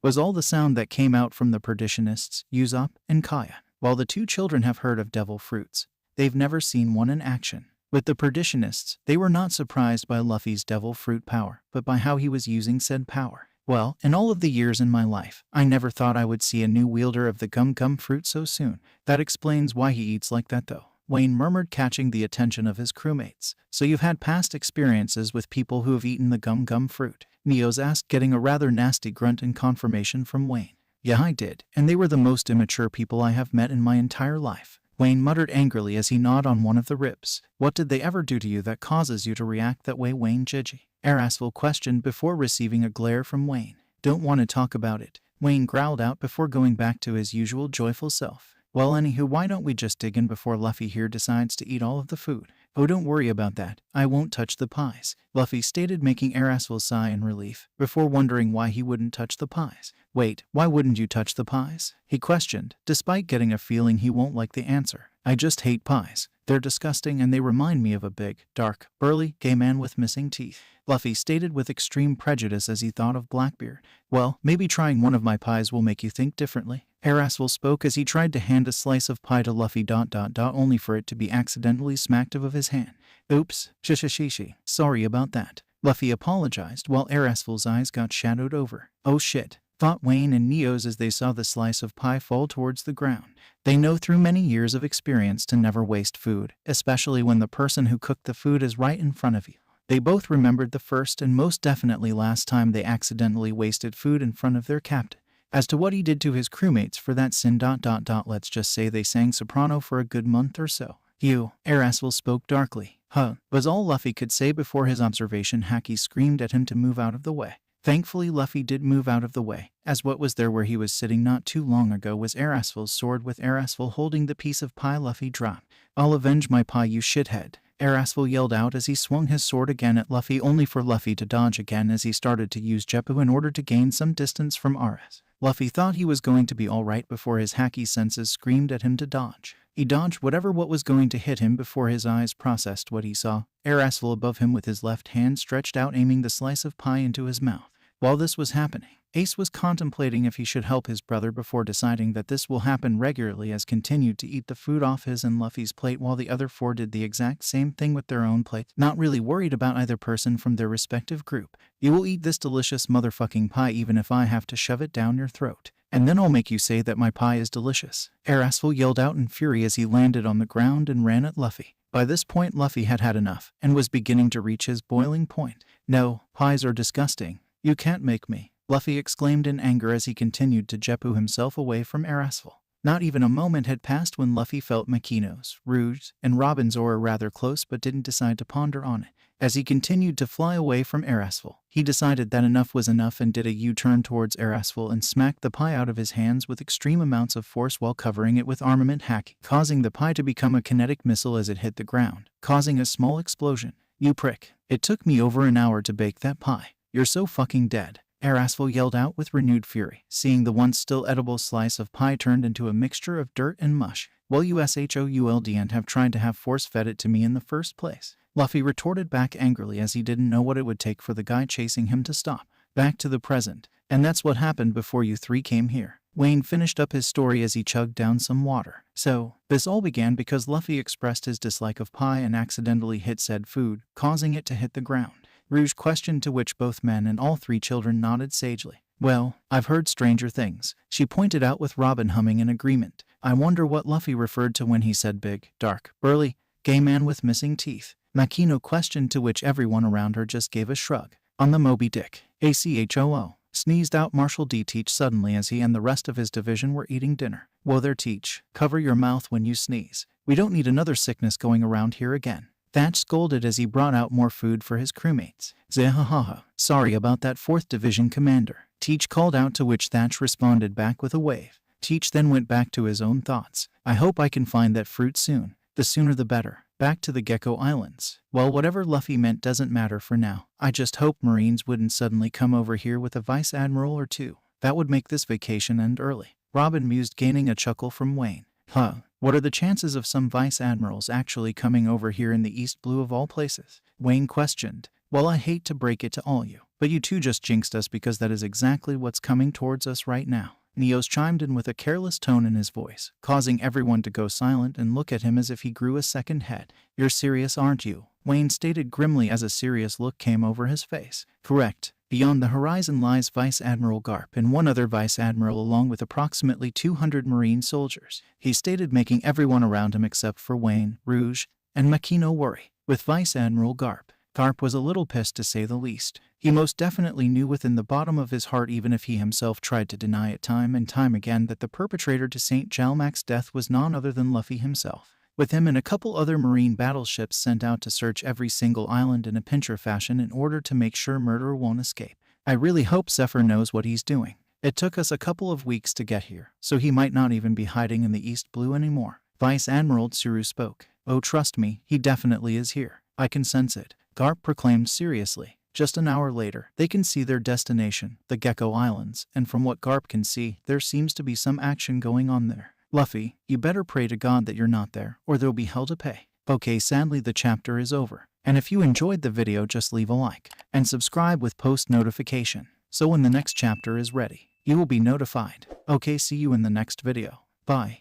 Was all the sound that came out from the Perditionists, Usopp, and Kaya. While the two children have heard of devil fruits, they've never seen one in action. With the Perditionists, they were not surprised by Luffy's devil fruit power, but by how he was using said power. Well, in all of the years in my life, I never thought I would see a new wielder of the gum fruit so soon. That explains why he eats like that though, Wayne murmured, catching the attention of his crewmates. So you've had past experiences with people who have eaten the gum fruit? Neos asked, getting a rather nasty grunt in confirmation from Wayne. Yeah, I did, and they were the most immature people I have met in my entire life. Wayne muttered angrily as he gnawed on one of the ribs. What did they ever do to you that causes you to react that way, Wayne Gigi? Arasville questioned before receiving a glare from Wayne. Don't want to talk about it, Wayne growled out before going back to his usual joyful self. Well, anywho, why don't we just dig in before Luffy here decides to eat all of the food? Oh, don't worry about that, I won't touch the pies, Luffy stated, making Arasville sigh in relief, before wondering why he wouldn't touch the pies. Wait, why wouldn't you touch the pies? He questioned, despite getting a feeling he won't like the answer. I just hate pies. They're disgusting and they remind me of a big, dark, burly, gay man with missing teeth, Luffy stated with extreme prejudice as he thought of Blackbeard. Well, maybe trying one of my pies will make you think differently. Arasville spoke as he tried to hand a slice of pie to Luffy ... only for it to be accidentally smacked of his hand. Oops, shishishishi, sorry about that. Luffy apologized while Arasville's eyes got shadowed over. Oh shit, thought Wayne and Neos as they saw the slice of pie fall towards the ground. They know through many years of experience to never waste food, especially when the person who cooked the food is right in front of you. They both remembered the first and most definitely last time they accidentally wasted food in front of their captain. As to what he did to his crewmates for that sin ... let's just say they sang soprano for a good month or so. You, Arasville spoke darkly. Huh, was all Luffy could say before his observation Haki screamed at him to move out of the way. Thankfully Luffy did move out of the way, as what was there where he was sitting not too long ago was Arasville's sword, with Arasville holding the piece of pie Luffy dropped. I'll avenge my pie, you shithead, Arasville yelled out as he swung his sword again at Luffy, only for Luffy to dodge again as he started to use Jeppu in order to gain some distance from Aras. Luffy thought he was going to be alright before his Haki senses screamed at him to dodge. He dodged what was going to hit him before his eyes processed what he saw. Arasville above him with his left hand stretched out, aiming the slice of pie into his mouth. While this was happening, Ace was contemplating if he should help his brother before deciding that this will happen regularly, as continued to eat the food off his and Luffy's plate while the other four did the exact same thing with their own plates, not really worried about either person from their respective group. You will eat this delicious motherfucking pie even if I have to shove it down your throat. And then I'll make you say that my pie is delicious, Arasville yelled out in fury as he landed on the ground and ran at Luffy. By this point Luffy had had enough and was beginning to reach his boiling point. No, pies are disgusting. You can't make me, Luffy exclaimed in anger as he continued to Jeppu himself away from Arasville. Not even a moment had passed when Luffy felt Makino's, Rouge's, and Robin's aura rather close but didn't decide to ponder on it. As he continued to fly away from Arasville, he decided that enough was enough and did a U-turn towards Arasville and smacked the pie out of his hands with extreme amounts of force while covering it with armament Haki, causing the pie to become a kinetic missile as it hit the ground, causing a small explosion. You prick. It took me over an hour to bake that pie. You're so fucking dead, Arasville yelled out with renewed fury, seeing the once still edible slice of pie turned into a mixture of dirt and mush. Well, you should have tried to have force-fed it to me in the first place, Luffy retorted back angrily as he didn't know what it would take for the guy chasing him to stop. back to the present. And that's what happened before you three came here. Wayne finished up his story as he chugged down some water. So, this all began because Luffy expressed his dislike of pie and accidentally hit said food, causing it to hit the ground. Rouge questioned, to which both men and all three children nodded sagely. Well, I've heard stranger things, she pointed out, with Robin humming in agreement. I wonder what Luffy referred to when he said big, dark, burly, gay man with missing teeth. Makino questioned, to which everyone around her just gave a shrug. On the Moby Dick, ACHOO, sneezed out Marshal D. Teach suddenly as he and the rest of his division were eating dinner. Whoa there, Teach, cover your mouth when you sneeze. We don't need another sickness going around here again. Thatch scolded as he brought out more food for his crewmates. Zehahaha, sorry about that, 4th Division Commander, Teach called out, to which Thatch responded back with a wave. Teach then went back to his own thoughts. I hope I can find that fruit soon. The sooner the better. Back to the Gecko Islands. Well, whatever Luffy meant doesn't matter for now. I just hope Marines wouldn't suddenly come over here with a Vice Admiral or two. That would make this vacation end early. Robin mused, gaining a chuckle from Wayne. What are the chances of some Vice Admirals actually coming over here in the East Blue of all places? Wayne questioned. Well, I hate to break it to all you, but you two just jinxed us, because that is exactly what's coming towards us right now. Neos chimed in with a careless tone in his voice, causing everyone to go silent and look at him as if he grew a second head. You're serious, aren't you? Wayne stated grimly as a serious look came over his face. Correct. Beyond the horizon lies Vice Admiral Garp and one other Vice Admiral, along with approximately 200 Marine soldiers, he stated, making everyone around him except for Wayne, Rouge, and Makino worry. With Vice Admiral Garp was a little pissed, to say the least. He most definitely knew within the bottom of his heart, even if he himself tried to deny it time and time again, that the perpetrator to St. Jalmac's death was none other than Luffy himself, with him and a couple other Marine battleships sent out to search every single island in a pincher fashion in order to make sure murderer won't escape. I really hope Zephyr knows what he's doing. It took us a couple of weeks to get here, so he might not even be hiding in the East Blue anymore. Vice Admiral Tsuru spoke. Oh, trust me, he definitely is here. I can sense it, Garp proclaimed seriously. Just an hour later, they can see their destination, the Gecko Islands, and from what Garp can see, there seems to be some action going on there. Luffy, you better pray to God that you're not there, or there'll be hell to pay. Okay, sadly the chapter is over. And if you enjoyed the video, just leave a like and subscribe with post notification, so when the next chapter is ready, you will be notified. Okay, see you in the next video. Bye.